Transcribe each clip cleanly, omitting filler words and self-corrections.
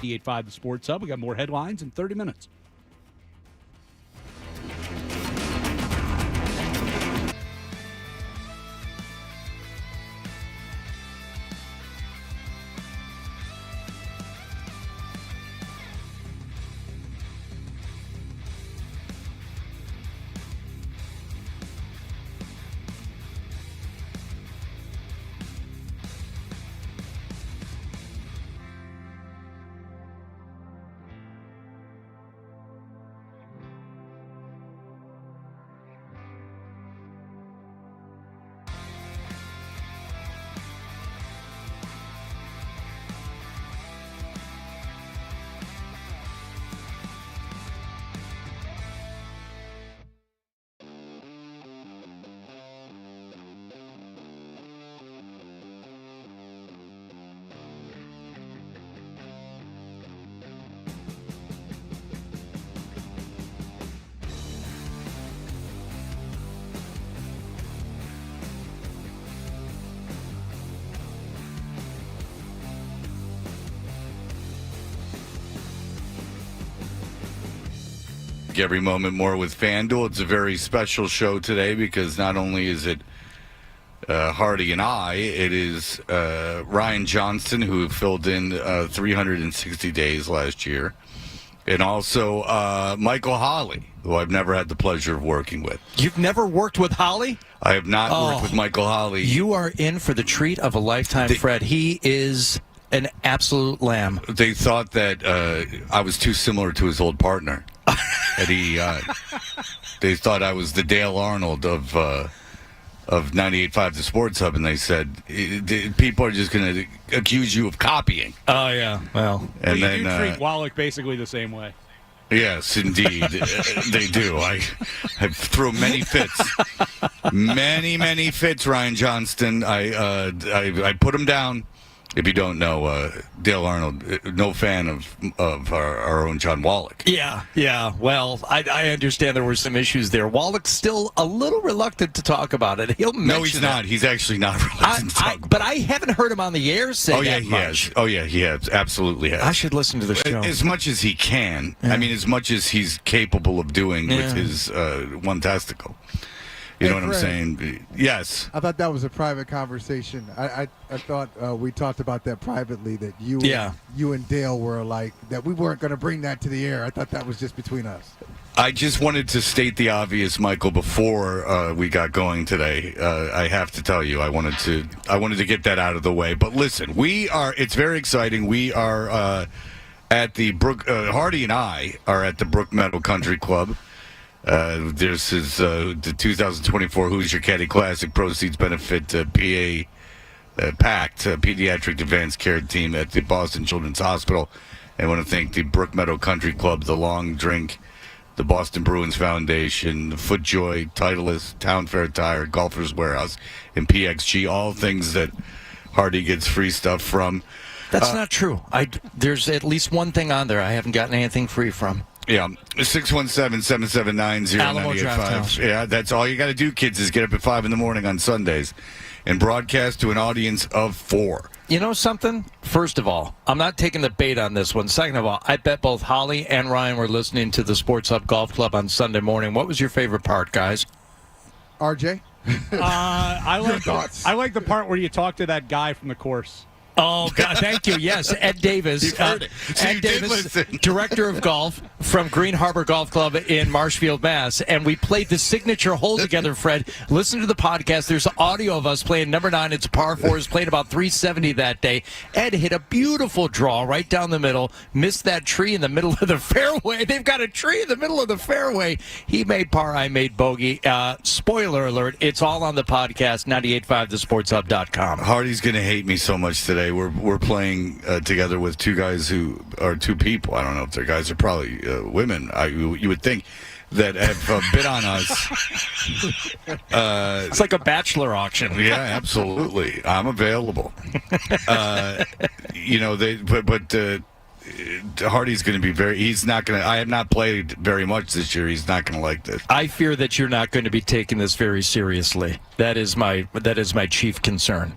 98.5 The Sports Hub. We got more headlines in 30 minutes. Every moment more with FanDuel. It's a very special show today because not only is it Hardy and I, it is Ryan Johnston, who filled in 360 days last year, and also Michael Holley, who I've never had the pleasure of working with. You've never worked with Holley? I have not worked with Michael Holley. You are in for the treat of a lifetime, Fred. He is an absolute lamb. They thought that I was too similar to his old partner. And they thought I was the Dale Arnold of 98.5 The Sports Hub, and they said people are just going to accuse you of copying. Oh yeah, well, and then you treat Wallach basically the same way. Yes, indeed, they do. I throw many fits, many fits. Ryan Johnston, I put him down. If you don't know, Dale Arnold, no fan of our own John Wallach. Yeah. Well, I understand there were some issues there. Wallach's still a little reluctant to talk about it. No, he's not. He's actually not reluctant to talk about it. But I haven't heard him on the air say that he much. has. Oh, yeah, he has. Absolutely has. I should listen to the show. As much as he can. Yeah. I mean, as much as he's capable of doing with his one testicle. You know what Fred, I'm saying? Yes. I thought that was a private conversation. I thought we talked about that privately, that you and Dale were like, that we weren't going to bring that to the air. I thought that was just between us. I just wanted to state the obvious, Michael, before we got going today. I have to tell you, I wanted to get that out of the way. But listen, it's very exciting. We are at the Hardy and I are at the Brook Meadow Country Club. This is the 2024 Hoosier Caddy Classic. Proceeds benefit PACT, Pediatric Advanced Care Team at the Boston Children's Hospital. I want to thank the Brook Meadow Country Club, the Long Drink, the Boston Bruins Foundation, the FootJoy, Titleist, Town Fair Tire, Golfers Warehouse, and PXG, all things that Hardy gets free stuff from. That's not true. There's at least one thing on there I haven't gotten anything free from. Yeah, 617-779-0985. Yeah, that's all you got to do, kids, is get up at 5 in the morning on Sundays and broadcast to an audience of 4. You know something? First of all, I'm not taking the bait on this one. Second of all, I bet both Holly and Ryan were listening to the Sports Hub Golf Club on Sunday morning. What was your favorite part, guys? RJ? I like the part where you talk to that guy from the course. Oh, God, thank you. Yes, Ed Davis. You've heard it. So Ed Davis, director of golf from Green Harbor Golf Club in Marshfield, Mass. And we played the signature hole together, Fred. Listen to the podcast. There's audio of us playing number 9. It's a par 4. It's playing about 370 that day. Ed hit a beautiful draw right down the middle. Missed that tree in the middle of the fairway. They've got a tree in the middle of the fairway. He made par. I made bogey. Spoiler alert. It's all on the podcast, 985thesportshub.com. Hardy's going to hate me so much today. We're playing together with two guys who are two people. I don't know if they're guys. They're probably women. You would think that have bid on us. It's like a bachelor auction. Yeah, absolutely. I'm available. Hardy's going to be he's not going to, I have not played very much this year. He's not going to like this. I fear that you're not going to be taking this very seriously. That is my chief concern.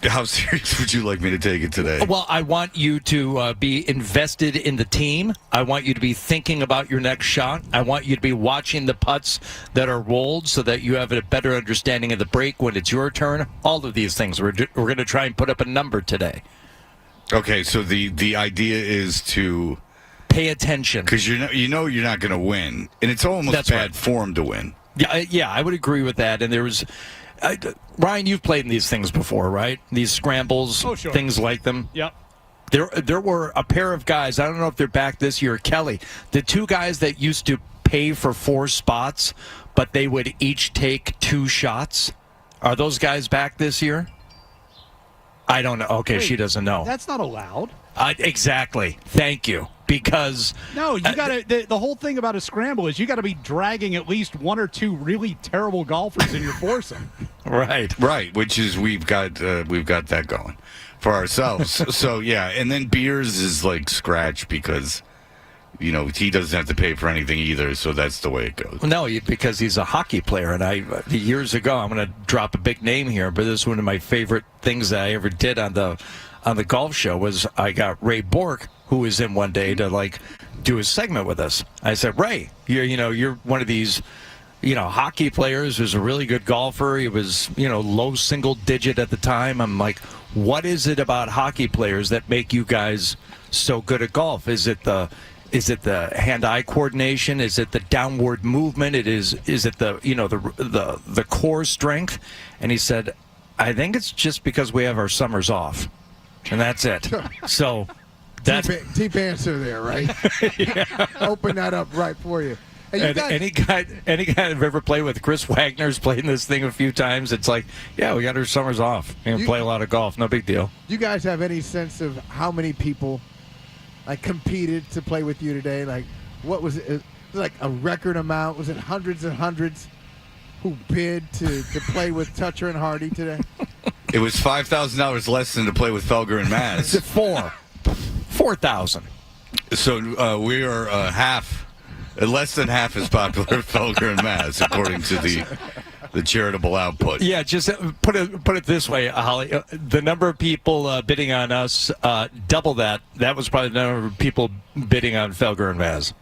How serious would you like me to take it today? Well, I want you to be invested in the team. I want you to be thinking about your next shot. I want you to be watching the putts that are rolled so that you have a better understanding of the break when it's your turn. All of these things. We're going to try and put up a number today. Okay, so the idea is to pay attention because you're not going to win, and it's almost bad form to win. Yeah, I would agree with that. And there was. Ryan, you've played in these things before, right? These scrambles, sure. Things like them. Yep. There were a pair of guys, I don't know if they're back this year, Kelly, the two guys that used to pay for 4 spots, but they would each take 2 shots. Are those guys back this year? I don't know. Okay, she doesn't know. That's not allowed. Exactly. Thank you. Because no, you got to. The whole thing about a scramble is you got to be dragging at least 1 or 2 really terrible golfers in your foursome. Right. Which is we've got that going for ourselves. So yeah, and then Beers is like scratch because he doesn't have to pay for anything either. So that's the way it goes. No, because he's a hockey player, and years ago, I'm going to drop a big name here, but this is one of my favorite things that I ever did on the golf show was I got Ray Bork, who was in one day to do a segment with us. I said, Ray, you're one of these, hockey players who's a really good golfer. He was, low single digit at the time. I'm like, what is it about hockey players that make you guys so good at golf? Is it the hand-eye coordination? Is it the downward movement? Is it the core strength? And he said, I think it's just because we have our summers off. And that's it. So that's deep answer there, right? Yeah. Open that up right for you. And any guy I've ever played with, Chris Wagner's played in this thing a few times. It's like, yeah, we got our summers off. Play a lot of golf, no big deal. Do you guys have any sense of how many people competed to play with you today? Like, what was it? Was it a record amount? Was it hundreds and hundreds who bid to play with Toucher and Hardy today? It was $5,000 less than to play with Felger and Maz. 4,000. So we are less than half as popular as Felger and Maz, according to the charitable output. Yeah, just put it this way, Holly. The number of people bidding on us, double that. That was probably the number of people bidding on Felger and Maz.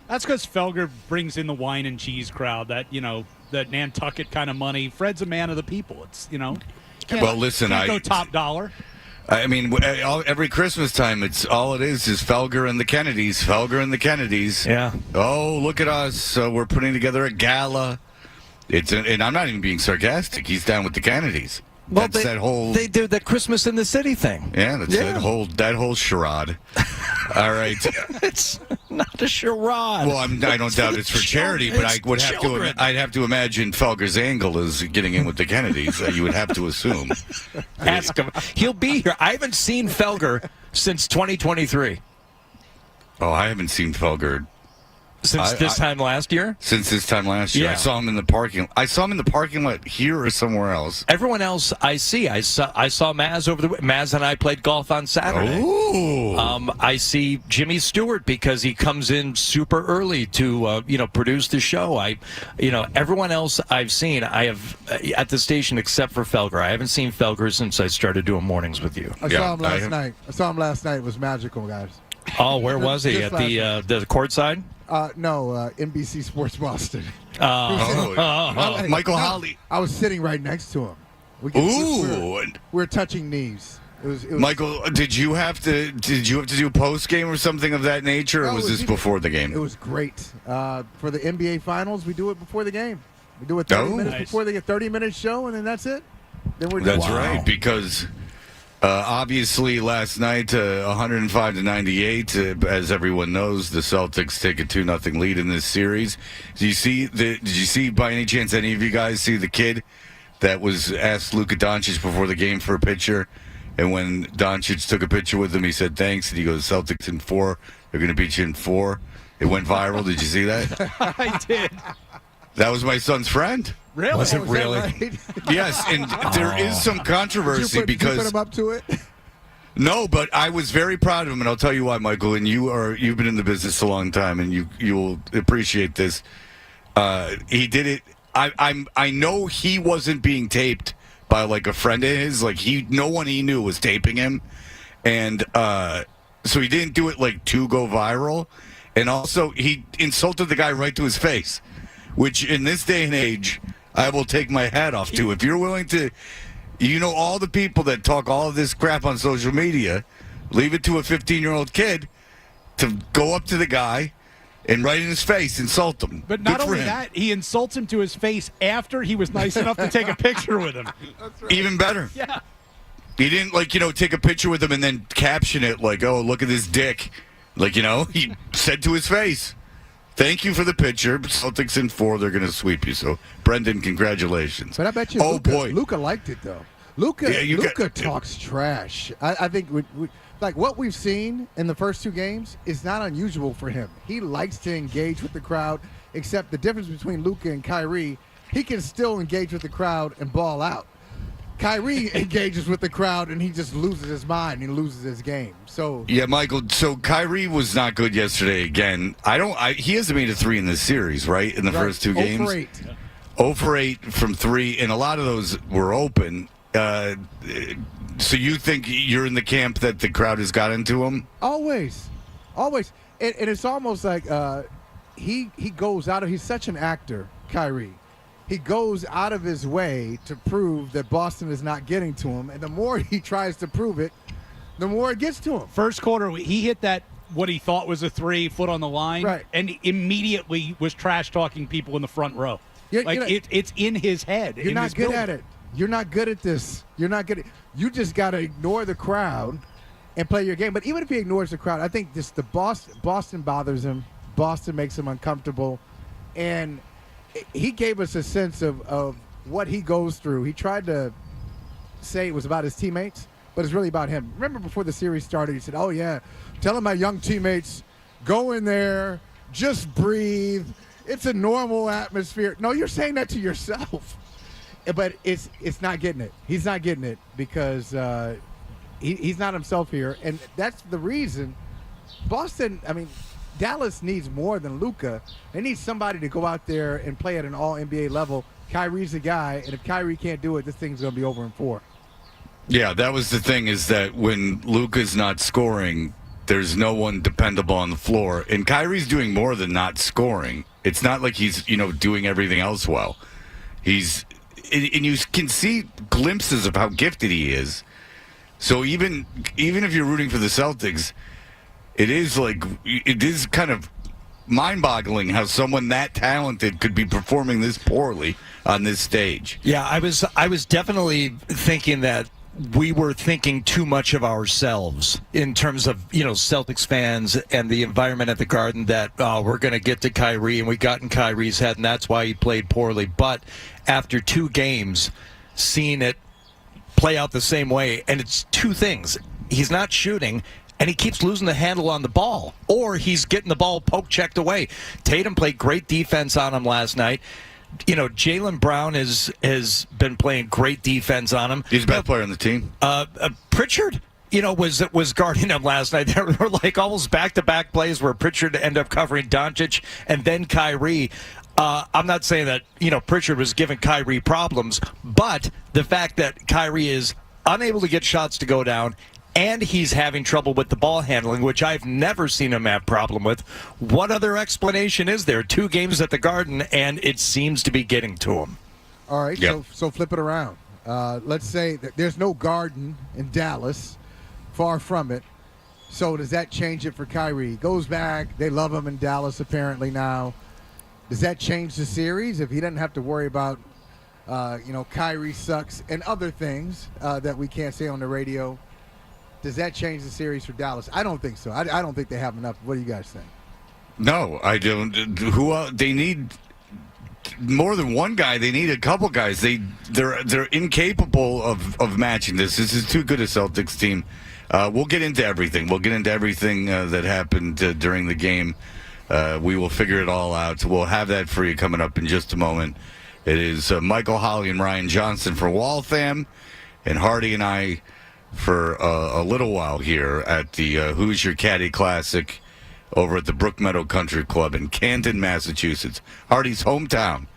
That's because Felger brings in the wine and cheese crowd, that Nantucket kind of money. Fred's a man of the people. It's Well, listen, can't go top dollar. I mean, every Christmas time, all it is Felger and the Kennedys. Felger and the Kennedys. Yeah. Oh, look at us! We're putting together a gala. And I'm not even being sarcastic. He's down with the Kennedys. Well, they do the Christmas in the City thing. Yeah, that whole charade. All right, it's not a charade. Well, I don't doubt it's for charity, but I'd have to imagine Felger's angle is getting in with the Kennedys. You would have to assume. Ask him. He'll be here. I haven't seen Felger since 2023. Oh, I haven't seen Felger. Since this time last year? Since this time last year. Yeah. I saw him in the parking lot here or somewhere else. Everyone else I see. I saw Maz Maz and I played golf on Saturday. Ooh. I see Jimmy Stewart because he comes in super early to produce the show. Everyone else I've seen, I have at the station except for Felger. I haven't seen Felger since I started doing mornings with you. I saw him last night. It was magical, guys. Oh, where was he? At the courtside? No, NBC Sports Boston. Michael Holly. I was sitting right next to him. We were touching knees. It was Michael, did you have to do post game or something of that nature, or was this before the game? It was great. For the NBA Finals, we do it before the game. We do it 30 minutes before they get 30-minute show, and then that's it. Then we're That's right, because obviously last night 105-98, as everyone knows, the Celtics take a 2-0 lead in this series. Did you see by any chance any of you guys see the kid that was asked Luka Doncic before the game for a picture, and when Doncic took a picture with him, he said thanks, and he goes, Celtics in 4, they're going to beat you in 4. It went viral. Did you see that? I did. That was my son's friend. Really? Was it really? Right? Yes, and there is some controversy Did you because put him up to it? No, but I was very proud of him, and I'll tell you why, Michael. And you've been in the business a long time, and you'll appreciate this. He did it. I know he wasn't being taped by like a friend of his. Like no one he knew was taping him, and so he didn't do it like to go viral. And also, he insulted the guy right to his face, which in this day and age, I will take my hat off to. If you're willing to, all the people that talk all of this crap on social media, leave it to a 15-year-old kid to go up to the guy and right in his face insult him. But not only that, he insults him to his face after he was nice enough to take a picture with him. That's right. Even better. Yeah. He didn't, take a picture with him and then caption it like, oh, look at this dick. He said to his face, thank you for the picture. Celtics in 4, they're going to sweep you. So, Brendan, congratulations. But I bet you Luka liked it, though. Luka talks trash. I think what we've seen in the first 2 games is not unusual for him. He likes to engage with the crowd, except the difference between Luka and Kyrie, he can still engage with the crowd and ball out. Kyrie engages with the crowd and he just loses his mind and loses his game. So yeah, Michael. So Kyrie was not good yesterday again. He hasn't made a 3 in this series, right? In the first 2 games, 0 for 8. 0 for 8 from 3, and a lot of those were open. So you think you're in the camp that the crowd has got into him? Always. And it's almost like he goes out of. He's such an actor, Kyrie. He goes out of his way to prove that Boston is not getting to him, and the more he tries to prove it, the more it gets to him. First quarter, he hit that what he thought was a 3 foot on the line, right, and immediately was trash talking people in the front row. It's in his head. You're not good at it. You're not good at this. You're not good at. You just got to ignore the crowd and play your game. But even if he ignores the crowd, I think just the Boston bothers him. Boston makes him uncomfortable, and he gave us a sense of what he goes through. He tried to say it was about his teammates, but it's really about him. Remember before the series started, he said, oh, yeah, telling my young teammates, go in there, just breathe. It's a normal atmosphere. No, you're saying that to yourself. But it's not getting it. He's not getting it because he's not himself here. And that's the reason Dallas needs more than Luka. They need somebody to go out there and play at an all-NBA level. Kyrie's the guy, and if Kyrie can't do it, this thing's going to be over in 4. Yeah, that was the thing, is that when Luka's not scoring, there's no one dependable on the floor. And Kyrie's doing more than not scoring. It's not like he's, doing everything else well. And you can see glimpses of how gifted he is. So even if you're rooting for the Celtics, it is kind of mind-boggling how someone that talented could be performing this poorly on this stage. Yeah, I was definitely thinking that we were thinking too much of ourselves in terms of, Celtics fans and the environment at the Garden, that we're going to get to Kyrie, and we got in Kyrie's head, and that's why he played poorly. But after 2 games, seeing it play out the same way, and it's 2 things. He's not shooting, and he keeps losing the handle on the ball, or he's getting the ball poke-checked away. Tatum played great defense on him last night. Jaylen Brown has been playing great defense on him. He's the best player on the team. Pritchard, was guarding him last night. There were like almost back-to-back plays where Pritchard ended up covering Doncic and then Kyrie. I'm not saying that, Pritchard was giving Kyrie problems, but the fact that Kyrie is unable to get shots to go down, and he's having trouble with the ball handling, which I've never seen him have problem with. What other explanation is there? 2 games at the Garden, and it seems to be getting to him. All right, yep. So flip it around. Let's say that there's no Garden in Dallas, far from it. So does that change it for Kyrie? He goes back. They love him in Dallas apparently now. Does that change the series if he doesn't have to worry about, Kyrie sucks and other things that we can't say on the radio? Does that change the series for Dallas? I don't think so. I don't think they have enough. What do you guys think? No, I don't. They need more than one guy. They need a couple guys. They're incapable of matching this. This is too good a Celtics team. We'll get into everything. That happened during the game. We will figure it all out. We'll have that for you coming up in just a moment. It is Michael Holly and Ryan Johnson for Waltham, and Hardy and I for a little while here at the Who's Your Caddy Classic over at the Brook Meadow Country Club in Canton, Massachusetts. Hardy's hometown.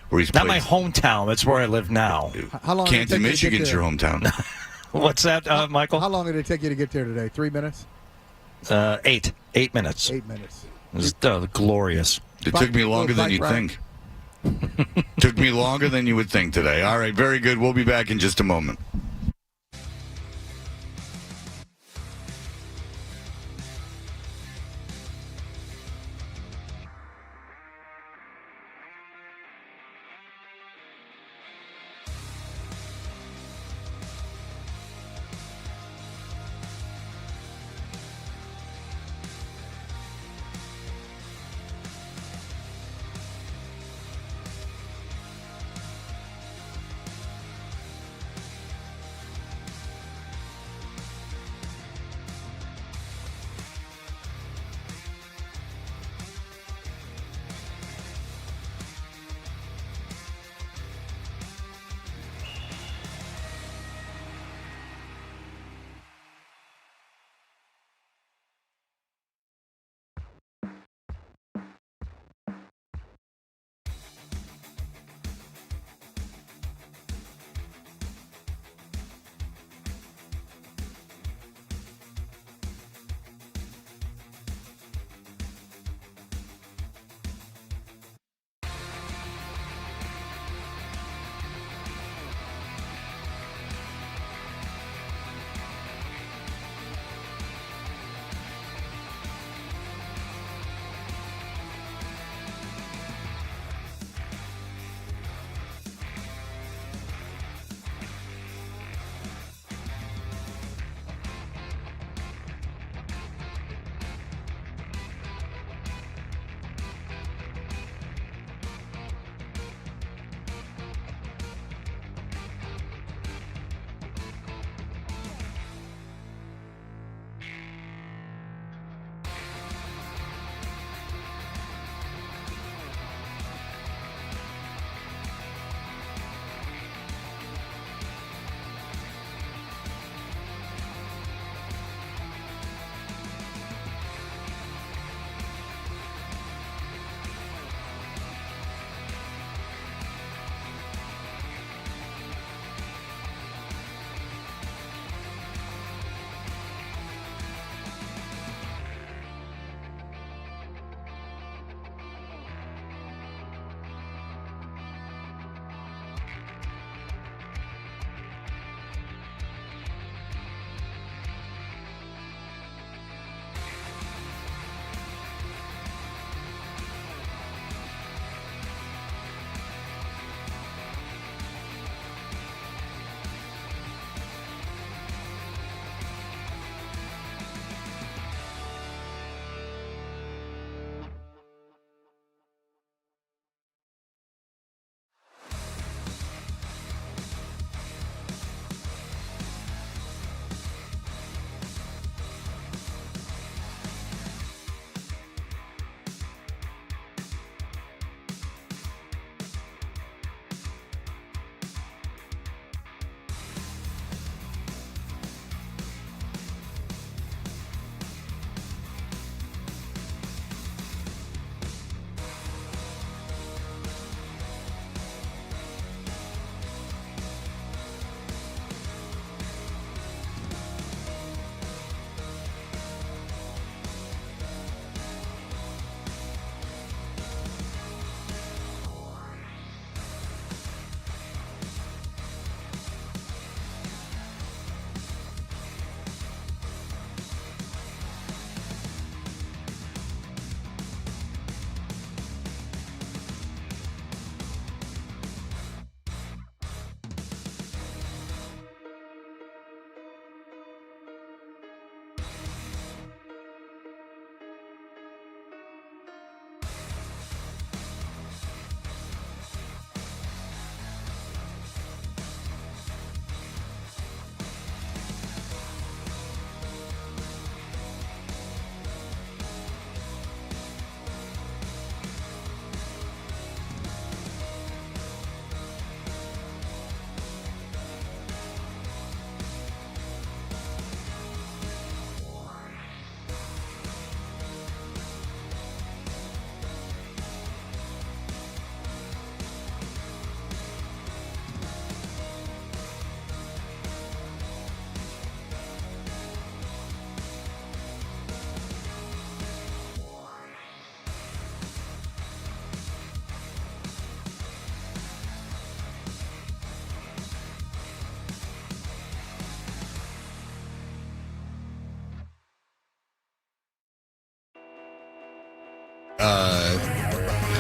where he's Not played. my hometown. That's where I live now. How long did it Canton, take you to get Michigan's there? your hometown. What's that, Michael? How long did it take you to get there today? 3 minutes? 8 minutes. 8 minutes. It was glorious. It took me longer than you'd think. Took me longer than you would think today. All right, very good. We'll be back in just a moment.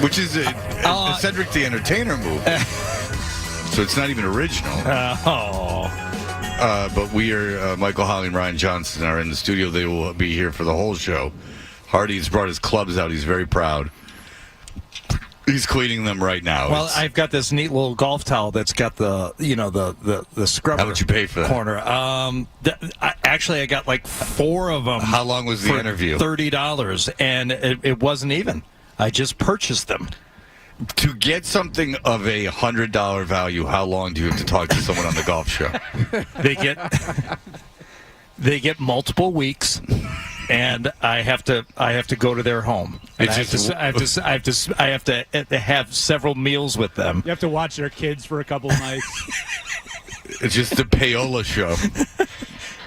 which is a Cedric the Entertainer movie. So it's not even original. But we are, Michael, Holly, and Ryan Johnson are in the studio. They will be here for the whole show. Hardy's brought his clubs out. He's very proud. He's cleaning them right now. Well, I've got this neat little golf towel that's got the scrubber. How much you pay for that? Corner. Actually, I got like 4 of them. How long was the interview? $30, and it wasn't even. I just purchased them. To get something of a $100 value, how long do you have to talk to someone on the golf show? They get multiple weeks. And I have to go to their home. And I have to have several meals with them. You have to watch their kids for a couple of nights. It's just the payola show.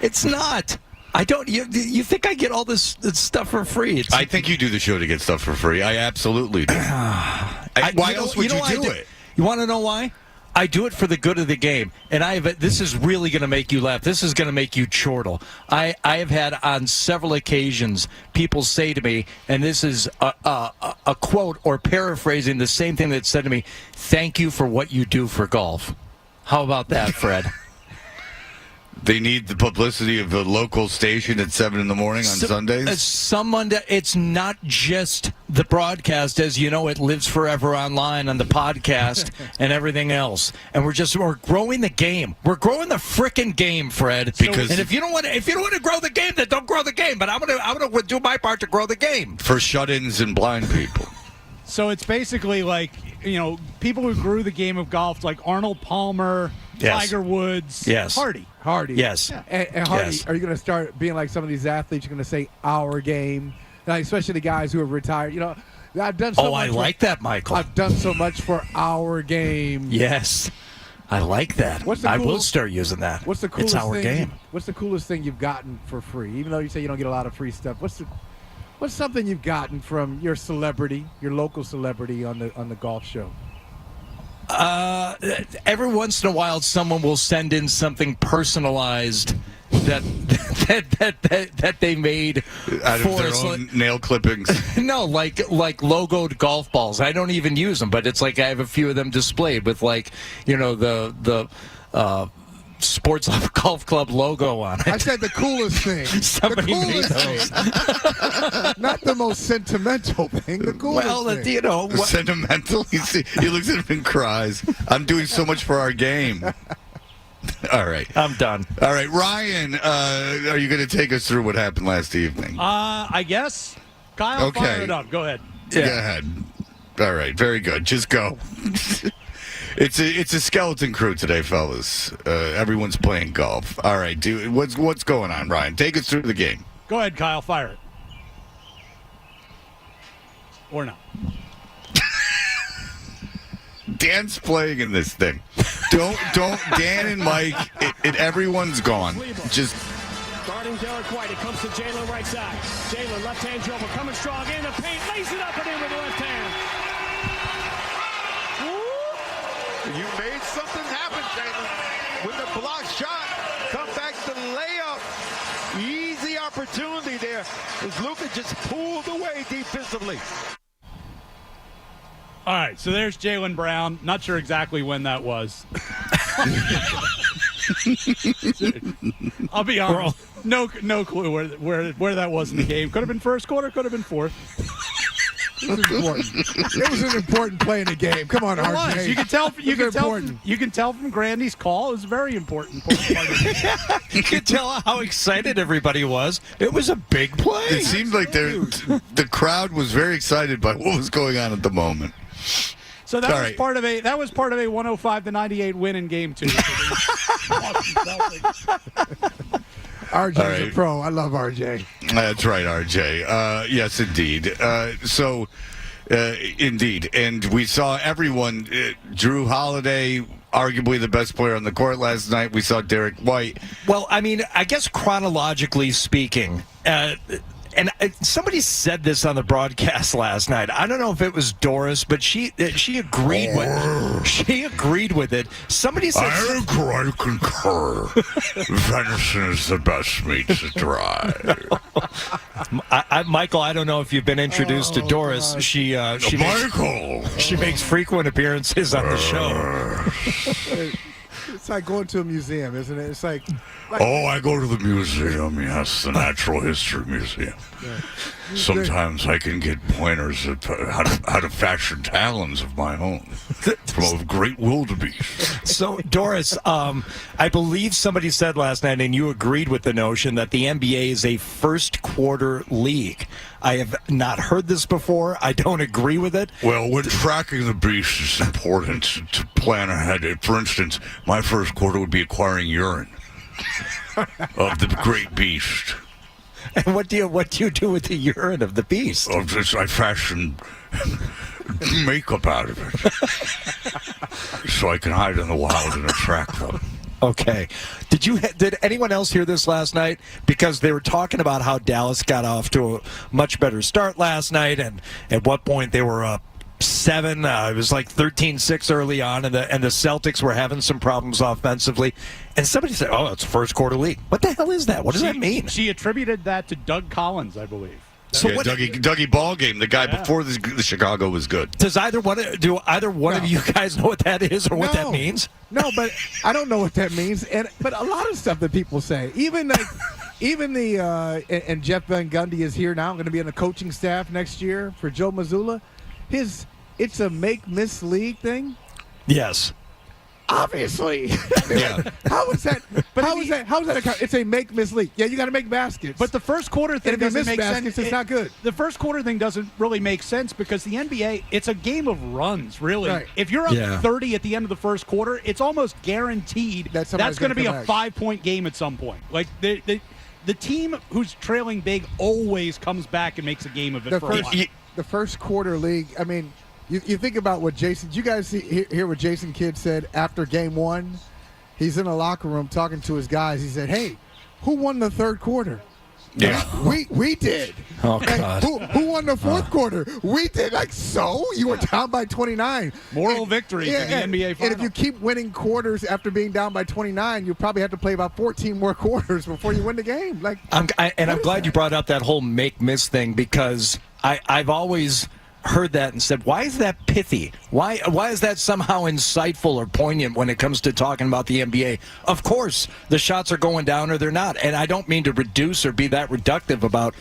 It's not. I don't. You think I get all this stuff for free? I think you do the show to get stuff for free. I absolutely do. Why else would you do it? You want to know why? I do it for the good of the game, and this is really going to make you laugh. This is going to make you chortle. I have had on several occasions people say to me, and this is a quote or paraphrasing the same thing that said to me, "Thank you for what you do for golf." How about that, Fred? They need the publicity of the local station at 7 in the morning on Sundays? It's not just the broadcast. As you know, it lives forever online on the podcast and everything else. And we're growing the game. We're growing the frickin' game, Fred. And if you don't want to grow the game, then don't grow the game. But I'm gonna do my part to grow the game. For shut-ins and blind people. So it's basically like, people who grew the game of golf, like Arnold Palmer, Tiger Woods, Hardy. Yes. Yeah. And Hardy, are you going to start being like some of these athletes? You're going to say our game, like, especially the guys who have retired. I've done so much. I like that, Michael. I've done so much for our game. Yes. I like that. I will start using that. What's the coolest it's our thing? game. What's the coolest thing you've gotten for free? Even though you say you don't get a lot of free stuff, what's something you've gotten from your celebrity, your local celebrity on the golf show? Every once in a while, someone will send in something personalized that they made out of their own nail clippings. No, like logoed golf balls. I don't even use them, but it's like I have a few of them displayed with the Sports Golf Club logo on it. I said the coolest thing. Somebody made those. Not the most sentimental thing. The coolest thing. Sentimental? He looks at him and cries. I'm doing so much for our game. All right. I'm done. All right. Ryan, are you going to take us through what happened last evening? I guess. Kyle, fire it up. Go ahead. Yeah. Go ahead. All right. Very good. Just go. It's a skeleton crew today, fellas. Everyone's playing golf. All right, dude. What's going on, Ryan? Take us through the game. Go ahead, Kyle. Fire it. Or not. Dan's playing in this thing. Don't. Dan and Mike. Everyone's gone. Just. Guarding Derek White. It comes to Jalen right side. Jalen left-hand dribble coming strong in the paint. Lays it up and in with the left hand. You made something happen, Jalen. With the block shot, come back to layup. Easy opportunity there as Luka just pulled away defensively. All right, so there's Jaylen Brown. Not sure exactly when that was. I'll be honest. No clue where that was in the game. Could have been first quarter, could have been fourth. It was important. It was an important play in the game. Come on, RJ. You can tell. You can tell from Grandy's call. It was a very important part of the You can tell how excited everybody was. It was a big play. It seemed like the crowd was very excited by what was going on at the moment. So that was part of a 105-98 win in Game 2. RJ's a pro. I love RJ. That's right, RJ. Yes, indeed. Indeed. And we saw everyone. Drew Holiday, arguably the best player on the court last night. We saw Derek White. Well, I mean, I guess chronologically speaking, And somebody said this on the broadcast last night. I don't know if it was Doris, but she agreed with it. Somebody said, I concur. Venison is the best meat to dry. Michael, I don't know if you've been introduced to Doris. God. She makes frequent appearances on the show. It's like going to a museum, isn't it? It's like I go to the museum, yes, the Natural History Museum. Yeah. Sometimes I can get pointers at how to fashion talons of my own from a great wildebeest. So, Doris, I believe somebody said last night, and you agreed with the notion that the NBA is a first quarter league. I have not heard this before. I don't agree with it. Well, when tracking the beast, it's important to plan ahead. For instance, my first quarter would be acquiring urine of the great beast. And what do you do with the urine of the beast? I fashion makeup out of it, so I can hide in the wild and attract them. Okay. Did anyone else hear this last night? Because they were talking about how Dallas got off to a much better start last night, and at what point they were up 7. It was like 13-6 early on, and the Celtics were having some problems offensively. And somebody said, "Oh, it's first quarter league." What the hell is that? What does that mean? She attributed that to Doug Collins, I believe. So Dougie Ballgame, the guy before the Chicago was good. Does either one of you guys know what that is or what that means? No, but I don't know what that means. But a lot of stuff that people say, even the and Jeff Van Gundy is here now, going to be on the coaching staff next year for Joe Mazzulla. It's a make-miss league thing. Yes. Obviously. Yeah. How is that? But how is that? It's a make-miss league. Yeah, you got to make baskets. But the first quarter thing and if you doesn't miss make baskets, sense. It's not good. The first quarter thing doesn't really make sense because the NBA, it's a game of runs, really. Right. If you're up 30 at the end of the first quarter, it's almost guaranteed that's going to be a 5-point game at some point. Like the team who's trailing big always comes back and makes a game of it for a while. The first quarter league, I mean, you think about what Jason, did you guys hear what Jason Kidd said after game 1? He's in the locker room talking to his guys. He said, "Hey, who won the third quarter?" Yeah. We did. Oh, God. Who won the fourth quarter? We did. Like, so? You were down by 29. Moral victory in the NBA final. And if you keep winning quarters after being down by 29, you probably have to play about 14 more quarters before you win the game. Like, I'm glad you brought up that whole make-miss thing because I've always heard that and said, why is that pithy? Why is that somehow insightful or poignant when it comes to talking about the NBA? Of course, the shots are going down or they're not. And I don't mean to reduce or be that reductive about,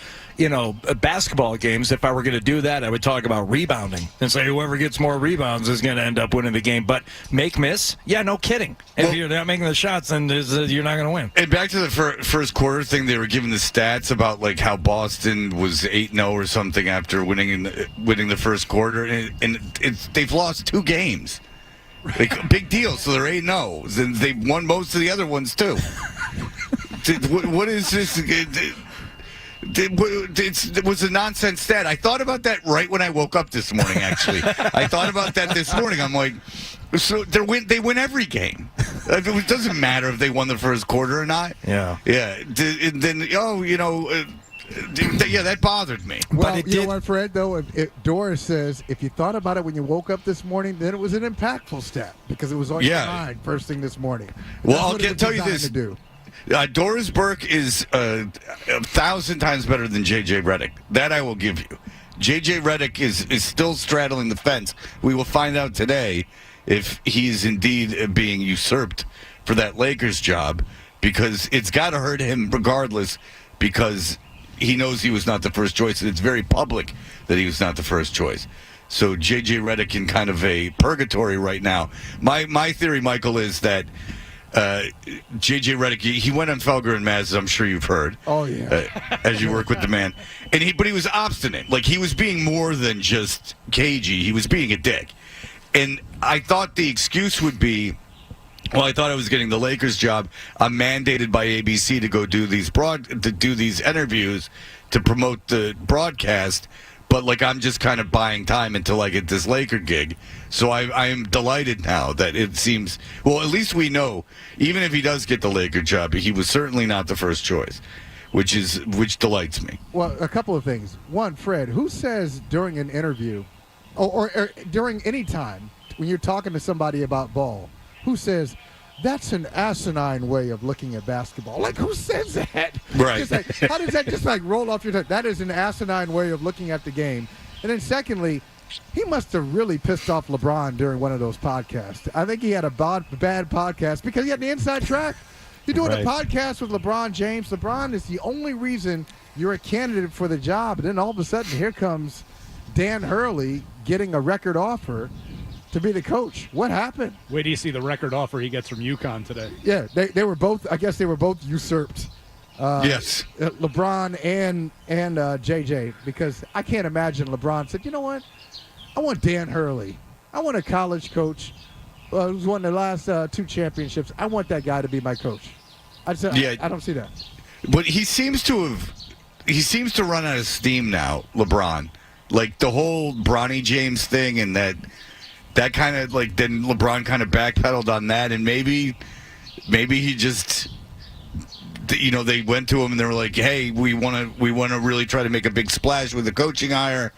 basketball games. If I were going to do that, I would talk about rebounding and say whoever gets more rebounds is going to end up winning the game. But make-miss? Yeah, no kidding. If you're not making the shots, then you're not going to win. And back to the first quarter thing, they were giving the stats about like how Boston was 8-0 or something after winning the first quarter, and they've lost 2 games. Like, big deal. So they're 8-0, and they've won most of the other ones too. What is this? It was a nonsense stat. I thought about that right when I woke up this morning, actually. I thought about that this morning. I'm like, so they win every game. It doesn't matter if they won the first quarter or not. Yeah. Yeah. And then, that bothered me. Well, but you know what, Fred, though? If Doris says, if you thought about it when you woke up this morning, then it was an impactful stat because it was on your mind first thing this morning. Well, I'll tell you this. Doris Burke is 1,000 times better than J.J. Redick. That I will give you. J.J. Redick is still straddling the fence. We will find out today if he's indeed being usurped for that Lakers job because it's got to hurt him regardless because he knows he was not the first choice, and it's very public that he was not the first choice. So J.J. Redick in kind of a purgatory right now. My theory, Michael, is that J.J. Redick, he went on Felger and Maz, as I'm sure you've heard. Oh, yeah. As you work with the man. But he was obstinate. Like, he was being more than just cagey. He was being a dick. And I thought the excuse would be, well, I thought I was getting the Lakers job. I'm mandated by ABC to go do these interviews to promote the broadcast. But, like, I'm just kind of buying time until I get this Laker gig. So I am delighted now that it seems, well, at least we know, even if he does get the Laker job, he was certainly not the first choice. which delights me. Well, a couple of things. One, Fred, who says during an interview or during any time when you're talking to somebody about ball, who says, that's an asinine way of looking at basketball? Like, who says that? Right. How does that just roll off your tongue? That is an asinine way of looking at the game. And then secondly, he must have really pissed off LeBron during one of those podcasts. I think he had a bad podcast because he had the inside track. You're doing a podcast with LeBron James. LeBron is the only reason you're a candidate for the job. And then all of a sudden, here comes Dan Hurley getting a record offer to be the coach. What happened? Wait do you see the record offer he gets from UConn today? Yeah, they were both. I guess they were both usurped. Yes, LeBron and JJ, because I can't imagine LeBron said, you know what? I want Dan Hurley. I want a college coach who's won the last 2 championships. I want that guy to be my coach. I don't see that. But he seems to run out of steam now, LeBron. Like the whole Bronny James thing, and that kind of then LeBron kind of backpedaled on that, and maybe he just, they went to him and they were like, hey, we want to really try to make a big splash with the coaching hire,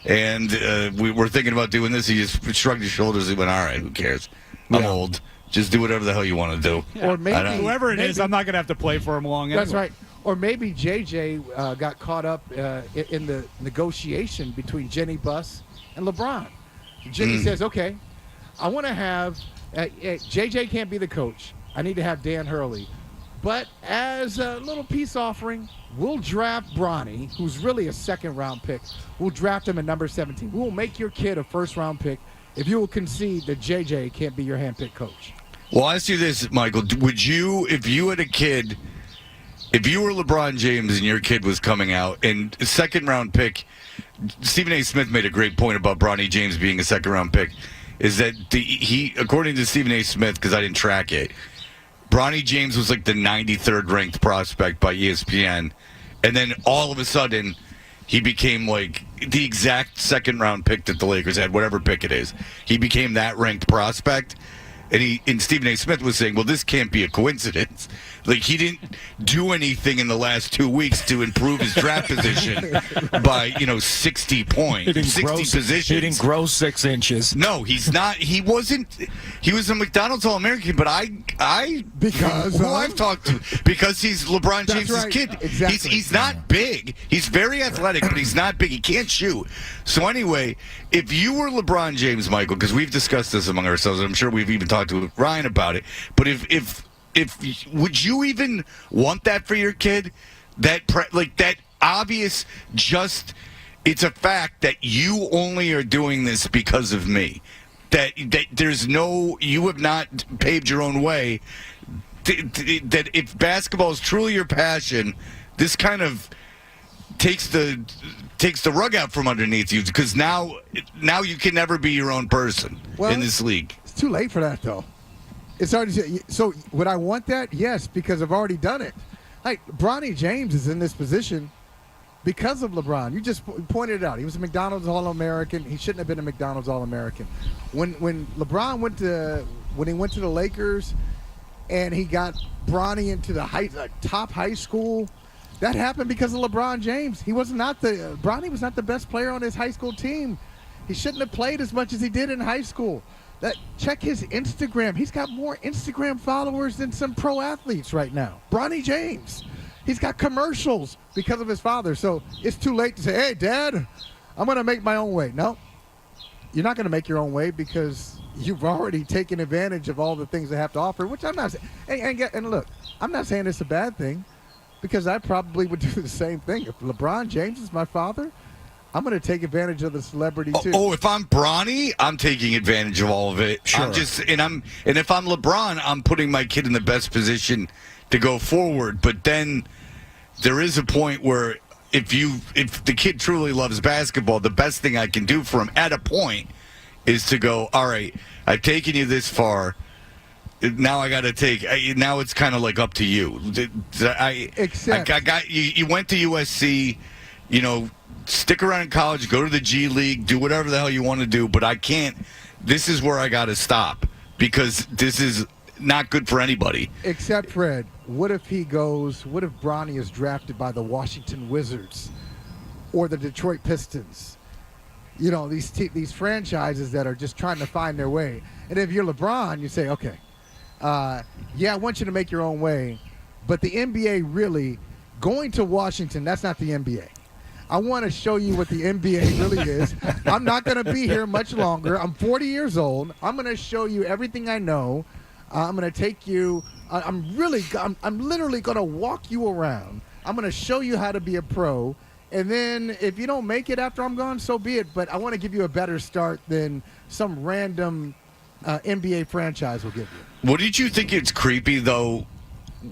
and we were thinking about doing this. He just shrugged his shoulders and went, all right, who cares? I'm old. Just do whatever the hell you want to do. Yeah. Or maybe whoever it is, I'm not going to have to play for him long. That's anyway. right. Or maybe JJ got caught up in the negotiation between Jenny Buss and LeBron. Jenny says, okay, I want to have JJ can't be the coach. I need to have Dan Hurley. But as a little peace offering, we'll draft Bronny, who's really a second-round pick. We'll draft him at number 17. We will make your kid a first-round pick if you will concede that JJ can't be your hand-picked coach. Well, I'll ask you this, Michael. Would you, if you had a kid, if you were LeBron James and your kid was coming out, and a second-round pick, Stephen A. Smith made a great point about Bronny James being a second-round pick, is that he, according to Stephen A. Smith, because I didn't track it, Bronny James was like the 93rd ranked prospect by ESPN, and then all of a sudden he became like the exact second-round pick that the Lakers had, whatever pick it is. He became that ranked prospect. And Stephen A. Smith was saying, well, this can't be a coincidence. Like, he didn't do anything in the last 2 weeks to improve his draft position by, 60 points, 60 positions. He didn't grow 6 inches. No, he's not. He wasn't. He was a McDonald's All-American, but I've talked to, because he's LeBron James' kid. Exactly. He's not big. He's very athletic, but he's not big. He can't shoot. So anyway, if you were LeBron James, Michael, because we've discussed this among ourselves, and I'm sure we've even talked to Ryan about it, but if would you even want that for your kid? That obvious, just, it's a fact that you only are doing this because of me. That there's no, you have not paved your own way. That if basketball is truly your passion, this kind of takes the rug out from underneath you, because now you can never be your own person in this league. It's too late for that, though. It's already, so would I want that? Yes, because I've already done it. Like, Bronny James is in this position because of LeBron. You just pointed it out. He was a McDonald's All-American. He shouldn't have been a McDonald's All-American. When LeBron went to the Lakers and he got Bronny into the top high school, that happened because of LeBron James. Bronny was not the best player on his high school team. He shouldn't have played as much as he did in high school. Check his Instagram. He's got more Instagram followers than some pro athletes right now. Bronny James. He's got commercials because of his father. So it's too late to say, hey, Dad, I'm going to make my own way. No, you're not going to make your own way because you've already taken advantage of all the things they have to offer, which I'm not saying. And look, I'm not saying it's a bad thing, because I probably would do the same thing. If LeBron James is my father, I'm going to take advantage of the celebrity too. Oh, if I'm Bronny, I'm taking advantage of all of it. Sure. And if I'm LeBron, I'm putting my kid in the best position to go forward. But then there is a point where if the kid truly loves basketball, the best thing I can do for him at a point is to go, all right, I've taken you this far. Now I got to now it's kind of like up to you. I got you went to USC, stick around in college, go to the G League, do whatever the hell you want to do, but I can't. This is where I got to stop, because this is not good for anybody. Except, Fred, what if Bronny is drafted by the Washington Wizards or the Detroit Pistons? You know, these franchises that are just trying to find their way. And if you're LeBron, you say, okay, I want you to make your own way. But the NBA really, going to Washington, that's not the NBA. I want to show you what the NBA really is. I'm not going to be here much longer. I'm 40 years old. I'm going to show you everything I know. I'm going to take you. I'm literally going to walk you around. I'm going to show you how to be a pro. And then if you don't make it after I'm gone, so be it. But I want to give you a better start than some random NBA franchise will give you. Wouldn't you think it's creepy, though,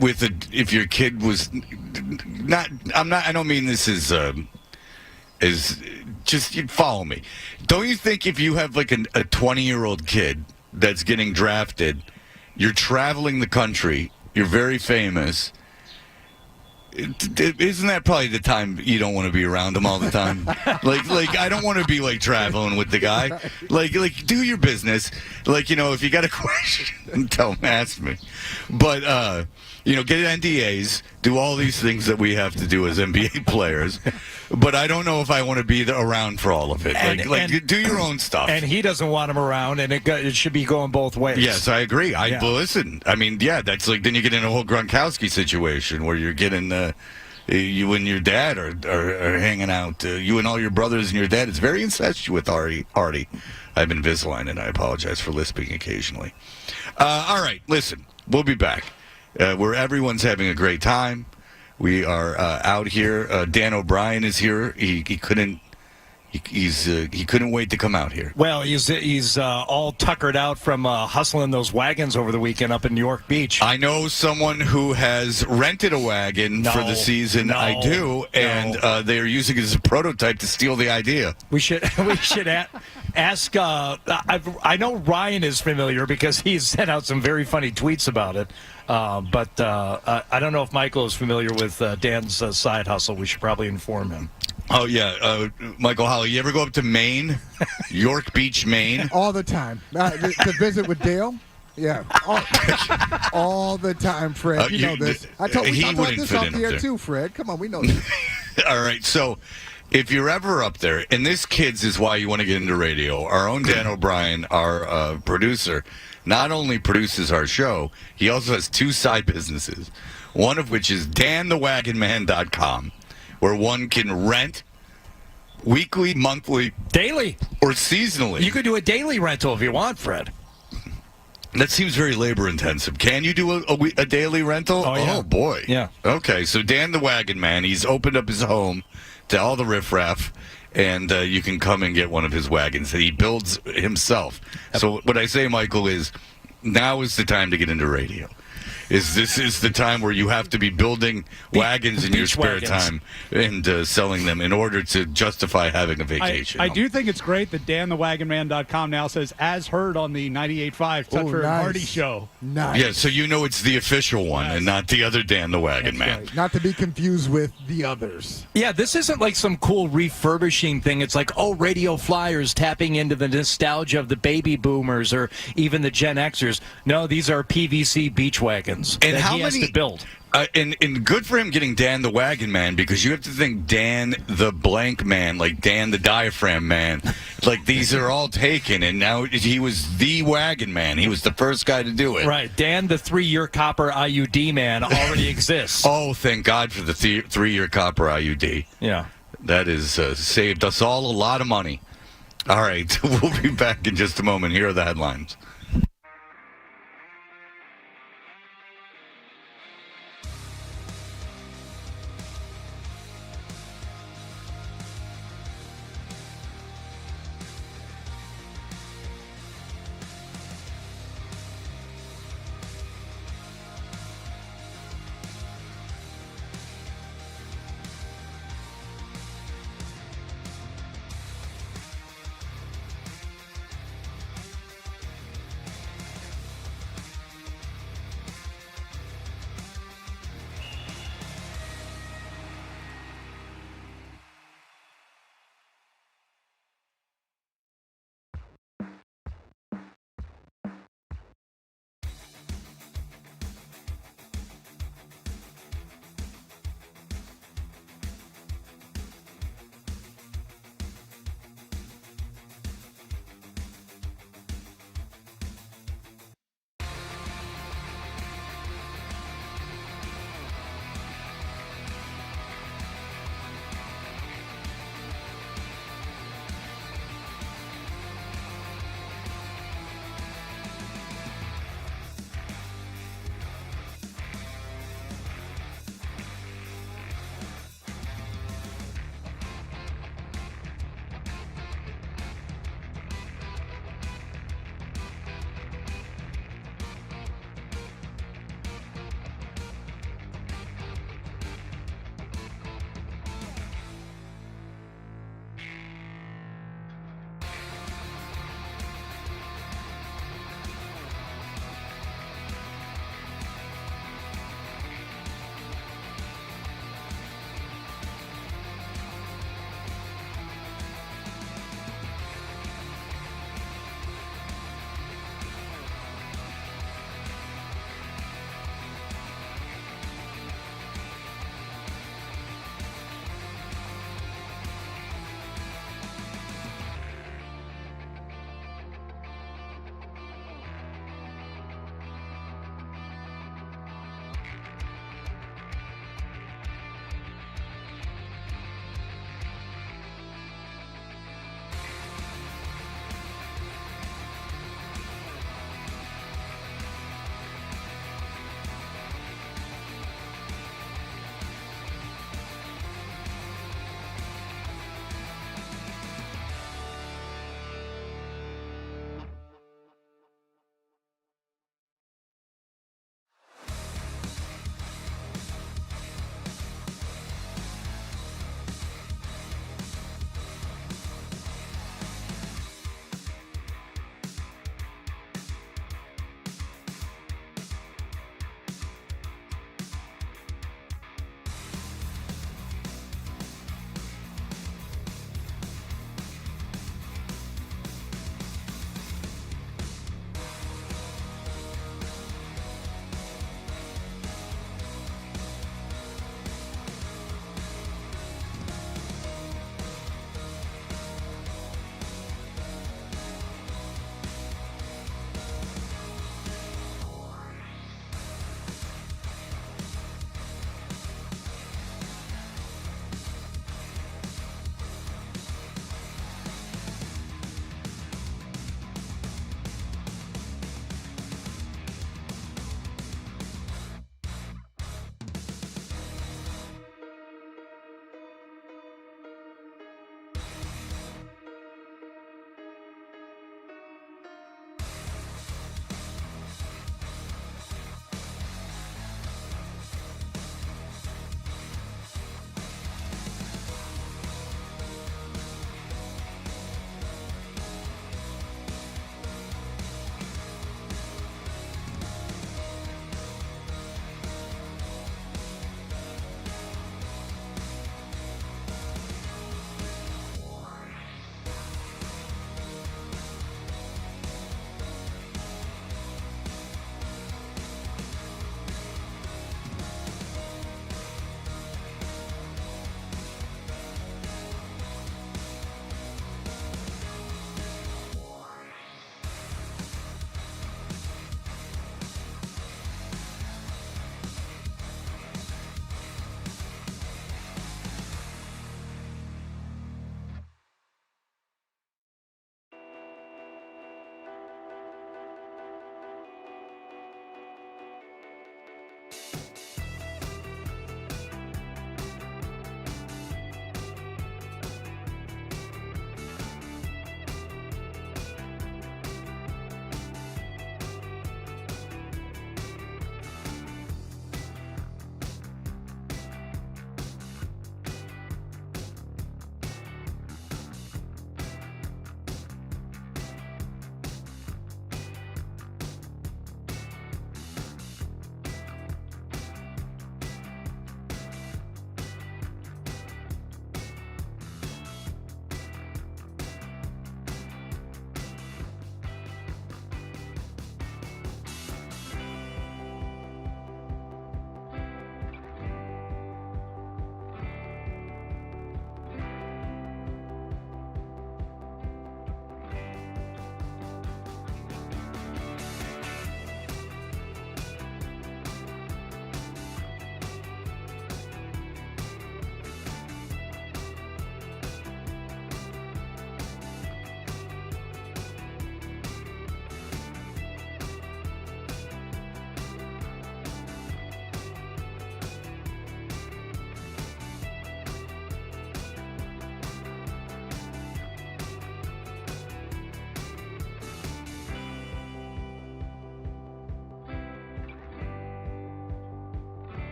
if your kid was not? I don't mean this is just, you follow me. Don't you think if you have like a 20-year-old kid that's getting drafted, you're traveling the country, you're very famous, isn't that probably the time you don't want to be around him all the time? like I don't want to be like traveling with the guy. Like do your business. Like, you know, if you got a question, ask me. But you know, get NDAs, do all these things that we have to do as NBA players. But I don't know if I want to be around for all of it. And do your own stuff. And he doesn't want him around, and it should be going both ways. Yes, I agree. Well, listen, I mean, that's like, then you get in a whole Gronkowski situation where you're getting you and your dad are hanging out. You and all your brothers and your dad. It's very incestuous, Artie. I've been Invisalign, and I apologize for lisping occasionally. All right, listen, we'll be back. Where everyone's having a great time. We are out here. Dan O'Brien is here. He couldn't wait to come out here. Well, he's all tuckered out from hustling those wagons over the weekend up in New York Beach. I know someone who has rented a wagon for the season. I do, and they are using it as a prototype to steal the idea. We should ask. I know Ryan is familiar because he's sent out some very funny tweets about it. But I don't know if Michael is familiar with Dan's side hustle. We should probably inform him. Oh, yeah. Michael Holly, you ever go up to Maine? York Beach, Maine? All the time. To visit with Dale? Yeah. All the time, Fred. You know this. I talked about this off the air, too, Fred. Come on, we know this. All right, so if you're ever up there, and this, kids, is why you want to get into radio. Our own Dan O'Brien, our producer, not only produces our show, he also has two side businesses, one of which is danthewagonman.com, where one can rent weekly, monthly, daily, or seasonally. You could do a daily rental if you want, Fred. That seems very labor-intensive. Can you do a daily rental? Oh, yeah. Oh, boy. Yeah. Okay, so Dan the Wagon Man, he's opened up his home to all the riffraff, and you can come and get one of his wagons that he builds himself. So what I say, Michael, is now is the time to get into radio. This is the time where you have to be building wagons in your spare time and selling them in order to justify having a vacation. I do think it's great that danthewagonman.com now says, as heard on the 98.5 Tucker and Hardy show. Nice. Yeah, so you know it's the official one and not the other Dan the Wagon Man. Right. Not to be confused with the others. Yeah, this isn't like some cool refurbishing thing. It's like, Radio Flyers tapping into the nostalgia of the baby boomers or even the Gen Xers. No, these are PVC beach wagons. And how many has to build? And good for him getting Dan the Wagon Man, because you have to think Dan the blank man, like Dan the diaphragm man. Like, these are all taken, and now he was the Wagon Man. He was the first guy to do it. Right. Dan the 3-year copper IUD man already exists. Oh, thank God for the 3-year copper IUD. Yeah. That has saved us all a lot of money. All right, we'll be back in just a moment. Here are the headlines.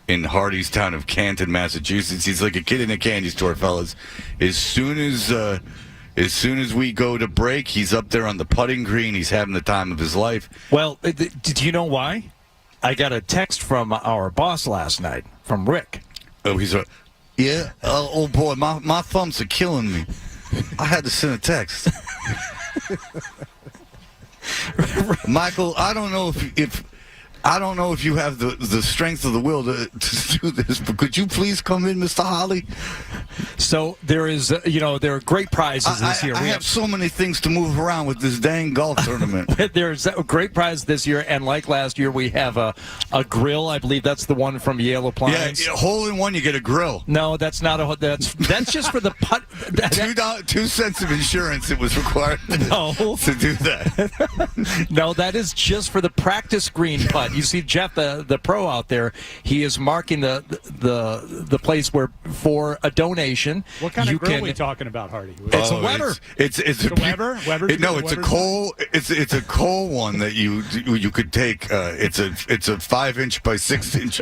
in Hardystown of Canton, Massachusetts. He's like a kid in a candy store, fellas. As soon as we go to break, he's up there on the putting green. He's having the time of his life. Well, did you know why? I got a text from our boss last night, from Rick. Oh, he's yeah. Oh boy, my thumbs are killing me. I had to send a text. Michael, I don't know if you have the strength of the will to do this, but could you please come in, Mr. Holly? So there is, there are great prizes this year. I have so many things to move around with this dang golf tournament. There's a great prize this year, and like last year, we have a grill. I believe that's the one from Yale Appliance. Yeah, hole in one, you get a grill. No, that's not that's just for the putt. $2 of insurance. It was required to do that. No, that is just for the practice green putt. You see Jeff, the pro out there. He is marking the place where for a donation. What kind of grill are we talking about, Hardy? It's a Weber. It's a Weber. It's a coal. It's a coal one that you could take. It's a 5-inch by 6-inch.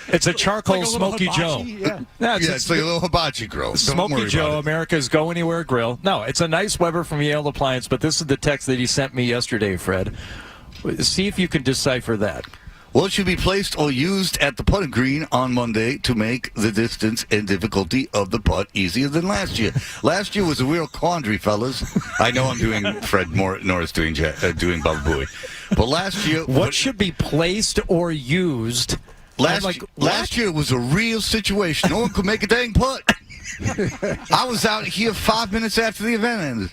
It's a charcoal like a Smoky hibachi, Joe. Yeah, it's like a little hibachi grill. Smoky Joe, America's Go Anywhere grill. No, it's a nice Weber from Yale Appliance, but this is the text that he sent me yesterday, Fred. See if you can decipher that. Well, it should be placed or used at the putting green on Monday to make the distance and difficulty of the putt easier than last year. Last year was a real quandary, fellas. I know I'm doing Fred Norris doing Baba Booey. But last year... What should be placed or used? Last year was a real situation. No one could make a dang putt. I was out here 5 minutes after the event ended.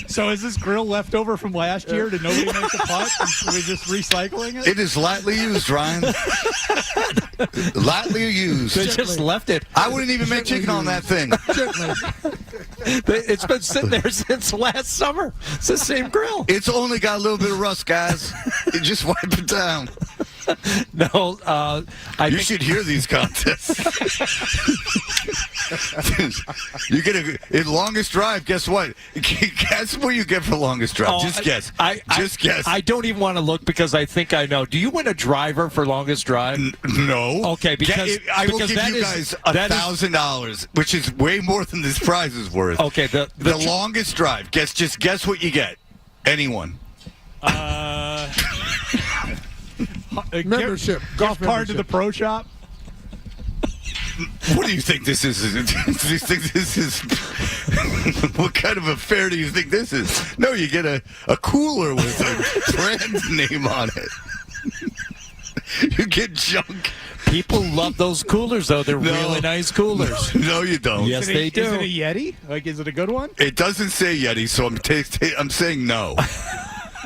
So is this grill left over from last year? Did nobody make the putt? Are we just recycling it? It is lightly used, Ryan. Lightly used. They just left it. I wouldn't even make chicken on that thing. It's been sitting there since last summer. It's the same grill. It's only got a little bit of rust, guys. You just wipe it down. No, you should hear these contests. You get a longest drive. Guess what? Guess what you get for longest drive. Just guess. Just guess. I don't even want to look because I think I know. Do you win a driver for longest drive? No. Okay, because I will give you guys $1,000, which is way more than this prize is worth. Okay, the longest drive. Just guess what you get. Anyone. Membership. Golf card to the pro shop. What do you think this is? Do you think this is? What kind of affair do you think this is? No, you get a cooler with a brand name on it. You get junk. People love those coolers, though. They're really nice coolers. No, you don't. Yes, they do. Is it a Yeti? Like, is it a good one? It doesn't say Yeti, so I'm saying no.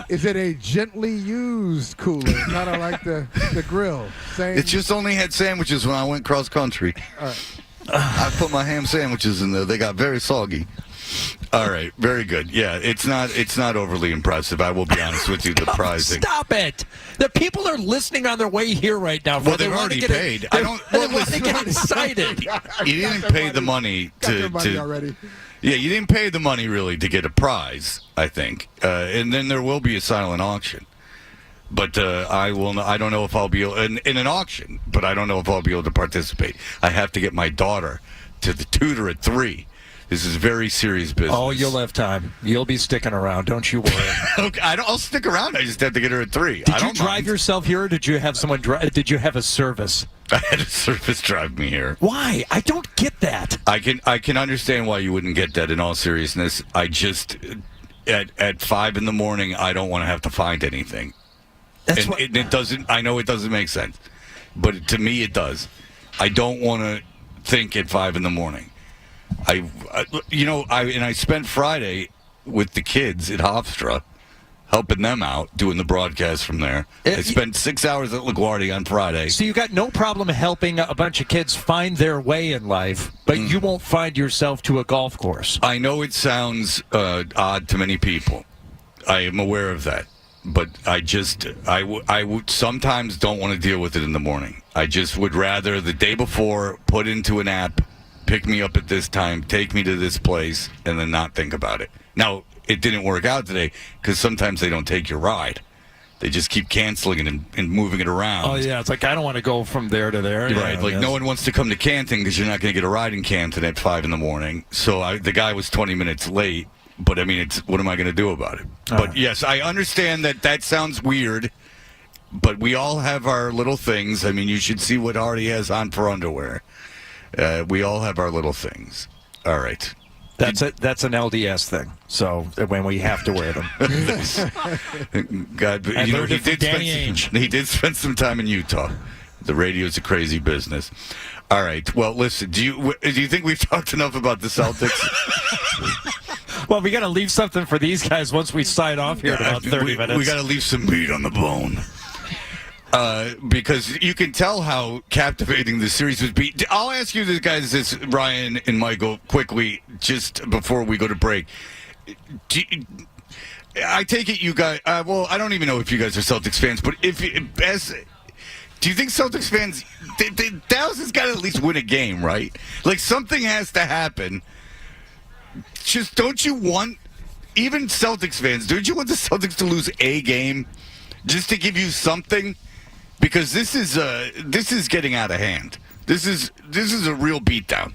Is it a gently used cooler? Kind of like the grill. It just only had sandwiches when I went cross country. I put my ham sandwiches in there. They got very soggy. All right, very good. Yeah, it's not overly impressive. I will be honest with you. The prizing. Stop it! The people are listening on their way here right now. Well, they've already paid. I don't. They want to get excited. You didn't pay the money to. Already. Yeah, you didn't pay the money really to get a prize, I think, and then there will be a silent auction. But I don't know if I'll be in an auction, but I don't know if I'll be able to participate. I have to get my daughter to the tutor at 3. This is very serious business. Oh, you'll have time. You'll be sticking around. Don't you worry. Okay, I'll stick around. I just have to get her at 3. Did you drive yourself here, or did you have someone drive? Did you have a service? I had a service drive me here. Why? I don't get that. I can understand why you wouldn't get that. In all seriousness, I just at 5 in the morning, I don't want to have to find anything. It doesn't. I know it doesn't make sense, but to me it does. I don't want to think at 5 in the morning. I spent Friday with the kids at Hofstra, helping them out, doing the broadcast from there. I spent 6 hours at LaGuardia on Friday. So you got no problem helping a bunch of kids find their way in life, but you won't find yourself to a golf course. I know it sounds odd to many people. I am aware of that. But I would sometimes don't want to deal with it in the morning. I just would rather the day before put into an app, pick me up at this time, take me to this place, and then not think about it. Now, it didn't work out today because sometimes they don't take your ride. They just keep canceling it and moving it around. Oh, yeah. It's like, I don't want to go from there to there. Right. Yeah, like, no one wants to come to Canton because you're not going to get a ride in Canton at 5 in the morning. So the guy was 20 minutes late. But, I mean, what am I going to do about it? But, yes, I understand that sounds weird. But we all have our little things. I mean, you should see what Artie has on for underwear. We all have our little things. All right. That's an LDS thing. So when we have to wear them. God, but, you know, he did spend some time in Utah. The radio's a crazy business. All right. Well, listen. Do you think we've talked enough about the Celtics? Well, we got to leave something for these guys once we sign off here in about 30 minutes. We got to leave some meat on the bone. Because you can tell how captivating the series would be. I'll ask you this, Ryan and Michael, quickly, just before we go to break. I take it you guys. Well, I don't even know if you guys are Celtics fans, but do you think Celtics fans? Dallas has got to at least win a game, right? Like something has to happen. Just don't you want, even Celtics fans? Don't you want the Celtics to lose a game, just to give you something? Because this is getting out of hand. This is a real beatdown.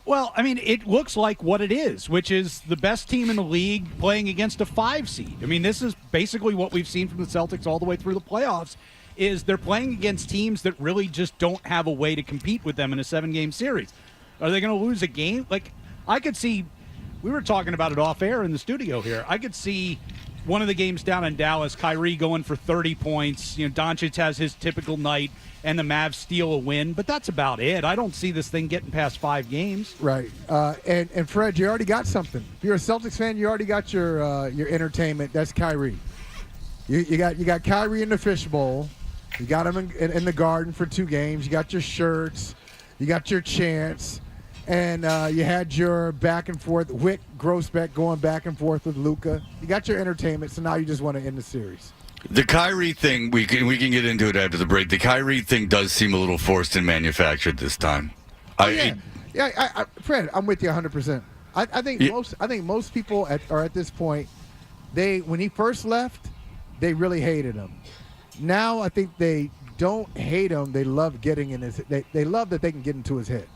Well, I mean, it looks like what it is, which is the best team in the league playing against a 5 seed. I mean, this is basically what we've seen from the Celtics all the way through the playoffs, is they're playing against teams that really just don't have a way to compete with them in a 7-game series. Are they going to lose a game? Like, I could see, we were talking about it off air in the studio here, I could see one of the games down in Dallas, Kyrie going for 30 points. You know, Doncic has his typical night, and the Mavs steal a win. But that's about it. I don't see this thing getting past 5 games. Right. And Fred, you already got something. If you're a Celtics fan, you already got your entertainment. That's Kyrie. You got Kyrie in the fishbowl. You got him in the Garden for 2 games. You got your shirts. You got your chants. And you had your back and forth, Wick Grossbeck going back and forth with Luka. You got your entertainment, so now you just want to end the series. The Kyrie thing, we can get into it after the break. The Kyrie thing does seem a little forced and manufactured this time. Fred, I'm with you 100%. I think most people are at this point. When he first left, they really hated him. Now I think they don't hate him. They love getting in his. They love that they can get into his head.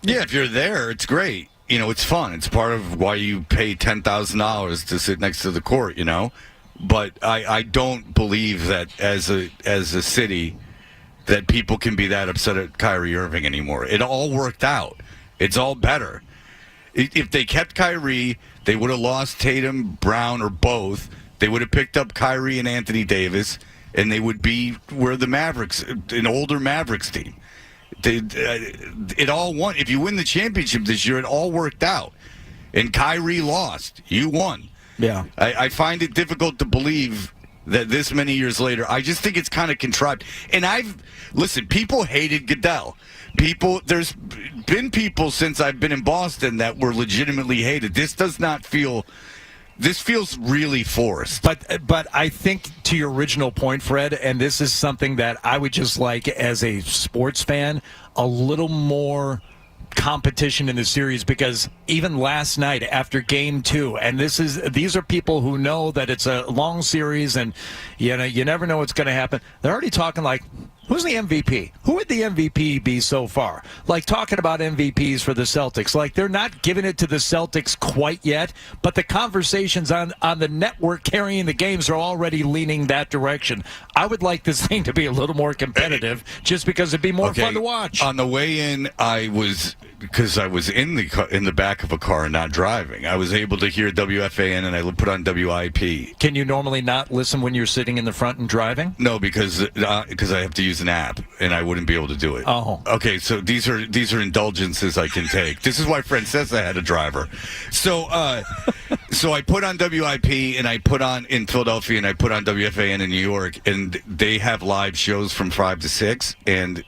Yeah, if you're there, it's great. You know, it's fun. It's part of why you pay $10,000 to sit next to the court, you know. But I don't believe that as a city that people can be that upset at Kyrie Irving anymore. It all worked out. It's all better. If they kept Kyrie, they would have lost Tatum, Brown, or both. They would have picked up Kyrie and Anthony Davis, and they would be where the Mavericks, an older Mavericks team. It all won. If you win the championship this year, it all worked out. And Kyrie lost. You won. Yeah. I find it difficult to believe that this many years later, I just think it's kind of contrived. And listen, people hated Goodell. There's been people since I've been in Boston that were legitimately hated. This feels really forced. But I think to your original point, Fred, and this is something that I would just like as a sports fan, a little more competition in the series, because even last night after game 2, and these are people who know that it's a long series and you never know what's going to happen. They're already talking like, who's the MVP? Who would the MVP be so far? Like talking about MVPs for the Celtics. Like they're not giving it to the Celtics quite yet, but the conversations on the network carrying the games are already leaning that direction. I would like this thing to be a little more competitive just because it'd be more fun to watch. On the way in, because I was in the back of a car and not driving, I was able to hear WFAN and I put on WIP. Can you normally not listen when you're sitting in the front and driving? No, because I have to use an app and I wouldn't be able to do it. Oh. Okay, so these are indulgences I can take. This is why Francesa had a driver. So so I put on WIP and I put on in Philadelphia and I put on WFAN in New York, and they have live shows from 5 to 6, and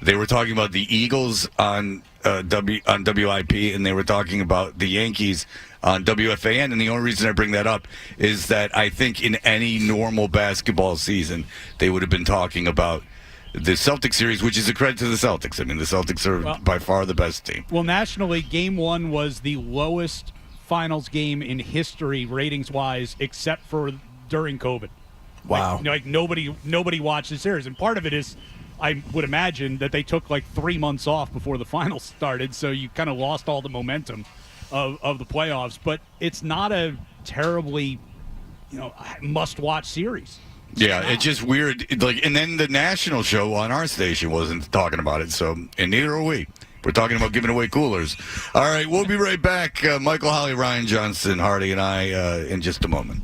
they were talking about the Eagles on WIP, and they were talking about the Yankees on WFAN. And the only reason I bring that up is that I think in any normal basketball season, they would have been talking about the Celtics series, which is a credit to the Celtics. I mean, the Celtics are by far the best team. Well, nationally, Game 1 was the lowest finals game in history ratings-wise, except for during COVID. Wow. Like nobody watched the series, and part of it is, I would imagine that they took like 3 months off before the finals started, so you kind of lost all the momentum of the playoffs. But it's not a terribly, must-watch series. Yeah, it's just weird. Like, and then the national show on our station wasn't talking about it, so and neither are we. We're talking about giving away coolers. All right, we'll be right back. Michael Holly, Ryan Johnson, Hardy, and I in just a moment.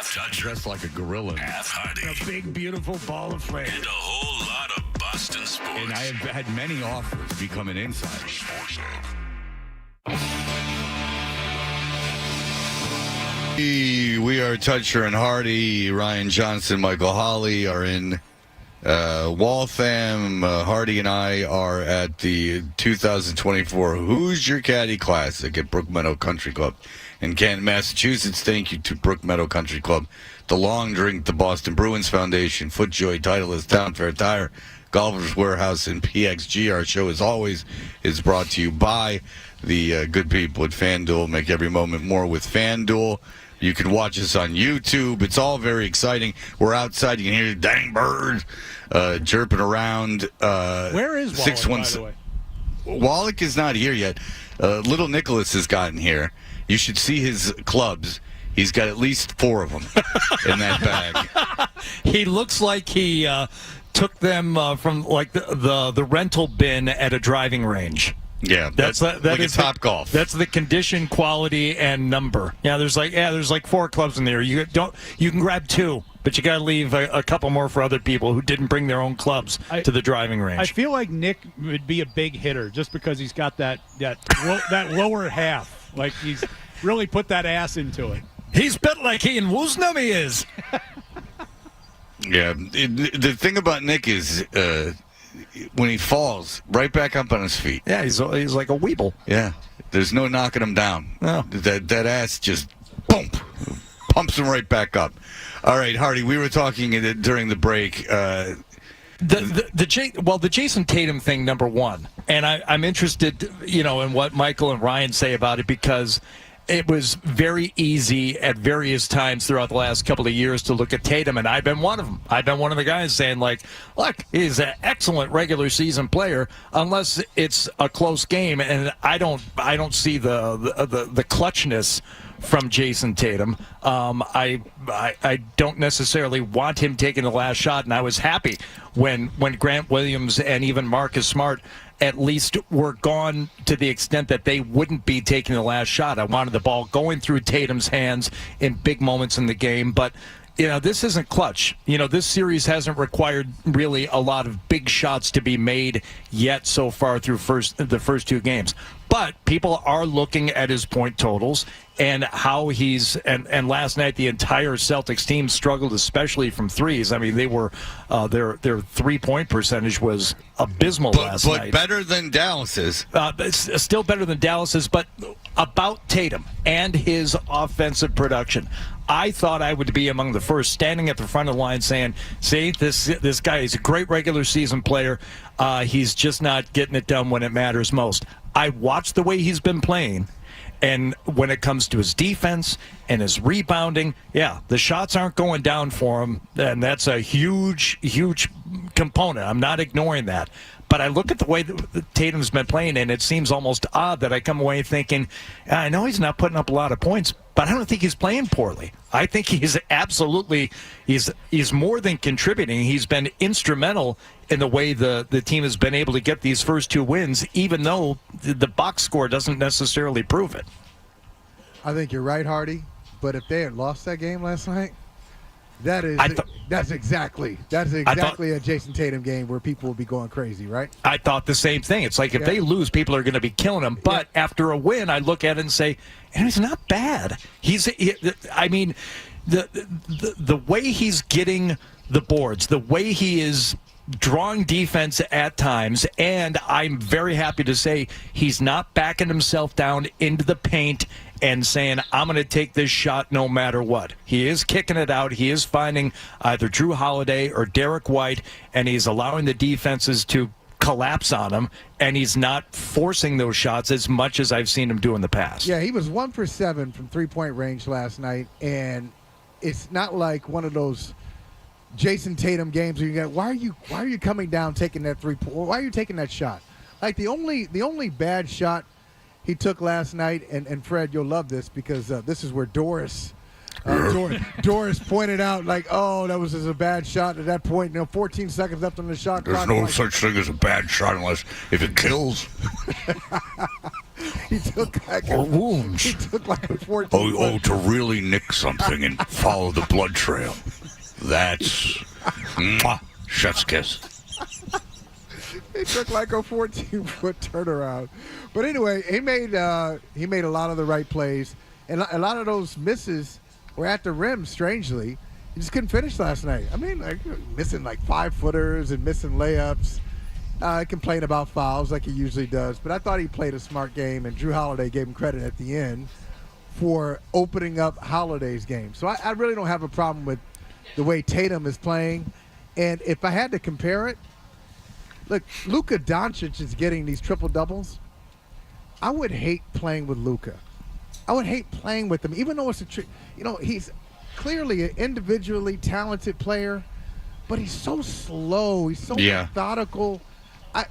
Half Toucher. Dressed like a gorilla. Half Hardy. A big, beautiful ball of flame. And a whole lot of Boston sports. And I have had many offers to become an insider. We are Toucher and Hardy. Ryan Johnson, Michael Holley are in Waltham. Hardy and I are at the 2024 Who's Your Caddy Classic at Brook Meadow Country Club in Canton, Massachusetts. Thank you to Brook Meadow Country Club, The Long Drink, the Boston Bruins Foundation, FootJoy, Titleist, Town Fair Tire, Golfers Warehouse, and PXG. Our show, as always, is brought to you by the good people at FanDuel. Make every moment more with FanDuel. You can watch us on YouTube. It's all very exciting. We're outside. You can hear the dang birds chirping around. Where is Wallach, by the way? Wallach is not here yet. Little Nicholas has gotten here. You should see his clubs. He's got at least 4 of them in that bag. He looks like he took them from like the rental bin at a driving range. Yeah, that like is a Top Golf. That's the condition, quality, and number. Yeah, there's like 4 clubs in there. You can grab 2, but you got to leave a couple more for other people who didn't bring their own clubs to the driving range. I feel like Nick would be a big hitter just because he's got that lower half. Like he's really put that ass into it. He's built like Ian Woosnam he is. Yeah, the thing about Nick is when he falls, right back up on his feet. Yeah, he's like a weeble. Yeah, there's no knocking him down. No. That ass just boom, pumps him right back up. All right, Hardy, we were talking during the break. The Jason Tatum thing, number one, and I'm interested, in what Michael and Ryan say about it, because it was very easy at various times throughout the last couple of years to look at Tatum, and I've been one of them. I've been one of the guys saying, like, look, he's an excellent regular season player unless it's a close game, and I don't see the clutchness from Jason Tatum. I don't necessarily want him taking the last shot, and I was happy when Grant Williams and even Marcus Smart at least were gone to the extent that they wouldn't be taking the last shot. I wanted the ball going through Tatum's hands in big moments in the game, but this isn't clutch. This series hasn't required really a lot of big shots to be made yet so far through the first 2 games. But people are looking at his point totals and how he's and last night the entire Celtics team struggled, especially from threes. I mean, they were their 3-point percentage was abysmal last night. But better than Dallas's. Still better than Dallas's, but about Tatum and his offensive production, I thought I would be among the first standing at the front of the line saying, see, this guy is a great regular season player. He's just not getting it done when it matters most. I watched the way he's been playing, and when it comes to his defense and his rebounding, yeah, the shots aren't going down for him, and that's a huge, huge component. I'm not ignoring that. But I look at the way that Tatum's been playing, and it seems almost odd that I come away thinking, I know he's not putting up a lot of points, but I don't think he's playing poorly. I think he's absolutely he's more than contributing. He's been instrumental in the way the team has been able to get these first 2 wins, even though the box score doesn't necessarily prove it. I think you're right, Hardy. But if they had lost that game last night, that's exactly a Jason Tatum game where people will be going crazy, right? I thought the same thing. It's like if they lose, people are going to be killing him. But after a win, I look at it and say, he's not bad. The way he's getting the boards, the way he is drawing defense at times, and I'm very happy to say he's not backing himself down into the paint and saying, I'm going to take this shot no matter what. He is kicking it out. He is finding either Drew Holiday or Derek White, and he's allowing the defenses to collapse on him, and he's not forcing those shots as much as I've seen him do in the past. Yeah, he was 1 for 7 from 3-point range last night, and it's not like one of those Jason Tatum games where you go, why are you coming down taking that 3-point? Why are you taking that shot? Like the only bad shot he took last night, and Fred, you'll love this because this is where Doris pointed out, like, oh, that was just a bad shot at that point. 14 seconds left on the shot clock. There's no such thing as a bad shot unless if it kills. He took like wounds. He took like a 14. To really nick something and follow the blood trail. That's chef's kiss. He took like a 14-foot turnaround. But anyway, he made a lot of the right plays, and a lot of those misses were at the rim. Strangely, he just couldn't finish last night. I mean, like missing like 5-footers and missing layups. Complain about fouls like he usually does, but I thought he played a smart game, and Drew Holiday gave him credit at the end for opening up Holiday's game. So I really don't have a problem with the way Tatum is playing. And if I had to compare it, look, Luka Doncic is getting these triple-doubles. I would hate playing with Luka. I would hate playing with him, even though it's he's clearly an individually talented player, but he's so slow. He's so methodical.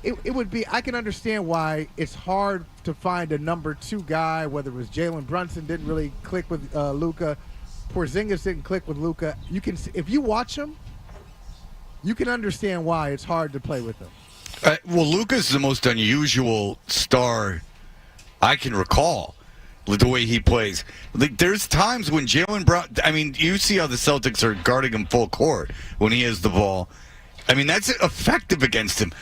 It would be. I can understand why it's hard to find a number 2 guy. Whether it was Jalen Brunson didn't really click with Luka, Porzingis didn't click with Luka. You can, if you watch him, you can understand why it's hard to play with him. Well, Luka's the most unusual star I can recall. The way he plays, like there's times when Jalen Brown. I mean, you see how the Celtics are guarding him full court when he has the ball. I mean, that's effective against him.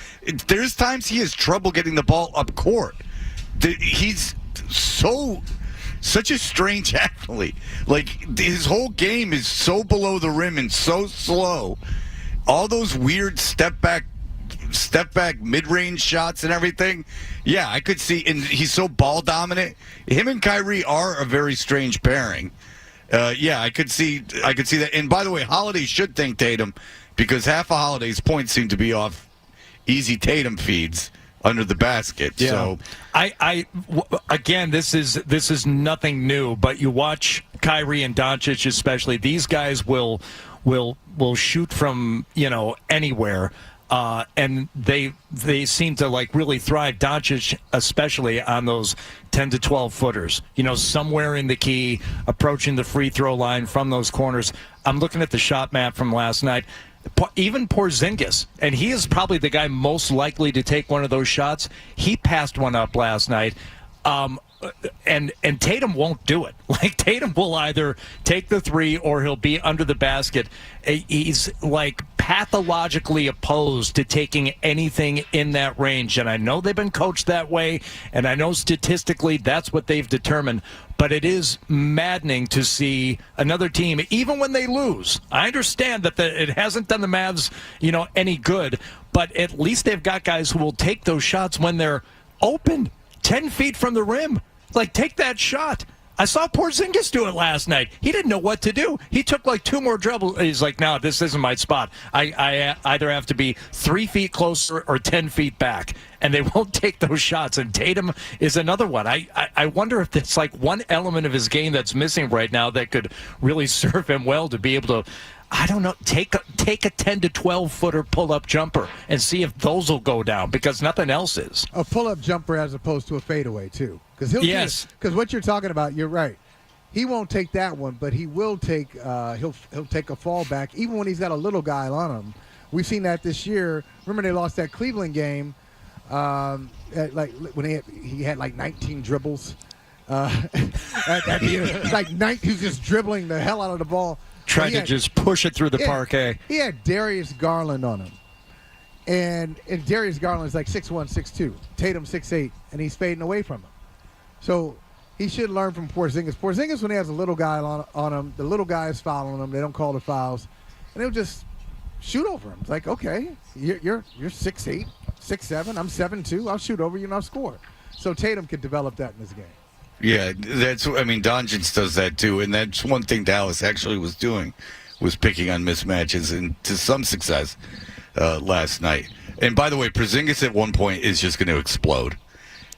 There's times he has trouble getting the ball up court. He's such a strange athlete. Like, his whole game is so below the rim and so slow. All those weird step back mid-range shots and everything. Yeah, I could see, and he's so ball dominant. Him and Kyrie are a very strange pairing. Yeah, I could see that. And by the way, Holiday should thank Tatum, because half of Holiday's points seem to be off easy Tatum feeds under the basket. Yeah. So again, this is nothing new, but you watch Kyrie and Doncic especially. These guys will shoot from anywhere. And they seem to like really thrive. Doncic, especially on those 10 to 12 footers. Somewhere in the key, approaching the free throw line from those corners. I'm looking at the shot map from last night. Even Porzingis, and he is probably the guy most likely to take one of those shots. He passed one up last night. And Tatum won't do it. Like, Tatum will either take the 3 or he'll be under the basket. He's like pathologically opposed to taking anything in that range. And I know they've been coached that way, and I know statistically that's what they've determined. But it is maddening to see another team, even when they lose. I understand that it hasn't done the Mavs, any good, but at least they've got guys who will take those shots when they're open, 10 feet from the rim. Like, take that shot. I saw Porzingis do it last night. He didn't know what to do. He took like 2 more dribbles. He's like, no, this isn't my spot. I either have to be 3 feet closer or 10 feet back. And they won't take those shots. And Tatum is another one. I wonder if there's like one element of his game that's missing right now that could really serve him well to be able to, I don't know, take a 10 to 12 footer pull-up jumper and see if those will go down, because nothing else is. A pull-up jumper as opposed to a fadeaway too. Because what you're talking about, you're right. He won't take that one, but he will take he'll take a fallback even when he's got a little guy on him. We've seen that this year. Remember, they lost that Cleveland game when he had like 19 dribbles. At the end, like he was just dribbling the hell out of the ball. Tried to just push it through the parquet. He had Darius Garland on him. And Darius Garland's like 6'1", 6'2". Tatum 6'8", and he's fading away from him. So he should learn from Porzingis. Porzingis, when he has a little guy on him, the little guy is fouling him. They don't call the fouls. And they'll just shoot over him. It's like, okay, you're 6'8", 6'7". I'm 7'2". I'll shoot over you and I'll score. So Tatum could develop that in his game. Yeah, Doncic does that too, and that's one thing Dallas actually was doing, was picking on mismatches, and to some success last night. And by the way, Porzingis at one point is just going to explode,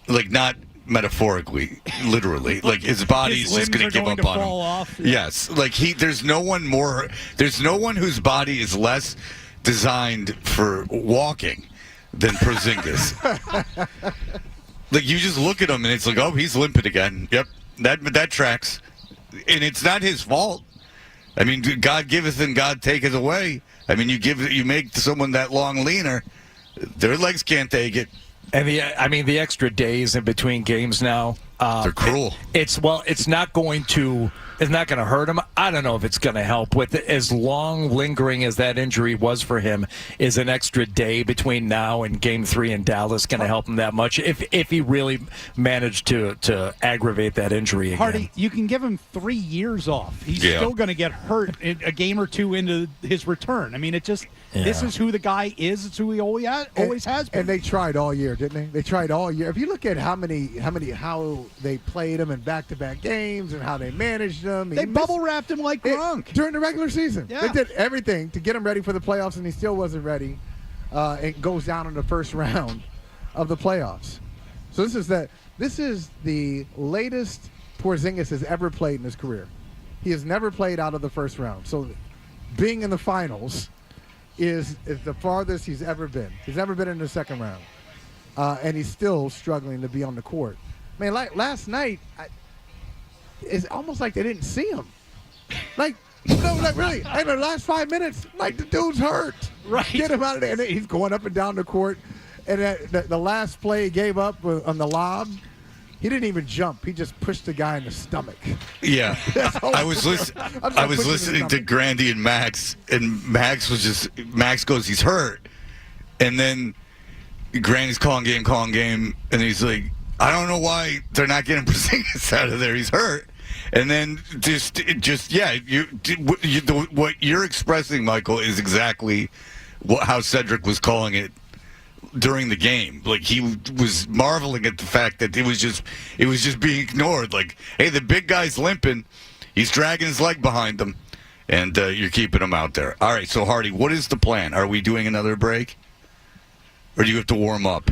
like not metaphorically, literally. Like his body's just going to give up on him. Off. Yeah. Yes, like there's no one whose body is less designed for walking than Porzingis. Like, you just look at him, and it's like, oh, he's limping again. Yep, that tracks. And it's not his fault. I mean, God giveth and God taketh away. I mean, you make someone that long leaner, their legs can't take it. And the extra days in between games now. They're cruel. It's not going to hurt him. I don't know if it's going to help with it. As long lingering as that injury was for him, is an extra day between now and Game 3 in Dallas going to help him that much? If he really managed to aggravate that injury again. Hardy, you can give him 3 years off. He's still going to get hurt a game or two into his return. I mean, this is who the guy is. It's who he always has been. And they tried all year, didn't they? They tried all year. If you look at how they played him in back-to-back games and how they managed him. They bubble-wrapped him like Gronk. During the regular season. Yeah. They did everything to get him ready for the playoffs, and he still wasn't ready. It goes down in the first round of the playoffs. So this is the latest Porzingis has ever played in his career. He has never played out of the first round. So being in the finals is the farthest he's ever been. He's never been in the second round. And he's still struggling to be on the court. Man, like last night, it's almost like they didn't see him. Really, in the last 5 minutes, like the dude's hurt. Right. Get him out of there. And he's going up and down the court. And the last play he gave up on the lob, he didn't even jump. He just pushed the guy in the stomach. Yeah. I was listening to Grandy and Max Max goes, he's hurt. And then Granny's calling game, and he's like, I don't know why they're not getting Porzingis out of there. He's hurt. And then what you're expressing, Michael, is exactly how Cedric was calling it during the game. Like, he was marveling at the fact that it was just being ignored. Like, hey, the big guy's limping. He's dragging his leg behind him, and you're keeping him out there. All right, so Hardy, what is the plan? Are we doing another break? Or do you have to warm up?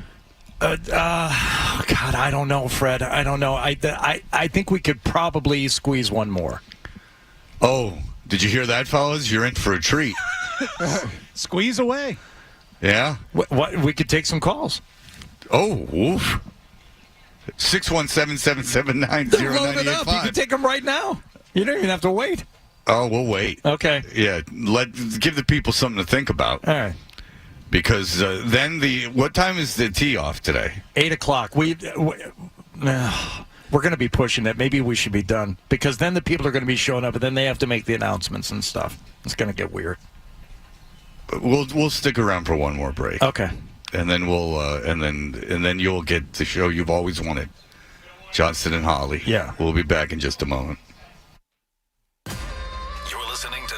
God, I don't know, Fred. I don't know. I think we could probably squeeze one more. Oh, did you hear that, fellas? You're in for a treat. Squeeze away. Yeah? What? We could take some calls. Oh, woof. 617-779-0985. You can take them right now. You don't even have to wait. Oh, we'll wait. Okay. Yeah, give the people something to think about. All right. Because then what time is the tee off today? 8:00. We're going to be pushing it. Maybe we should be done because then the people are going to be showing up, and then they have to make the announcements and stuff. It's going to get weird. We'll stick around for one more break. Okay. And then we'll and then you'll get the show you've always wanted, Johnston and Holly. Yeah. We'll be back in just a moment. You're listening to.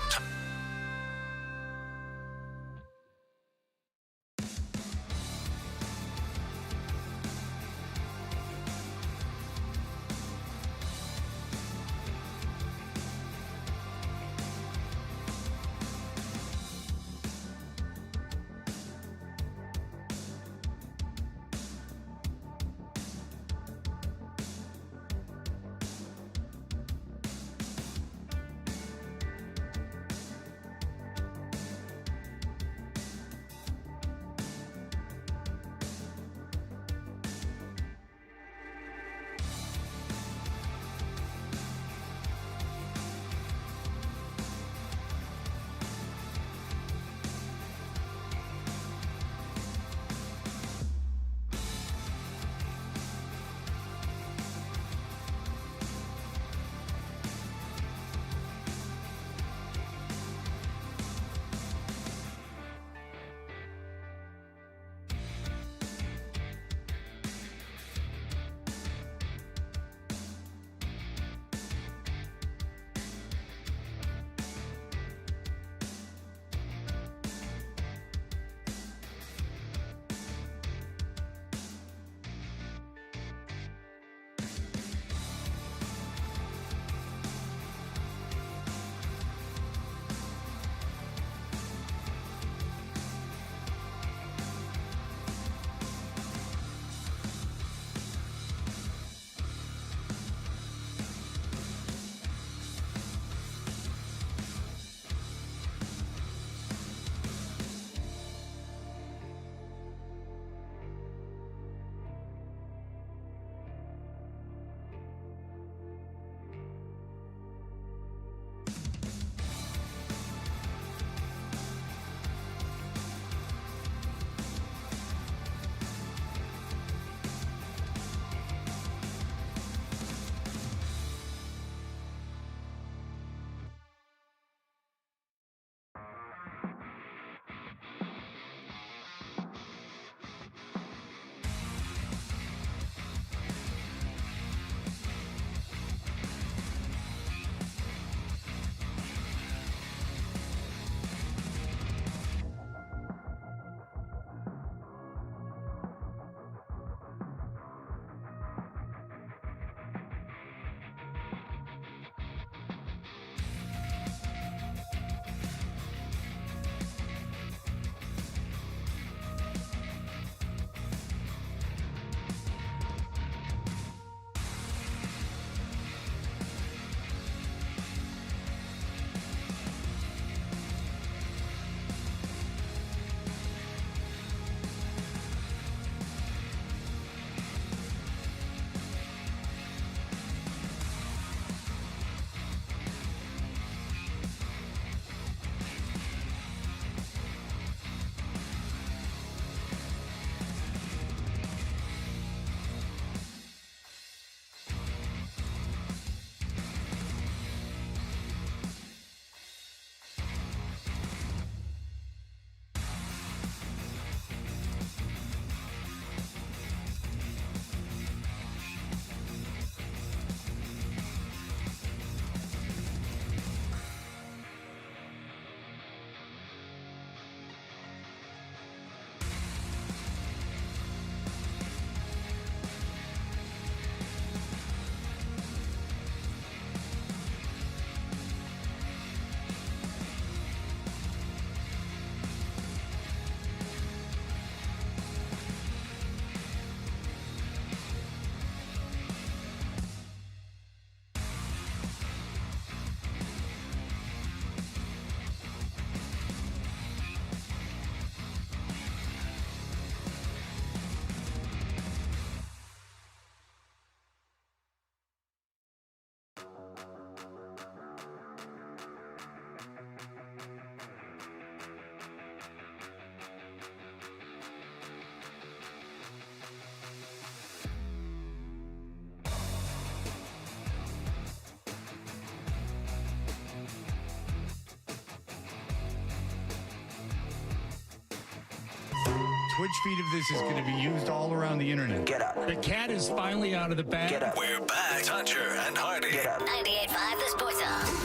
Twitch feed of this is going to be used all around the internet. Get up. The cat is finally out of the bag. Get up. We're back. Toucher and Hardy. Get up. 98.5 The Sports Zone.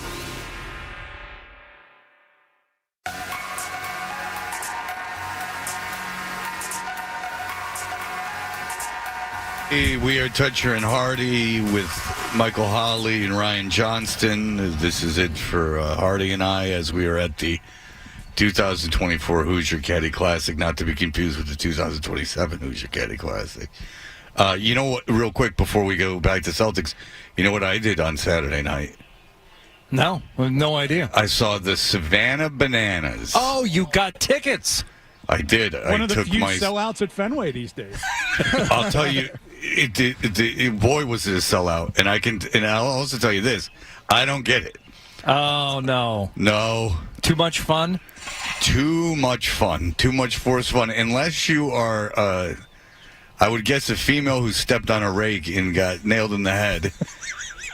Hey, we are Toucher and Hardy with Michael Holley and Ryan Johnston. This is it for Hardy and I as we are at the 2024 Hoosier Caddy Classic, not to be confused with the 2027 Hoosier Caddy Classic. You know what, real quick before we go back to Celtics, you know what I did on Saturday night? No, no idea. I saw the Savannah Bananas. Oh, you got tickets. I did. One I of the took few my sellouts at Fenway these days. I'll tell you, boy, was it a sellout. And I'll also tell you this: I don't get it. Oh no, no, too much fun. Too much fun. Too much forced fun. Unless you are, I would guess, a female who stepped on a rake and got nailed in the head.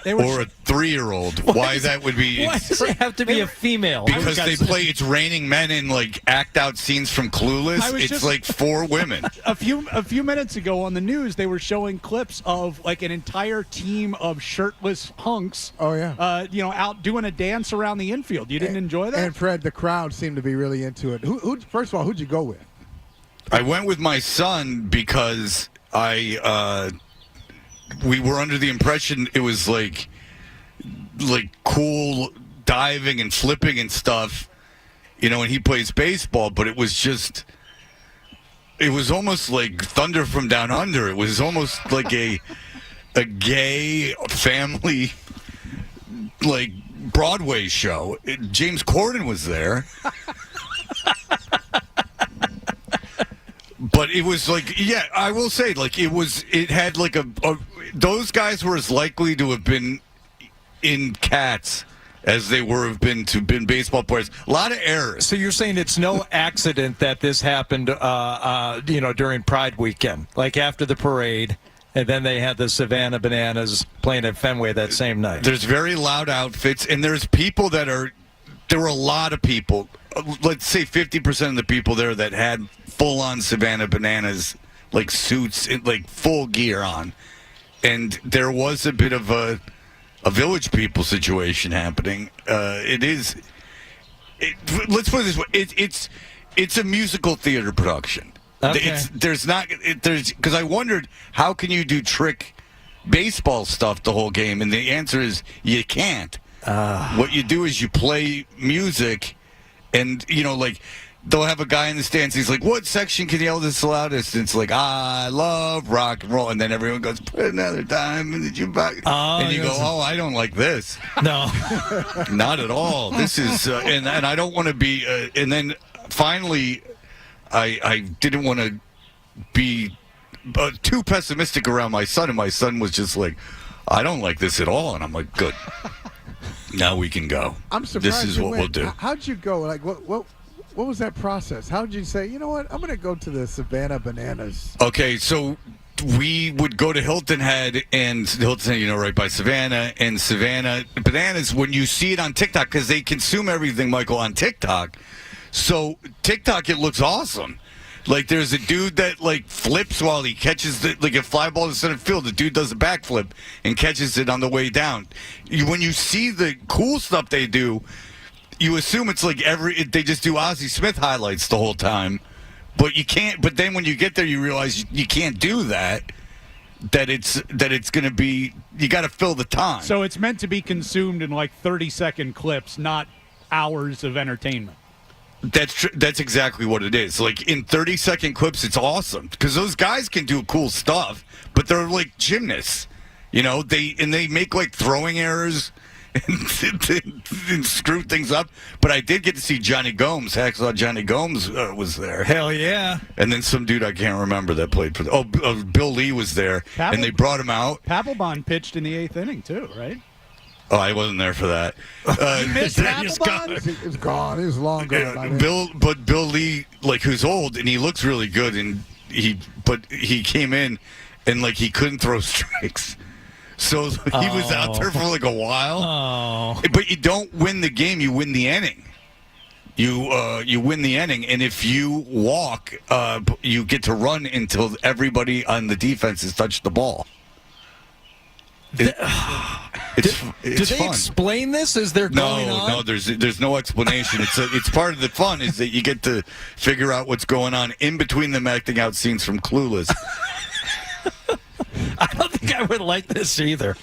Or a 3-year-old. Why that would be? Why does it have to be a female? Because they play It's Raining Men and like act out scenes from Clueless. It's like 4 women. A few minutes ago on the news, they were showing clips of like an entire team of shirtless hunks. Oh yeah. Out doing a dance around the infield. You didn't enjoy that? And Fred, the crowd seemed to be really into it. Who? First of all, who'd you go with? I went with my son because we were under the impression it was like cool diving and flipping and stuff, and he plays baseball, but it was almost like Thunder from Down Under. It was almost like a gay family like Broadway show. James Corden was there. But it was like, yeah, I will say, like, it had like those guys were as likely to have been in Cats as they have been baseball players. A lot of errors. So you're saying it's no accident that this happened, during Pride weekend, like after the parade, and then they had the Savannah Bananas playing at Fenway that same night. There's very loud outfits, and there's people there were a lot of people, let's say 50% of the people there that had full-on Savannah Bananas, like suits, like full gear on. And there was a bit of a Village People situation happening. Let's put it this way. It's a musical theater production. Okay. Because I wondered, how can you do trick baseball stuff the whole game? And the answer is you can't. What you do is you play music, and they'll have a guy in the stands. He's like, "What section can yell this the loudest?" And it's like, "I love rock and roll." And then everyone goes, "Put another time in the jukebox." And you go, "Oh, I don't like this." No, not at all. This is, and I don't want to be. And then finally, I didn't want to be too pessimistic around my son, and my son was just like, "I don't like this at all." And I'm like, "Good. Now we can go. I'm surprised. This is what we'll do." How'd you go? Like, what was that process? How did you say, you know what, I'm going to go to the Savannah Bananas? Okay, so we would go to Hilton Head, and Hilton Head, right by Savannah, and Savannah Bananas, when you see it on TikTok, because they consume everything, Michael, on TikTok. So TikTok, it looks awesome. Like, there's a dude that, like, flips while he catches a fly ball to center field. The dude does a backflip and catches it on the way down. When you see the cool stuff they do, you assume it's like they just do Ozzie Smith highlights the whole time. But you can't. But then when you get there, you realize you can't do that. That it's going to be, you got to fill the time. So it's meant to be consumed in like 30-second clips, not hours of entertainment. That's exactly what it is. Like, in 30-second clips, it's awesome because those guys can do cool stuff, but they're like gymnasts, They make like throwing errors and screw things up. But I did get to see Johnny Gomes. Hacksaw Johnny Gomes was there. Hell yeah! And then some dude I can't remember that played for. Bill Lee was there, and they brought him out. Papelbon pitched in the 8th inning too, right? Oh, I wasn't there for that. You missed Papelbon? It was gone. It was long gone. Bill Lee, like, who's old and he looks really good, and he came in and like he couldn't throw strikes, so he was out there for like a while. Oh. But you don't win the game; you win the inning. you win the inning, and if you walk, you get to run until everybody on the defense has touched the ball. It's do they fun. explain this as they're going on? No, there's no explanation. It's part of the fun is that you get to figure out what's going on in between them acting out scenes from Clueless. I don't think I would like this either.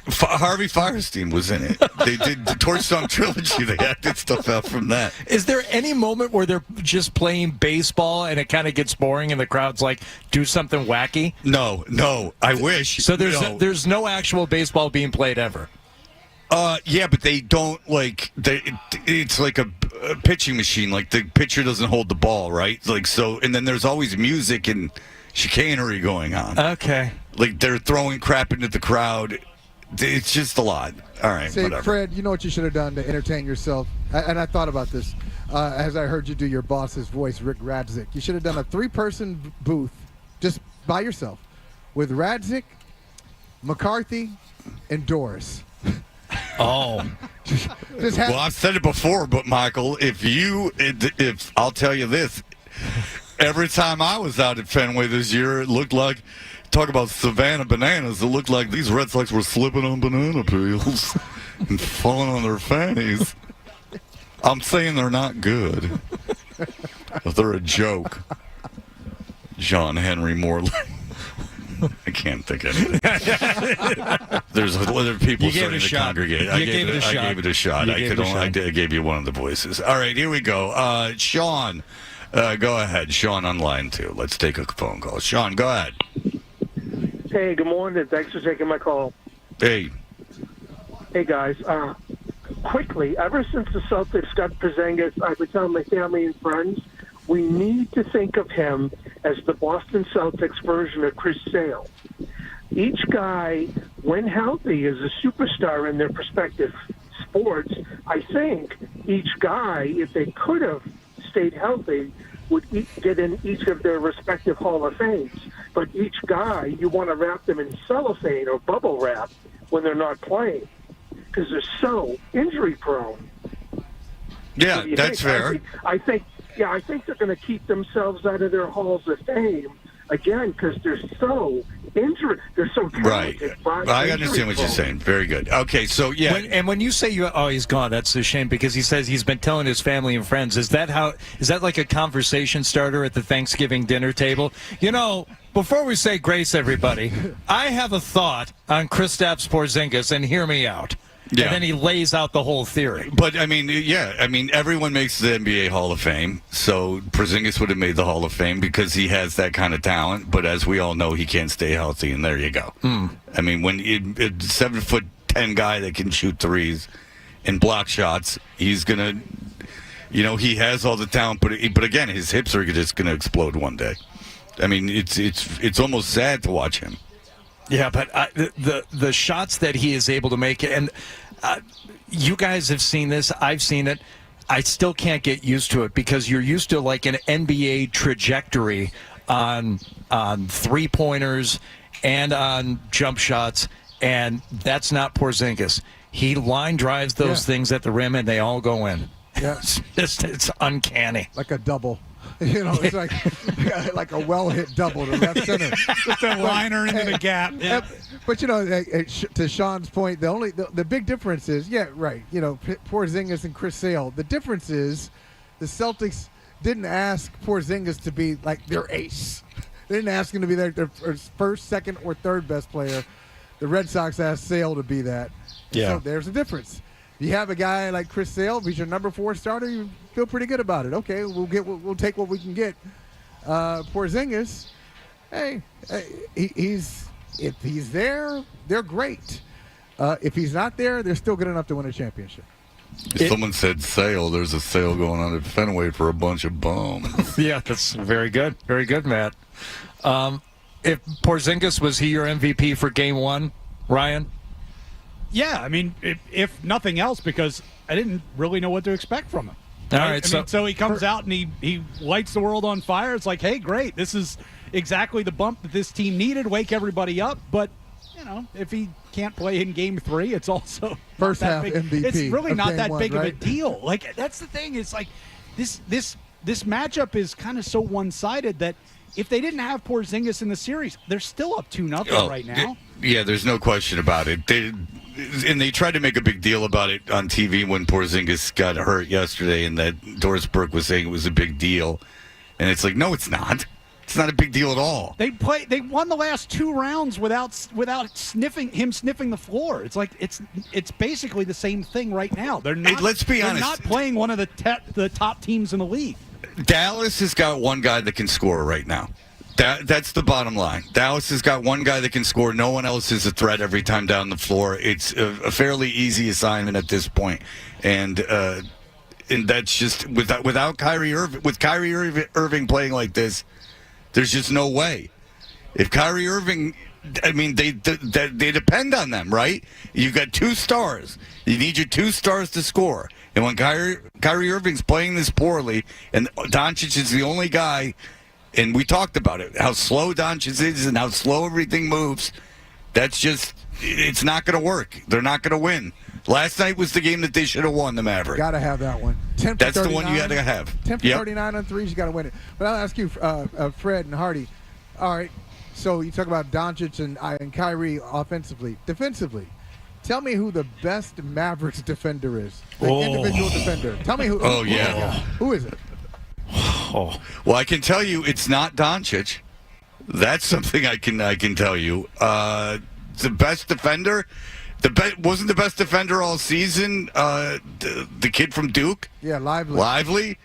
Harvey Firestein was in it. They did the Torch Song Trilogy. They acted stuff out from that. Is there any moment where they're just playing baseball and it kind of gets boring and the crowd's like, do something wacky? No. I wish. So there's no actual baseball being played ever. Yeah, but they don't it's like a pitching machine. Like the pitcher doesn't hold the ball, right? Like so, and then there's always music and chicanery going on. Okay. Like they're throwing crap into the crowd. It's just a lot. All right, whatever. Fred, you know what you should have done to entertain yourself? And I thought about this as I heard you do your boss's voice, Rick Radzik. You should have done a 3-person booth just by yourself with Radzik, McCarthy, and Doris. Oh. Well, I've said it before, but Michael, if I'll tell you this, every time I was out at Fenway this year, it looked like, talk about Savannah Bananas, it looked like these Red Sox were slipping on banana peels and falling on their fannies. I'm saying they're not good. They're a joke. John Henry Morley. I can't think of anything. There's other people starting to congregate. I gave it a shot. I gave you one of the voices. All right, here we go. Sean, go ahead. Sean on line 2. Let's take a phone call. Sean, go ahead. Hey, good morning. Thanks for taking my call. Hey. Hey, guys. Quickly, ever since the Celtics got Porzingis, I've been telling my family and friends, we need to think of him as the Boston Celtics version of Chris Sale. Each guy, when healthy, is a superstar in their respective sports. I think each guy, if they could have stayed healthy, would get in each of their respective Hall of Fames. But each guy, you want to wrap them in cellophane or bubble wrap when they're not playing because they're so injury prone. Yeah, that's fair. I think they're going to keep themselves out of their Halls of Fame again because they're so injured. They're so talented. Right. I understand what you're saying. Very good. Okay, so yeah. When you say he's gone, that's a shame because he says he's been telling his family and friends. Is that like a conversation starter at the Thanksgiving dinner table? You know, before we say grace, everybody, I have a thought on Kristaps Porzingis, and hear me out. Yeah. And then he lays out the whole theory. But, everyone makes the NBA Hall of Fame. So Porzingis would have made the Hall of Fame because he has that kind of talent. But as we all know, he can't stay healthy, and there you go. I mean, when a 7'10" guy that can shoot threes and block shots, he's going to, he has all the talent. But again, his hips are just going to explode one day. I mean, it's almost sad to watch him. Yeah, but the shots that he is able to make, and you guys have seen this, I've seen it, I still can't get used to it because you're used to like an NBA trajectory on three-pointers and on jump shots, and that's not Porzingis. He line drives those things at the rim, and they all go in. Yeah. It's uncanny. Like a double. It's like a well-hit double to left center. Just a liner into the gap. Yeah. But, to Sean's point, the big difference is, Porzingis and Chris Sale. The difference is the Celtics didn't ask Porzingis to be like their ace. They didn't ask him to be their first, second, or third best player. The Red Sox asked Sale to be that. Yeah. So there's a difference. You have a guy like Chris Sale, if he's your number 4 starter, you feel pretty good about it. Okay, we'll take what we can get. Porzingis, if he's there, they're great. If he's not there, they're still good enough to win a championship. Someone said sale. There's a sale going on at Fenway for a bunch of bums. Yeah, that's very good. Very good, Matt. If Porzingis, was he your MVP for Game 1, Ryan? Yeah, I mean, if nothing else, because I didn't really know what to expect from him. All right, so he comes out and he lights the world on fire. It's like, hey, great, this is exactly the bump that this team needed. Wake everybody up, but if he can't play in Game 3, it's also first half big. MVP. It's really not that big right? of a deal. Like that's the thing. It's like this matchup is kind of so one-sided that if they didn't have Porzingis in the series, they're still up 2-0 right now. Yeah, there's no question about it. They tried to make a big deal about it on TV when Porzingis got hurt yesterday, and that Doris Burke was saying it was a big deal. And it's like, no, it's not. It's not a big deal at all. They won the last 2 rounds without sniffing the floor. It's like it's basically the same thing right now. They're not. Hey, let's be honest. They're not playing one of the top teams in the league. Dallas has got one guy that can score right now. That's the bottom line. Dallas has got one guy that can score. No one else is a threat every time down the floor. It's a fairly easy assignment at this point, and that's just without Kyrie Irving. With Kyrie Irving playing like this, there's just no way. If Kyrie Irving, I mean, they depend on them, right? You've got 2 stars. You need your 2 stars to score. And when Kyrie Irving's playing this poorly, and Doncic is the only guy, and we talked about it, how slow Doncic is and how slow everything moves, that's just, it's not going to work. They're not going to win. Last night was the game that they should have won, the Mavericks. Got to have that one. That's the one you got to have. 10 for 39 on threes, you got to win it. But I'll ask you, Fred and Hardy, all right, so you talk about Doncic and Kyrie offensively. Defensively, tell me who the best Mavericks defender is. Individual defender. Tell me who. Oh, yeah. Who is it? Oh. Well, I can tell you it's not Doncic. That's something I can tell you. The best defender, wasn't the best defender all season the kid from Duke? Yeah, Lively. Lively?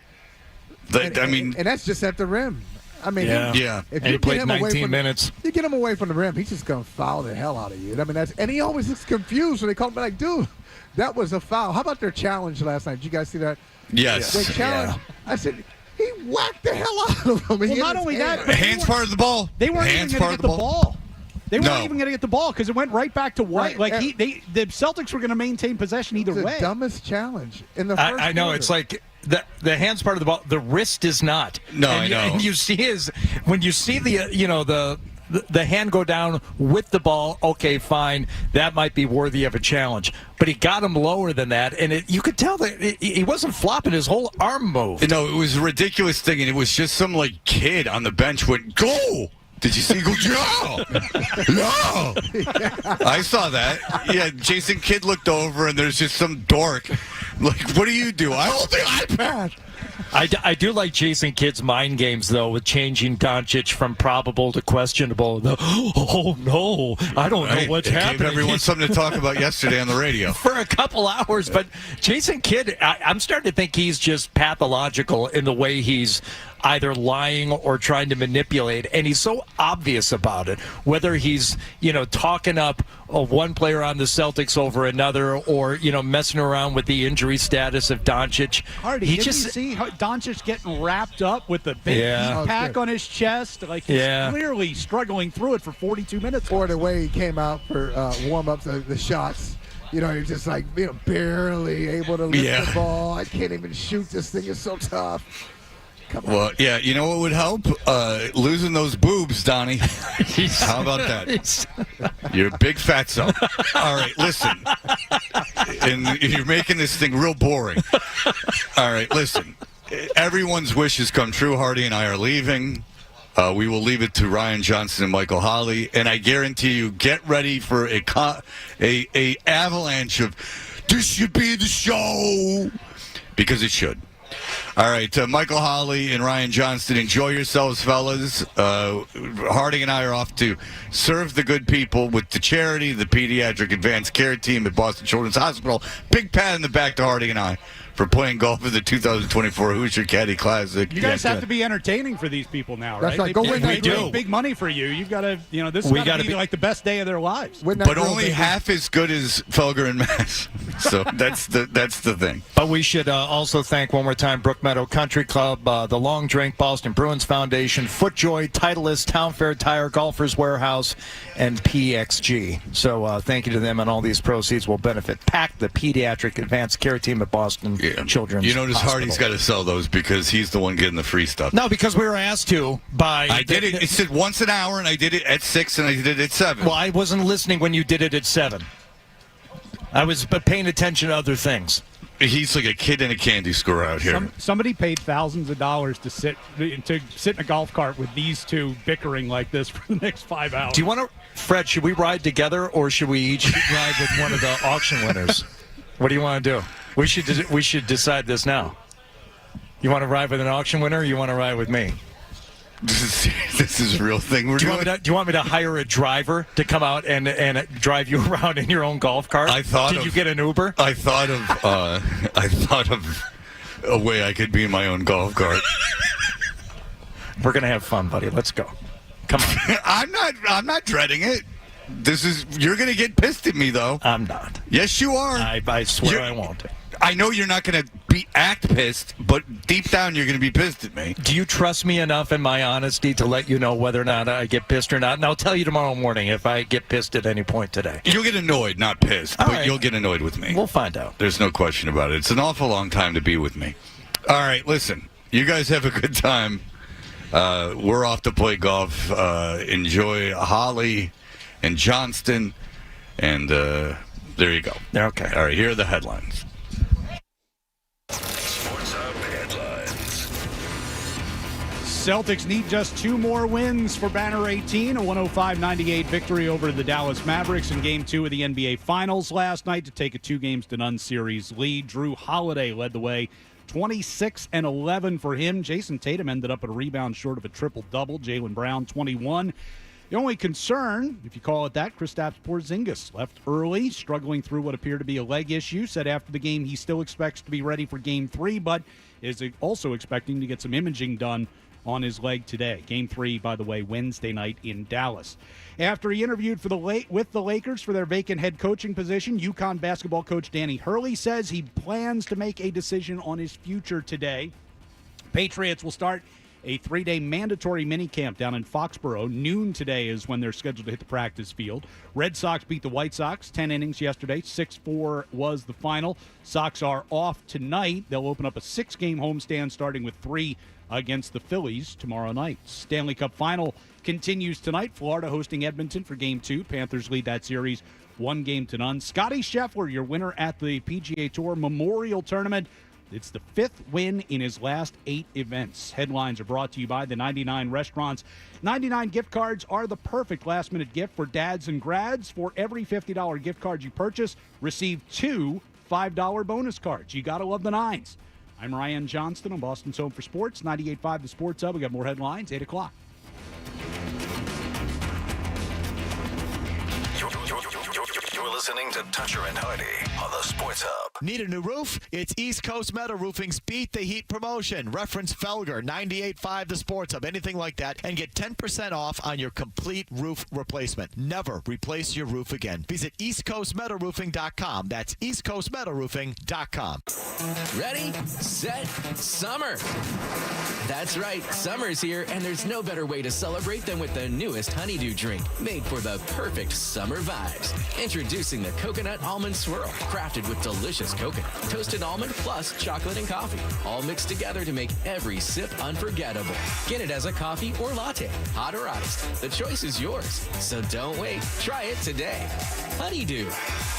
And that's just at the rim. I mean, yeah. If and he played 19 minutes. You get him away from the rim, he's just going to foul the hell out of you. I mean, and he always looks confused when they call him like, dude, that was a foul. How about their challenge last night? Did you guys see that? Yes. They challenged. Yeah. I said, he whacked the hell out of him. Well, not only that, hands part of the ball. They weren't even going to get the ball. They weren't even going to get the ball because it went right back to White. Right. Like the Celtics were going to maintain possession either way. The dumbest challenge in the first I know quarter. it's like the hands part of the ball. The wrist is not. No, and I know. And you see when you see the hand go down with the ball. Okay, fine, that might be worthy of a challenge. But he got him lower than that, and you could tell that he wasn't flopping. His whole arm moved. No, it was a ridiculous thing, and it was just some kid on the bench went go. Did you see? Go, no. I saw that. Yeah, Jason Kidd looked over, and there's just some dork. Like, what do you do? I hold the iPad. I do like Jason Kidd's mind games, though, with changing Doncic from probable to questionable. Oh, no, I don't know what's happening. Gave everyone something to talk about yesterday on the radio. For a couple hours. But Jason Kidd, I'm starting to think he's just pathological in the way he's either lying or trying to manipulate, and he's so obvious about it, whether he's talking up one player on the Celtics over another, or messing around with the injury status of Doncic. Hardy, did you see how Doncic getting wrapped up with the big pack on his chest? Like he's clearly struggling through it for 42 minutes. Or the way he came out for warm-ups, the shots. He's just like barely able to lift the ball. I can't even shoot. This thing is so tough. Well, yeah, you know what would help? Losing those boobs, Donnie. How about that? You're a big fatso. All right, listen. And you're making this thing real boring. All right, listen. Everyone's wishes come true. Hardy and I are leaving. We will leave it to Ryan Johnson and Michael Holley. And I guarantee you, get ready for a avalanche of, this should be the show. Because it should. All right, Michael Holley and Ryan Johnston, enjoy yourselves, fellas. Harding and I are off to serve the good people with the charity, the Pediatric Advanced Care Team at Boston Children's Hospital. Big pat in the back to Harding and I for playing golf in the 2024 Hoosier Caddy Classic. You guys have to be entertaining for these people now, right? That's right. Go win that grill. Big money for you. You've got to, this has got to be like the best day of their lives. But only half as good as Felger and Mass. So that's the thing. But we should also thank one more time Brook Meadow Country Club, the Long Drink, Boston Bruins Foundation, FootJoy, Titleist, Town Fair Tire, Golfers Warehouse, and PXG. So thank you to them, and all these proceeds will benefit PAC, the Pediatric Advanced Care Team at Boston Children's You notice Hospital. Hardy's got to sell those because he's the one getting the free stuff. No, because we were asked to by... I did it. It said once an hour, and I did it at 6, and I did it at 7. Well, I wasn't listening when you did it at 7. I was paying attention to other things. He's like a kid in a candy store out here. Somebody paid thousands of dollars to sit in a golf cart with these two bickering like this for the next 5 hours. Do you want to, Fred, should we ride together or should we each ride with one of the auction winners? What do you want to do? We should decide this now. You want to ride with an auction winner or you want to ride with me? This is a real thing we're doing. Do you want me to hire a driver to come out and drive you around in your own golf cart? Did you get an Uber? I thought of a way I could be in my own golf cart. We're gonna have fun, buddy. Let's go. Come on. I'm not dreading it. You're gonna get pissed at me though. I'm not. Yes, you are. I swear I won't. I know you're not going to act pissed, but deep down you're going to be pissed at me. Do you trust me enough in my honesty to let you know whether or not I get pissed or not? And I'll tell you tomorrow morning if I get pissed at any point today. You'll get annoyed, not pissed, but you'll get annoyed with me. We'll find out. There's no question about it. It's an awful long time to be with me. All right, listen. You guys have a good time. We're off to play golf. Enjoy Holly and Johnston. And there you go. Okay. All right, here are the headlines. Sports Hub headlines. Celtics need just 2 more wins for Banner 18, a 105-98 victory over the Dallas Mavericks in Game 2 of the NBA Finals last night to take a 2-0 series lead. Drew Holiday led the way, 26 and 11 for him. Jason Tatum ended up at a rebound short of a triple-double. Jaylen Brown, 21. The only concern, if you call it that, Kristaps Porzingis left early, struggling through what appeared to be a leg issue. Said after the game he still expects to be ready for Game 3, but is also expecting to get some imaging done on his leg today. Game 3, by the way, Wednesday night in Dallas. After he interviewed with the Lakers for their vacant head coaching position, UConn basketball coach Danny Hurley says he plans to make a decision on his future today. Patriots will start a 3-day mandatory minicamp down in Foxborough. Noon today is when they're scheduled to hit the practice field. Red Sox beat the White Sox 10 innings yesterday. 6-4 was the final. Sox are off tonight. They'll open up a 6-game homestand starting with 3 against the Phillies tomorrow night. Stanley Cup final continues tonight. Florida hosting Edmonton for Game 2. Panthers lead that series 1-0. Scottie Scheffler, your winner at the PGA Tour Memorial Tournament. It's the 5th win in his last 8 events. Headlines are brought to you by the 99 Restaurants. 99 gift cards are the perfect last-minute gift for dads and grads. For every $50 gift card you purchase, receive 2 $5 bonus cards. You got to love the 9s. I'm Ryan Johnston on Boston's Home for Sports, 98.5 The Sports Hub. We got more headlines, 8 o'clock. You're listening to Toucher and Hardy on the Sports Hub. Need a new roof? It's East Coast Metal Roofing's Beat the Heat promotion. Reference Felger, 98.5 The Sports Hub, anything like that, and get 10% off on your complete roof replacement. Never replace your roof again. Visit EastCoastMetalRoofing.com. That's EastCoastMetalRoofing.com. Ready, set, summer. That's right, summer's here, and there's no better way to celebrate than with the newest honeydew drink, made for the perfect summer vibes. Introducing the Coconut Almond Swirl, crafted with delicious coconut, toasted almond, plus chocolate and coffee, all mixed together to make every sip unforgettable. Get it as a coffee or latte, hot or iced. The choice is yours, so don't wait. Try it today. Honeydew,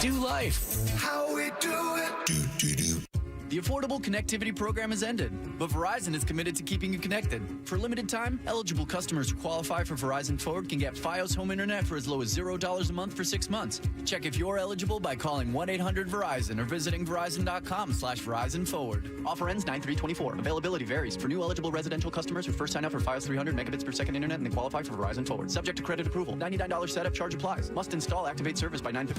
do life. How we do it. Do. The Affordable Connectivity Program has ended, but Verizon is committed to keeping you connected. For a limited time, eligible customers who qualify for Verizon Forward can get Fios Home Internet for as low as $0 a month for 6 months. Check if you're eligible by calling 1-800-VERIZON or visiting Verizon.com/Verizon Forward. Offer ends 9/3/24. Availability varies. For new eligible residential customers who first sign up for Fios 300 megabits per second internet and they qualify for Verizon Forward. Subject to credit approval. $99 setup charge applies. Must install activate service by 9/15.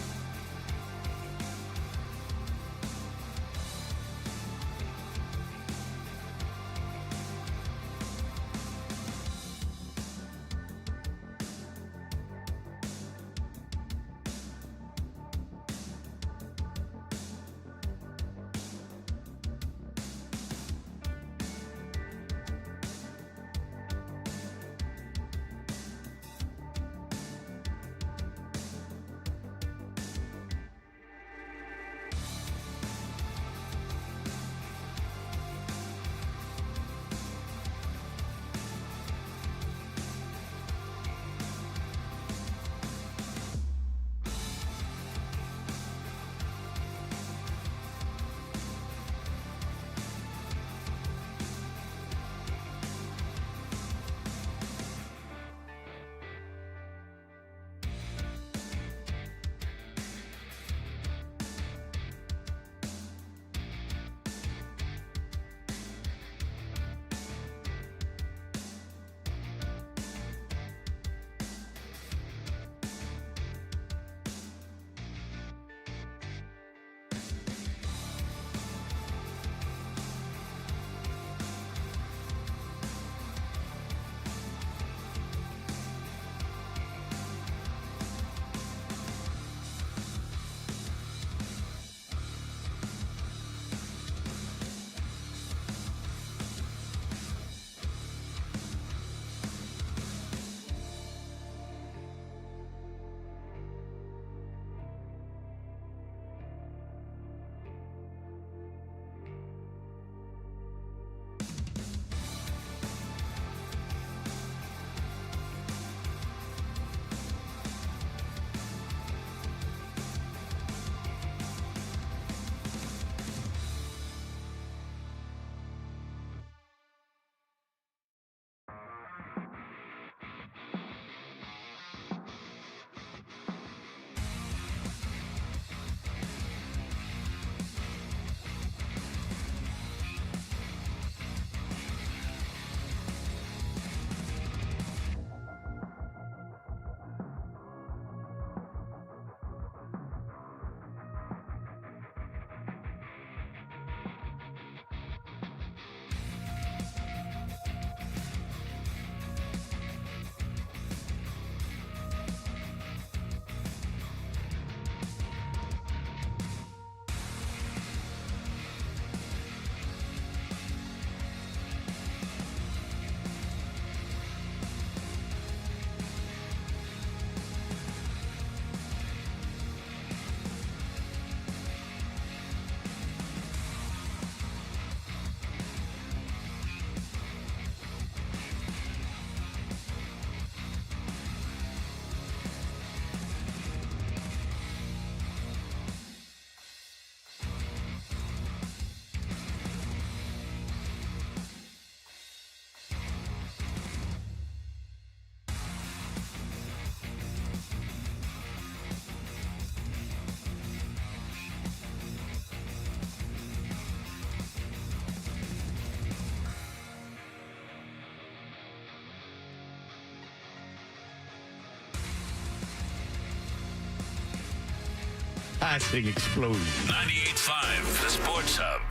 passing explosion. 98.5, the Sports Hub.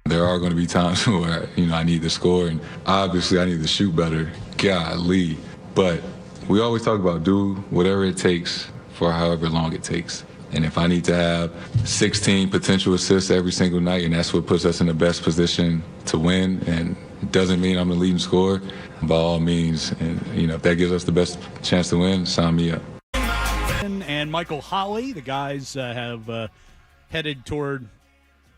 There are going to be times where, I need to score, and obviously I need to shoot better. Golly. But we always talk about do whatever it takes for however long it takes. And if I need to have 16 potential assists every single night, and that's what puts us in the best position to win, and it doesn't mean I'm the leading scorer, by all means. And, if that gives us the best chance to win, sign me up. And Michael Holley, the guys have headed toward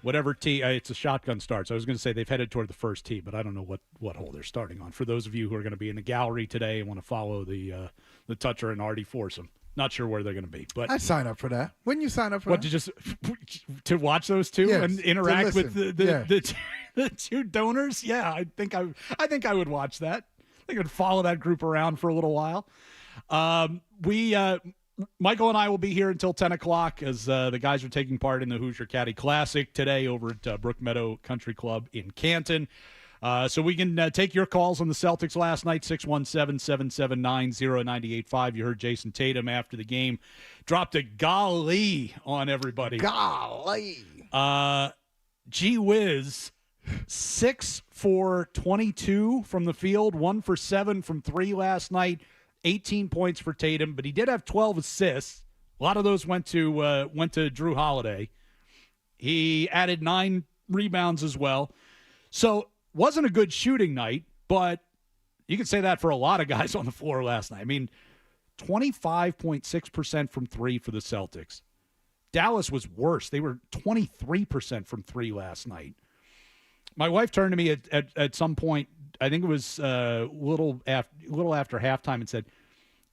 whatever tee. It's a shotgun start, so I was going to say they've headed toward the first tee, but I don't know what hole they're starting on. For those of you who are going to be in the gallery today and want to follow the Toucher and Artie foursome, not sure where they're going to be. But I'd sign up for that. Wouldn't you sign up for that? To watch those two and interact with the two donors? Yeah, I think I would watch that. I think I'd follow that group around for a little while. Michael and I will be here until 10 o'clock as the guys are taking part in the Hoosier Caddy Classic today over at Brook Meadow Country Club in Canton. So we can take your calls on the Celtics last night, 617-779-0985. You heard Jason Tatum after the game dropped a golly on everybody. Golly. Gee whiz, 6 for 22 from the field, 1 for 7 from 3 last night. 18 points for Tatum, but he did have 12 assists. A lot of those went to Drew Holiday. He added 9 rebounds as well. So wasn't a good shooting night, but you could say that for a lot of guys on the floor last night. I mean, 25.6% from 3 for the Celtics. Dallas was worse. They were 23% from 3 last night. My wife turned to me at some point, I think it was a little after halftime, and said,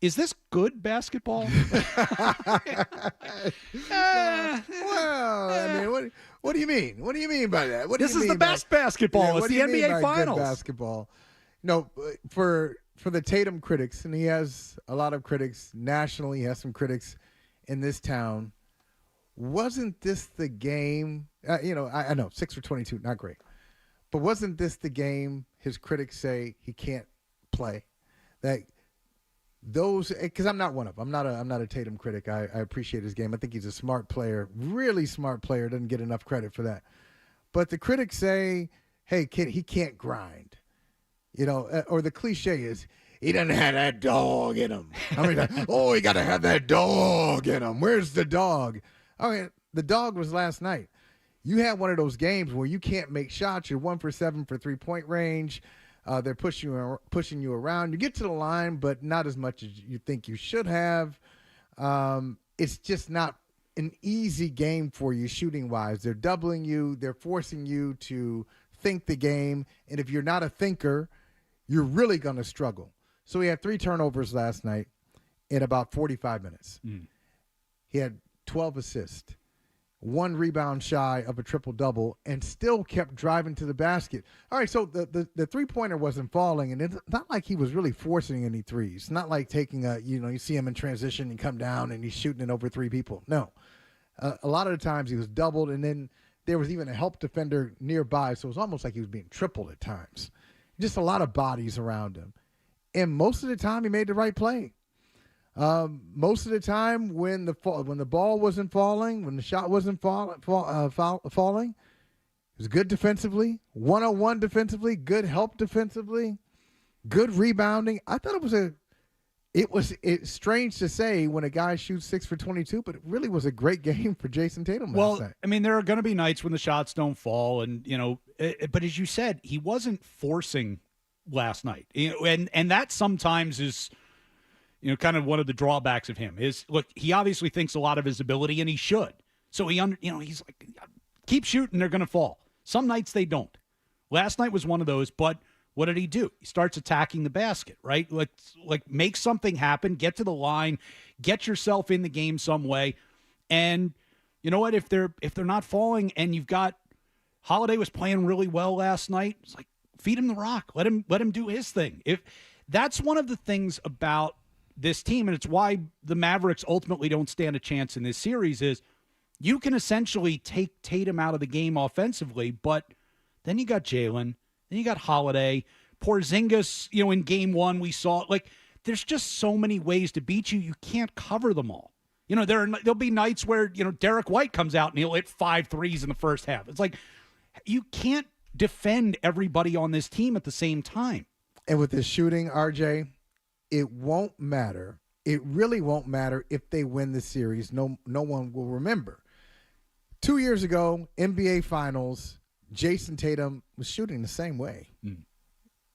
"Is this good basketball?" Well, I mean, what do you mean? What do you mean by that? This is the best basketball. It's the NBA Finals. Good basketball. No, for the Tatum critics, and he has a lot of critics nationally. He has some critics in this town. Wasn't this the game? I know 6 for 22, not great. But wasn't this the game his critics say he can't play? That those, because I'm not one of them. I'm not a Tatum critic. I appreciate his game. I think he's a smart player, really smart player. Doesn't get enough credit for that. But the critics say, hey, kid, he can't grind. Or the cliche is, he doesn't have that dog in him. I mean, he got to have that dog in him. Where's the dog? The dog was last night. You had one of those games where you can't make shots. You're 1 for 7 for 3-point range. They're pushing you around. You get to the line, but not as much as you think you should have. It's just not an easy game for you shooting-wise. They're doubling you. They're forcing you to think the game. And if you're not a thinker, you're really going to struggle. So he had 3 turnovers last night in about 45 minutes. He had 12 assists. 1 rebound shy of a triple-double, and still kept driving to the basket. All right, so the three-pointer wasn't falling, and it's not like he was really forcing any threes. Not like taking you see him in transition and come down and he's shooting it over 3 people. No. A lot of the times he was doubled, and then there was even a help defender nearby, so it was almost like he was being tripled at times. Just a lot of bodies around him. And most of the time he made the right play. Most of the time when the ball wasn't falling, when the shot wasn't falling, it was good defensively, 1-on-1 defensively, good help defensively, good rebounding. I thought it's strange to say when a guy shoots 6 for 22, but it really was a great game for Jason Tatum last night. I mean, there are going to be nights when the shots don't fall, and but as you said, he wasn't forcing last night, and that sometimes is. Kind of one of the drawbacks of him is, look, he obviously thinks a lot of his ability, and he should. So he's like, keep shooting, they're going to fall. Some nights they don't. Last night was one of those, but what did he do? He starts attacking the basket, right? Like make something happen, get to the line, get yourself in the game some way. And you know what? If they're not falling, and you've got Holiday was playing really well last night, it's like feed him the rock, let him do his thing. If that's one of the things about this team, and it's why the Mavericks ultimately don't stand a chance in this series, is you can essentially take Tatum out of the game offensively, but then you got Jalen, then you got Holiday, Porzingis, in game 1 we saw, there's just so many ways to beat you. You can't cover them all. There'll be nights where, Derek White comes out and he'll hit 5 threes in the first half. It's like you can't defend everybody on this team at the same time. And with this shooting, RJ, it won't matter. It really won't matter if they win the series. No one will remember. 2 years ago, NBA Finals, Jason Tatum was shooting the same way.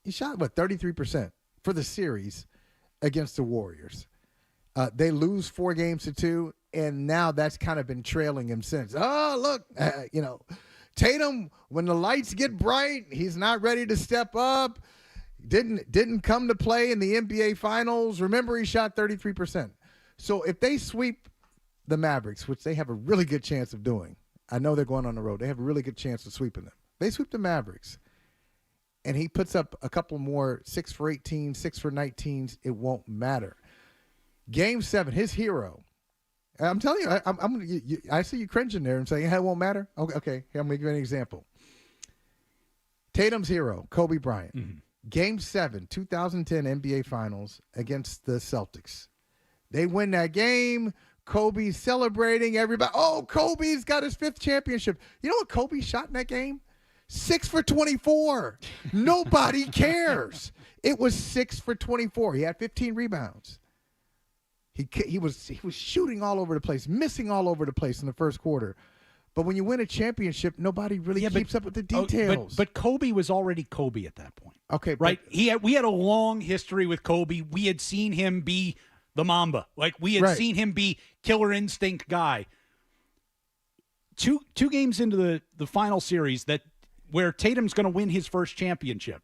He shot, 33% for the series against the Warriors. They lose 4-2, and now that's kind of been trailing him since. Oh, look, Tatum, when the lights get bright, he's not ready to step up. Didn't come to play in the NBA Finals. Remember, he shot 33%. So if they sweep the Mavericks, which they have a really good chance of doing, I know they're going on the road. They have a really good chance of sweeping them. They sweep the Mavericks, and he puts up a couple more 6 for 18, 6 for 19s. It won't matter. Game 7, his hero. I'm telling you, I see you cringing there and saying, hey, it won't matter. Okay. Here, I'm going to give you an example. Tatum's hero, Kobe Bryant. Mm-hmm. Game 7, 2010 NBA Finals against the Celtics. They win that game. Kobe's celebrating. Everybody, Kobe's got his 5th championship. You know what Kobe shot in that game? 6 for 24. Nobody cares. It was 6 for 24. He had 15 rebounds. He was shooting all over the place, missing all over the place in the first quarter. But when you win a championship, nobody really keeps up with the details. But Kobe was already Kobe at that point. Okay, right? We had a long history with Kobe. We had seen him be the Mamba. Like, we had seen him be killer instinct guy. Two games into the final series where Tatum's going to win his first championship.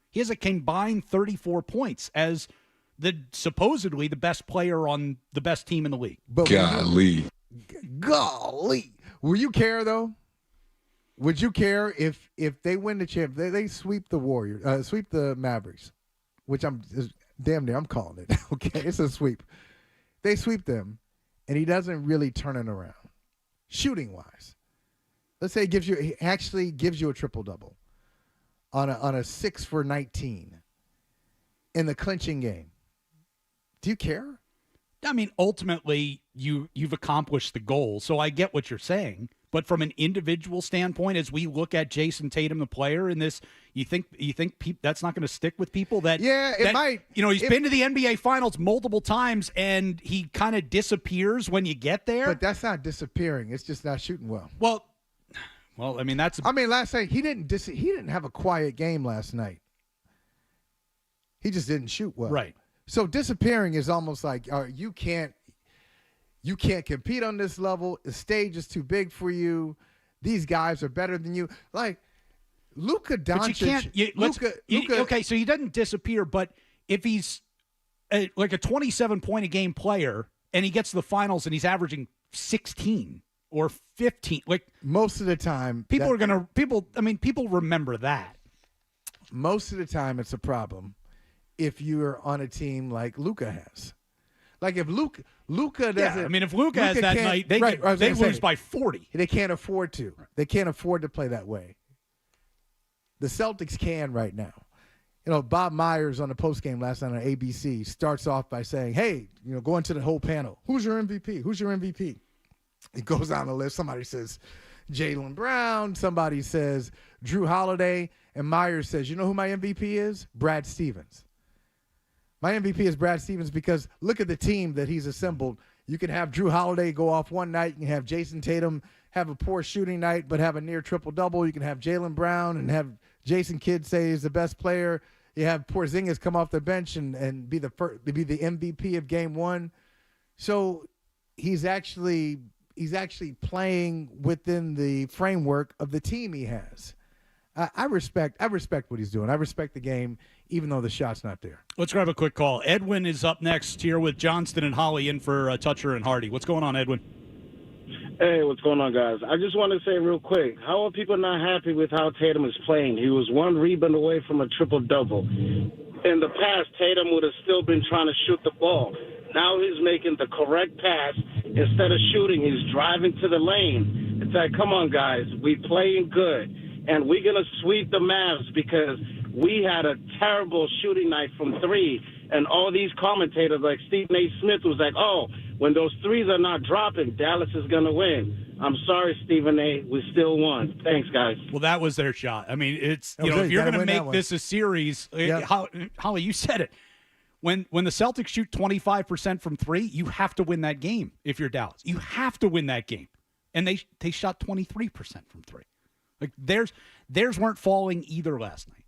He has a combined 34 points as supposedly the best player on the best team in the league. But golly. Will you care, though? Would you care if they win the champ? They sweep the Warriors, sweep the Mavericks, which I'm calling it. Okay, it's a sweep. They sweep them, and he doesn't really turn it around, shooting wise. Let's say he actually gives you a triple double on a 6 for 19 in the clinching game. Do you care? I mean, ultimately, you've accomplished the goal, so I get what you're saying. But from an individual standpoint, as we look at Jason Tatum, the player in this, you think that's not going to stick with people? It might. He's been to the NBA Finals multiple times, and he kind of disappears when you get there. But that's not disappearing. It's just not shooting well. Well, I mean, last night he didn't have a quiet game last night. He just didn't shoot well. Right. So disappearing is almost like you can't compete on this level. The stage is too big for you. These guys are better than you. Like Luka Doncic. Okay, so he doesn't disappear, but if he's like a 27-point-a-game player and he gets to the finals and he's averaging 16 or 15, like most of the time, people remember that. Most of the time, it's a problem if you're on a team like Luka has. Like if Luka doesn't. Yeah, I mean, if Luka has that night, they lose by 40. They can't afford to. They can't afford to play that way. The Celtics can right now. Bob Myers on the postgame last night on ABC starts off by saying, hey, going to the whole panel, who's your MVP? Who's your MVP? He goes down the list. Somebody says Jaylen Brown. Somebody says Drew Holiday. And Myers says, you know who my MVP is? Brad Stevens. My MVP is Brad Stevens because look at the team that he's assembled. You can have Drew Holiday go off one night. You can have Jason Tatum have a poor shooting night but have a near triple-double. You can have Jaylen Brown and have Jason Kidd say he's the best player. You have Porzingis come off the bench and be the MVP of Game 1. So he's actually playing within the framework of the team he has. I respect what he's doing. I respect the game, even though the shot's not there. Let's grab a quick call. Edwin is up next here with Johnston and Holly in for Toucher and Hardy. What's going on, Edwin? Hey, what's going on, guys? I just want to say real quick, how are people not happy with how Tatum is playing? He was one rebound away from a triple-double. In the past, Tatum would have still been trying to shoot the ball. Now he's making the correct pass. Instead of shooting, he's driving to the lane. It's like, come on, guys, we playing good. And we're going to sweep the Mavs because we had a terrible shooting night from 3. And all these commentators like Stephen A. Smith was like, When those threes are not dropping, Dallas is going to win. I'm sorry, Stephen A. We still won. Thanks, guys. Well, that was their shot. I mean, it's if you're going to make this a series, Holly, you said it. When the Celtics shoot 25% from three, you have to win that game. If you're Dallas, you have to win that game, and they shot 23% from three. Like theirs weren't falling either last night.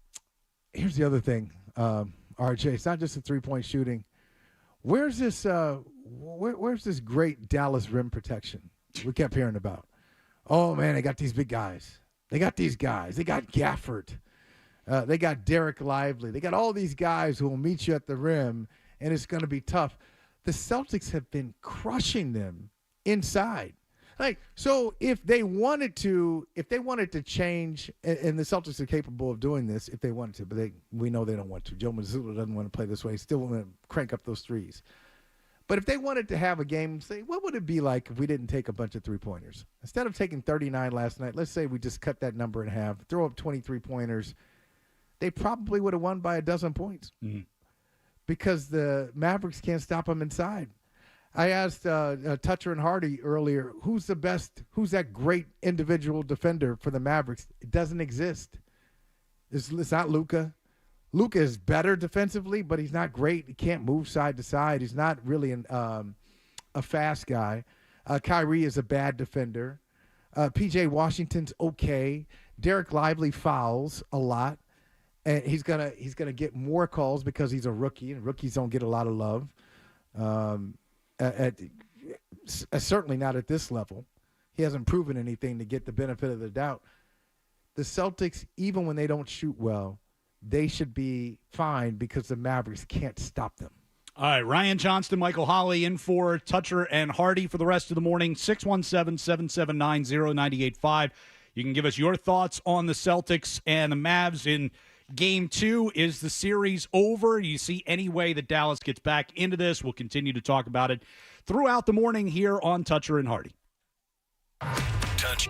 Here's the other thing, RJ. It's not just a 3-point shooting. Where's this? Where's this great Dallas rim protection we kept hearing about? Oh man, they got these big guys. They got these guys. They got Gafford. They got Derek Lively. They got all these guys who will meet you at the rim, and it's going to be tough. The Celtics have been crushing them inside. Like, so if they wanted to change, and the Celtics are capable of doing this if they wanted to, but we know they don't want to. Joe Mazzulla doesn't want to play this way. He still want to crank up those threes. But if they wanted to have a game, say, what would it be like if we didn't take a bunch of three-pointers? Instead of taking 39 last night, let's say we just cut that number in half, throw up 23-pointers, they probably would have won by 12 points because the Mavericks can't stop them inside. I asked Toucher and Hardy earlier, who's that great individual defender for the Mavericks? It doesn't exist. It's not Luka. Luka is better defensively, but he's not great. He can't move side to side. He's not really a fast guy. Kyrie is a bad defender. P.J. Washington's okay. Derek Lively fouls a lot, and he's gonna get more calls because he's a rookie, and rookies don't get a lot of love. Certainly not at this level. He hasn't proven anything to get the benefit of the doubt. The Celtics, even when they don't shoot well, they should be fine because the Mavericks can't stop them. All right, Ryan Johnston, Michael Holley in for Toucher and Hardy for the rest of the morning, 617-779-0985. You can give us your thoughts on the Celtics and the Mavs in Game 2. Is the series over? Do you see any way that Dallas gets back into this? We'll continue to talk about it throughout the morning here on Toucher and Hardy. Touch.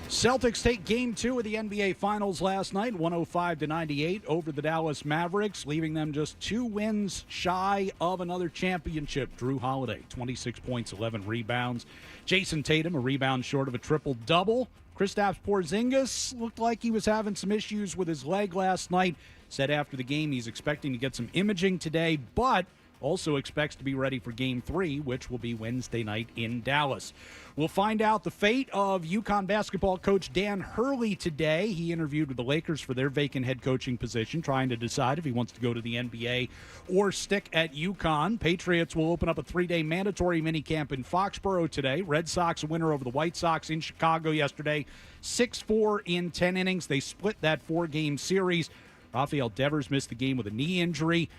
Celtics take Game 2 of the NBA Finals last night, 105-98 over the Dallas Mavericks, leaving them just 2 wins shy of another championship. Drew Holiday, 26 points, 11 rebounds. Jason Tatum, a rebound short of a triple-double. Kristaps Porzingis looked like he was having some issues with his leg last night. Said after the game he's expecting to get some imaging today, but also expects to be ready for Game 3, which will be Wednesday night in Dallas. We'll find out the fate of UConn basketball coach Dan Hurley today. He interviewed with the Lakers for their vacant head coaching position, trying to decide if he wants to go to the NBA or stick at UConn. Patriots will open up a 3-day mandatory minicamp in Foxborough today. Red Sox a winner over the White Sox in Chicago yesterday, 6-4 in 10 innings. They split that 4-game series. Rafael Devers missed the game with a knee injury.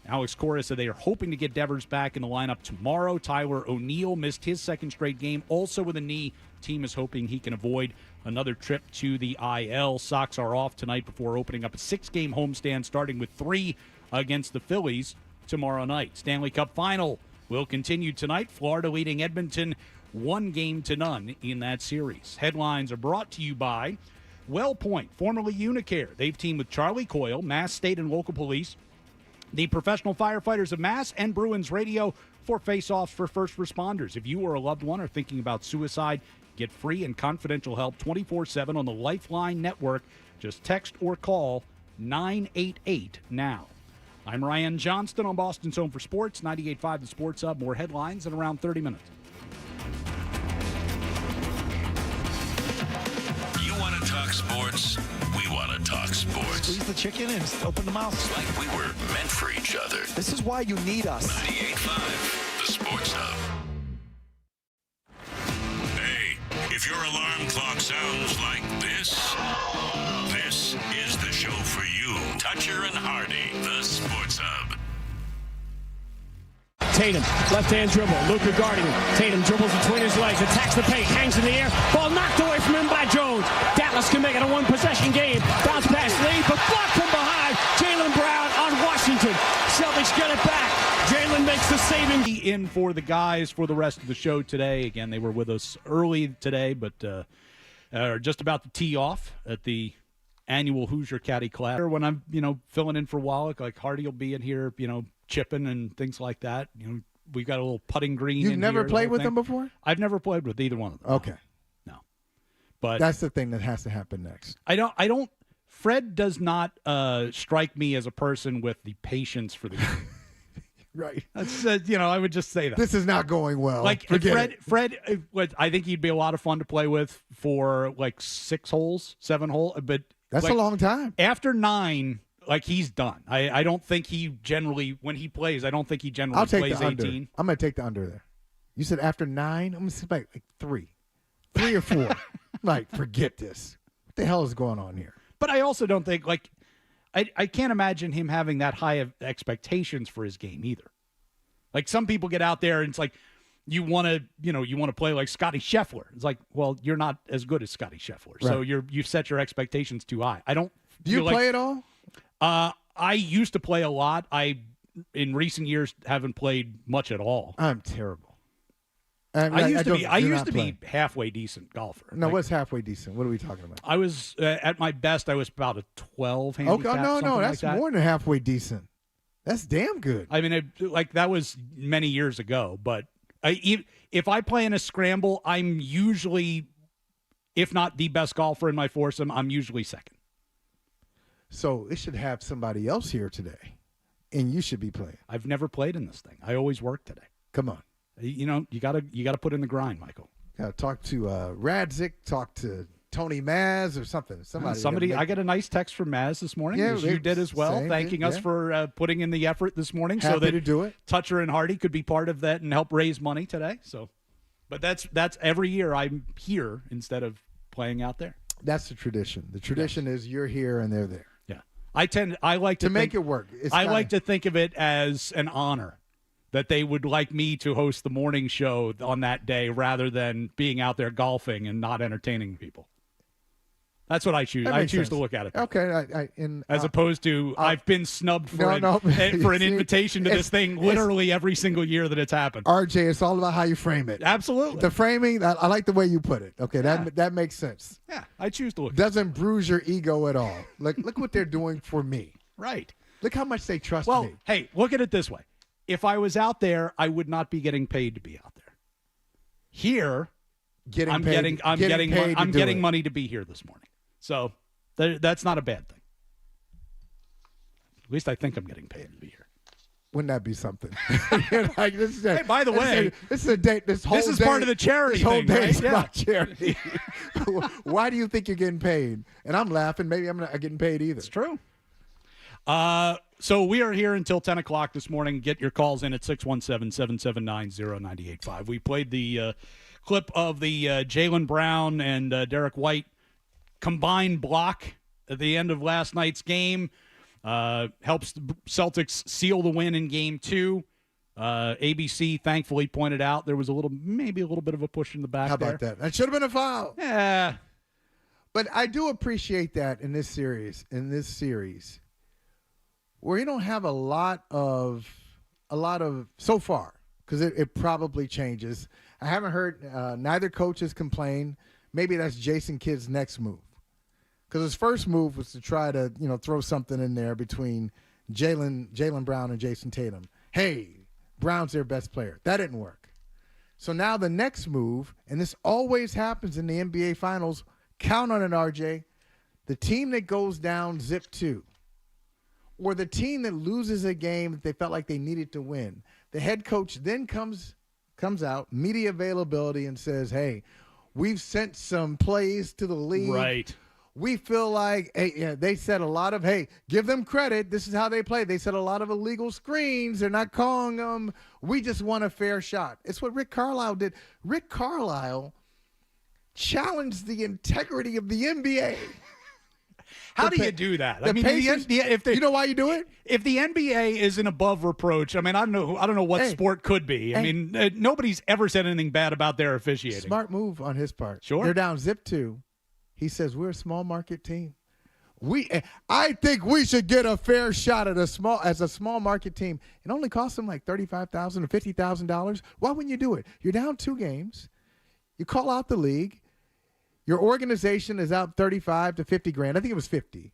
Alex Cora said they are hoping to get Devers back in the lineup tomorrow. Tyler O'Neill missed his second straight game, also with a knee. Team is hoping he can avoid another trip to the IL. Sox are off tonight before opening up a 6-game homestand, starting with 3 against the Phillies tomorrow night. Stanley Cup Final will continue tonight. Florida leading Edmonton 1-0 in that series. Headlines are brought to you by WellPoint, formerly Unicare. They've teamed with Charlie Coyle, Mass State and Local Police, the Professional Firefighters of Mass, and Bruins Radio for face-offs for first responders. If you or a loved one are thinking about suicide, get free and confidential help 24/7 on the Lifeline Network. Just text or call 988 now. I'm Ryan Johnston on Boston's Home for Sports, 98.5 The Sports Hub. More headlines in around 30 minutes. You want to talk sports? We want to talk sports. Squeeze the chicken and open the mouth. It's like we were meant for each other. This is why you need us. 98.5 The Sports Hub. Hey, if your alarm clock sounds like this is the show for you. Toucher and Hardy, The Sports Hub. Tatum, left-hand dribble. Luka guarding him. Tatum dribbles between his legs, attacks the paint, hangs in the air. Ball knocked away from him by Jones. Dallas can make it a one-possession game. Bounce pass lead, but blocked from behind. Jaylen Brown on Washington. Celtics get it back. Jaylen makes the saving. In for the guys for the rest of the show today. Again, they were with us early today, but are just about to tee off at the annual Hoosier Caddy Class. When I'm, filling in for Wallach, like Hardy will be in here, chipping and things like that. We've got a little putting green. You've in never here, played with them before? I've never played with either one of them. Okay. No. But that's the thing that has to happen next. I don't Fred does not strike me as a person with the patience for the game. Right. That's, I would just say that. This is not going well. Like Fred, I think he'd be a lot of fun to play with for like 6 holes, 7 holes, but that's a long time. After 9, like he's done. I don't think he generally, when he plays, I don't think he generally plays 18. I'm going to take the under there. You said after 9? I'm going to say like 3 or 4. Like, forget this. What the hell is going on here? But I also don't think, like, I can't imagine him having that high of expectations for his game either. Like, some people get out there and it's like, you want to play like Scotty Scheffler. It's like, well, you're not as good as Scotty Scheffler. Right. So you set your expectations too high. Do you play at all? I used to play a lot. In recent years, haven't played much at all. I'm terrible. I used to be halfway decent golfer. No, what's halfway decent? What are we talking about? I was at my best. I was about a 12 handicap. Okay, no, that's like more than halfway decent. That's damn good. I mean, that was many years ago. But if I play in a scramble, I'm usually, if not the best golfer in my foursome, I'm usually second. So it should have somebody else here today, and you should be playing. I've never played in this thing. I always work today. Come on. You gotta put in the grind, Michael. Talk to Radzik, talk to Tony Maz or something. Somebody. I got a nice text from Maz this morning, as you did as well, thanking us for putting in the effort this morning. Happy so that to do it. Toucher and Hardy could be part of that and help raise money today. So, but that's every year I'm here instead of playing out there. That's the tradition. The tradition is you're here and they're there. Yeah, I like to make it work. Like to think of it as an honor that they would like me to host the morning show on that day rather than being out there golfing and not entertaining people. That's what I choose. I choose to look at it. Okay. As opposed to I've been snubbed for an invitation to this thing literally every single year that it's happened. RJ, it's all about how you frame it. Absolutely. The framing, I like the way you put it. Okay, that makes sense. Yeah, I choose to look. Doesn't bruise your ego at all. Look what they're doing for me. Right. Look how much they trust me. Well, hey, look at it this way. If I was out there, I would not be getting paid to be out there. Here, I'm getting money to be here this morning. So that's not a bad thing. At least I think I'm getting paid to be here. Wouldn't that be something? Hey, by the way, this is a date. This is part of the charity. This whole thing, day right? is about charity. Why do you think you're getting paid? And I'm laughing. Maybe I'm not getting paid either. It's true. So we are here until 10 o'clock this morning. Get your calls in at 617-779-0985. We played the clip of the Jaylen Brown and Derek White combined block at the end of last night's game. Helps the Celtics seal the win in Game 2. ABC thankfully pointed out there was maybe a little bit of a push in the back. How about that? That should have been a foul. Yeah. But I do appreciate that in this series, where you don't have a lot of so far, because it probably changes. I haven't heard neither coaches complain. Maybe that's Jason Kidd's next move. Because his first move was to try to, throw something in there between Jaylen Brown and Jason Tatum. Hey, Brown's their best player. That didn't work. So now the next move, and this always happens in the NBA Finals, count on it, RJ, the team that goes down zip 2, or the team that loses a game that they felt like they needed to win, the head coach then comes out, media availability, and says, hey, we've sent some plays to the league. Right. We feel like they said a lot of, give them credit. This is how they play. They said a lot of illegal screens. They're not calling them. We just want a fair shot. It's what Rick Carlisle did. Rick Carlisle challenged the integrity of the NBA. How do you do that? I mean, you know why you do it? If the NBA isn't above reproach, I mean, I don't know what sport could be. I mean, nobody's ever said anything bad about their officiating. Smart move on his part. Sure. They're down zip 2. He says, we're a small market team. I think we should get a fair shot at a small market team. It only costs them like $35,000 or $50,000. Why wouldn't you do it? You're down 2 games. You call out the league. Your organization is out 35 to 50 grand. I think it was 50.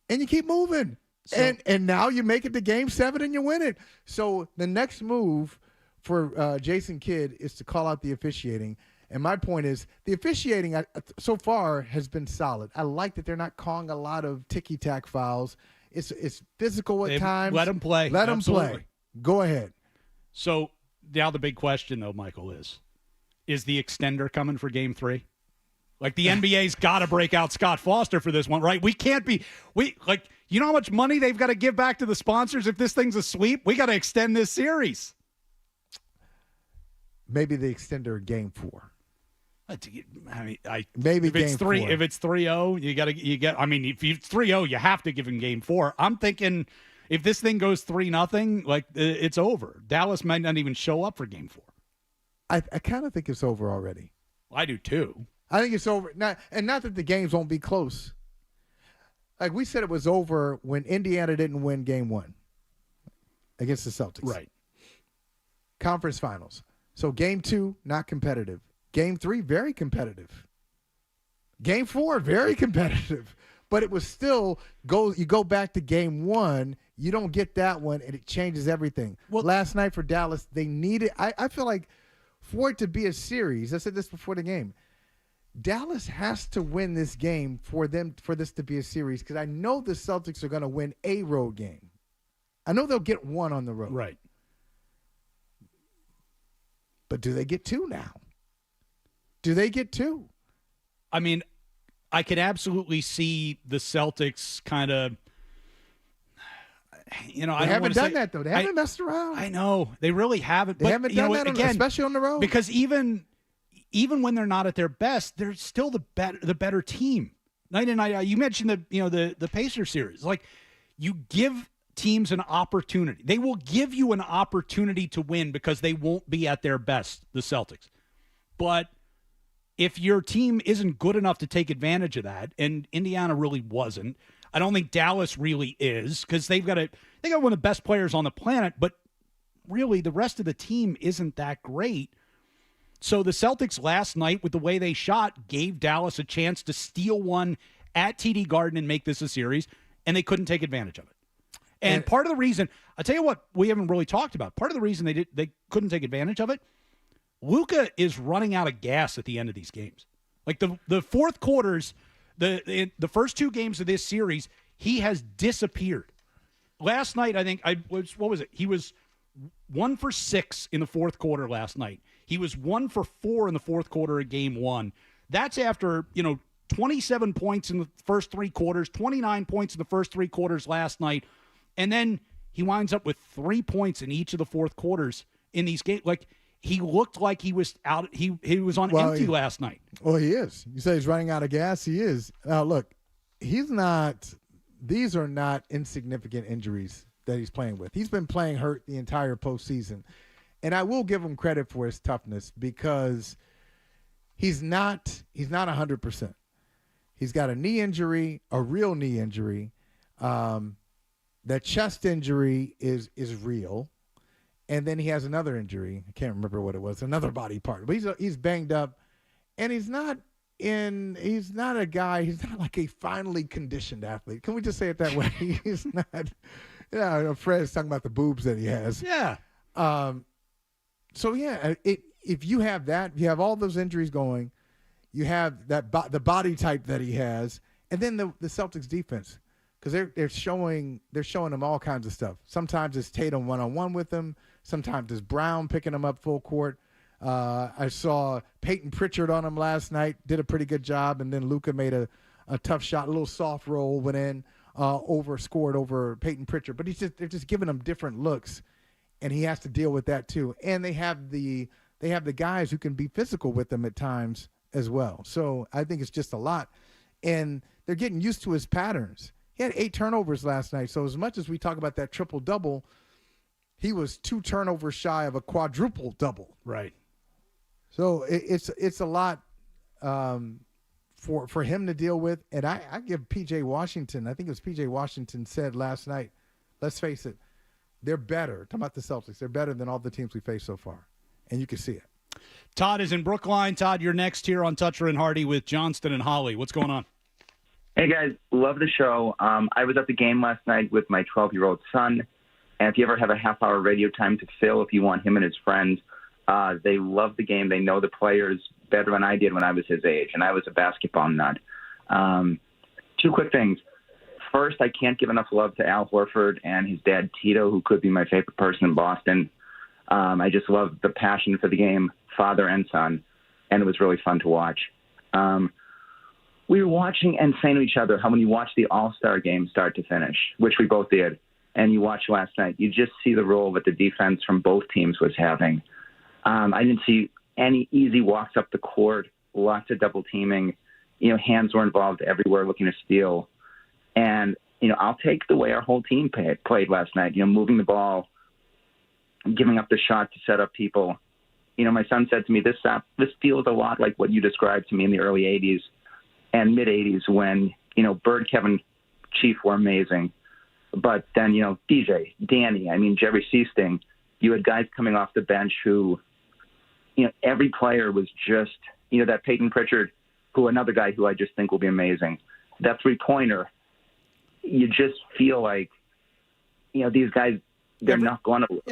And you keep moving. So, and now you make it to Game 7 and you win it. So the next move for Jason Kidd is to call out the officiating. And my point is, the officiating so far has been solid. I like that they're not calling a lot of ticky-tack fouls. It's physical at times. Let them play. Let them play. Go ahead. So now the big question, though, Michael, is the extender coming for Game 3? Like, the NBA's got to break out Scott Foster for this one, right? We can't be – you know how much money they've got to give back to the sponsors if this thing's a sweep? We got to extend this series. Maybe the extender Game 4. I mean, maybe if it's Game 4. If it's 3-0, you get. I mean, if it's 3-0, you have to give him Game 4. I'm thinking if this thing goes 3-0, like it's over. Dallas might not even show up for Game 4. I kind of think it's over already. I do too. I think it's over. Not that the games won't be close. Like we said, it was over when Indiana didn't win Game 1 against the Celtics. Right. Conference Finals. So Game 2, not competitive. Game 3, very competitive. Game 4, very competitive. But it was still, you go back to Game 1, you don't get that one, and it changes everything. Well, last night for Dallas, they needed, I feel like for it to be a series, I said this before the game, Dallas has to win this game for this to be a series, because I know the Celtics are going to win a road game. I know they'll get one on the road. Right. But do they get 2 now? Do they get 2? I mean, I could absolutely see the Celtics kind of, they haven't done that, though. They haven't messed around. I know. They really haven't. They haven't done that, especially on the road. Because even when they're not at their best, they're still the better team. Night and night. You mentioned the Pacers series. Like, you give teams an opportunity. They will give you an opportunity to win because they won't be at their best, the Celtics. But if your team isn't good enough to take advantage of that, and Indiana really wasn't, I don't think Dallas really is, because they got one of the best players on the planet, but really the rest of the team isn't that great. So the Celtics last night, with the way they shot, gave Dallas a chance to steal one at TD Garden and make this a series, and they couldn't take advantage of it. And part of the reason, I'll tell you what we haven't really talked about, part of the reason they couldn't take advantage of it, Luka is running out of gas at the end of these games. Like the fourth quarters, the first two games of this series, he has disappeared. Last night, I think, what was it? He was 1 for 6 in the fourth quarter last night. He was 1 for 4 in the fourth quarter of game one. That's after, 27 points in the first three quarters, 29 points in the first three quarters last night. And then he winds up with 3 points in each of the fourth quarters in these games. Like, he looked like he was out. He was on empty last night. Well, he is. You say he's running out of gas. He is. Now, look, he's not. These are not insignificant injuries that he's playing with. He's been playing hurt the entire postseason, and I will give him credit for his toughness because he's not 100%. He's got a knee injury, a real knee injury. That chest injury is real. And then he has another injury. I can't remember what it was, another body part. But he's banged up, and he's not a guy, he's not like a finely conditioned athlete. Can we just say it that way? He's not, Fred's talking about the boobs that he has. Yeah. So, yeah, if you have that, you have all those injuries going, you have the body type that he has, and then the Celtics defense, because they're showing him all kinds of stuff. Sometimes it's Tatum one-on-one with him. Sometimes it's Brown picking him up full court. I saw Peyton Pritchard on him last night, did a pretty good job, and then Luka made a tough shot, a little soft roll, went in, scored over Peyton Pritchard. But they're just giving him different looks, and he has to deal with that too. And they have the guys who can be physical with them at times as well. So I think it's just a lot, and they're getting used to his patterns. He had 8 turnovers last night. So as much as we talk about that triple-double, he was 2 turnovers shy of a quadruple-double. Right. So it's a lot for him to deal with. And I give P.J. Washington, I think it was P.J. Washington said last night, let's face it, they're better. Talking about the Celtics, they're better than all the teams we faced so far. And you can see it. Todd is in Brookline. Todd, you're next here on Toucher and Hardy with Johnston and Holly. What's going on? Hey, guys. Love the show. I was at the game last night with my 12-year-old son. And if you ever have a half-hour radio time to fill, if you want him and his friends, they love the game. They know the players better than I did when I was his age, and I was a basketball nut. 2 quick things. First, I can't give enough love to Al Horford and his dad, Tito, who could be my favorite person in Boston. I just love the passion for the game, father and son, and it was really fun to watch. We were watching and saying to each other how when you watch the All-Star game start to finish, which we both did, and you watch last night, you just see the role that the defense from both teams was having. I didn't see any easy walks up the court, lots of double teaming. Hands were involved everywhere looking to steal. And, I'll take the way our whole team played last night, moving the ball, giving up the shot to set up people. My son said to me, this feels a lot like what you described to me in the early 80s and mid-80s when, Bird, Kevin, Chief were amazing. But then, DJ, Danny, Jerry Seasting, you had guys coming off the bench who, every player was just, that Peyton Pritchard, who another guy who I just think will be amazing. That three-pointer, you just feel like, these guys, they're not going to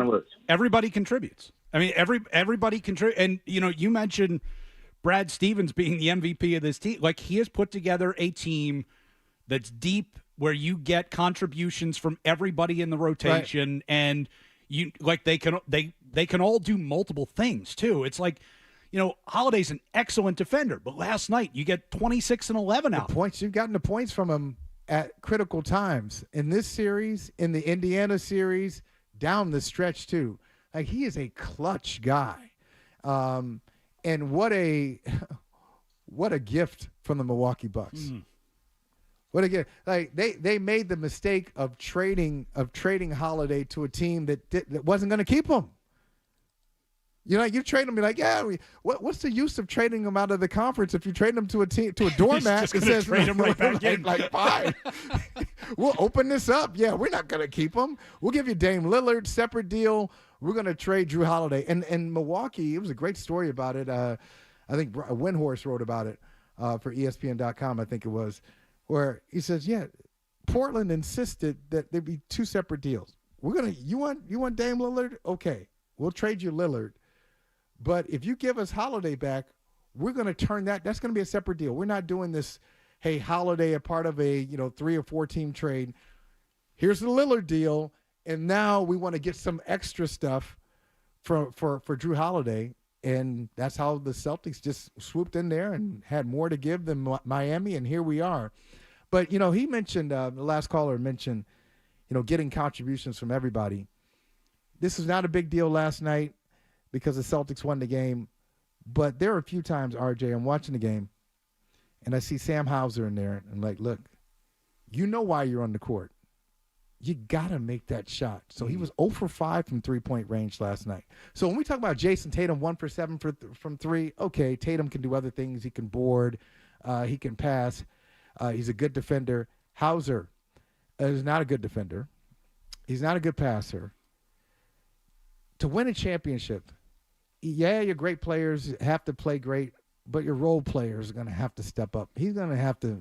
lose. Everybody contributes. Everybody contributes. And, you mentioned Brad Stevens being the MVP of this team. Like, he has put together a team that's deep, where you get contributions from everybody in the rotation, right. And they can all do multiple things too. It's like, Holiday's an excellent defender, but last night you get 26 and 11 out. Points, you've gotten the points from him at critical times in this series, in the Indiana series, down the stretch too. Like, he is a clutch guy, and what a gift from the Milwaukee Bucks. Mm. What again? Like, they made the mistake of trading Holiday to a team that wasn't going to keep him. You trade them, be like, what's the use of trading them out of the conference if you trade them to a team, to a doormat that says trade them right back in. Like, fine, we'll open this up. Yeah, we're not going to keep them. We'll give you Dame Lillard, separate deal. We're going to trade Drew Holiday. And Milwaukee, it was a great story about it. I think Windhorse wrote about it for ESPN.com, I think it was, where he says, Portland insisted that there'd be two separate deals. You want Dame Lillard? Okay, we'll trade you Lillard. But if you give us Holiday back, we're going to turn that. That's going to be a separate deal. We're not doing this, hey, Holiday a part of a 3 or 4 team trade. Here's the Lillard deal, and now we want to get some extra stuff for Drew Holiday. And that's how the Celtics just swooped in there and had more to give than Miami, and here we are. But, he mentioned, the last caller mentioned, getting contributions from everybody. This was not a big deal last night because the Celtics won the game. But there are a few times, RJ, I'm watching the game, and I see Sam Hauser in there, and like, look, you know why you're on the court. You got to make that shot. So he was 0 for 5 from three-point range last night. So when we talk about Jason Tatum, 1 for 7 from 3, okay, Tatum can do other things. He can board. He can pass. He's a good defender. Hauser is not a good defender. He's not a good passer. To win a championship, your great players have to play great, but your role players are going to have to step up. He's going to have to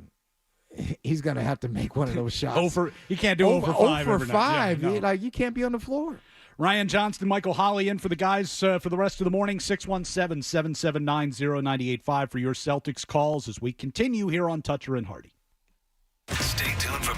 make one of those shots. He can't do over 5. Over 5. Yeah, you can't be on the floor. Ryan Johnston, Michael Holley in for the guys for the rest of the morning. 617-779-0985 for your Celtics calls as we continue here on Toucher and Hardy. Stay tuned for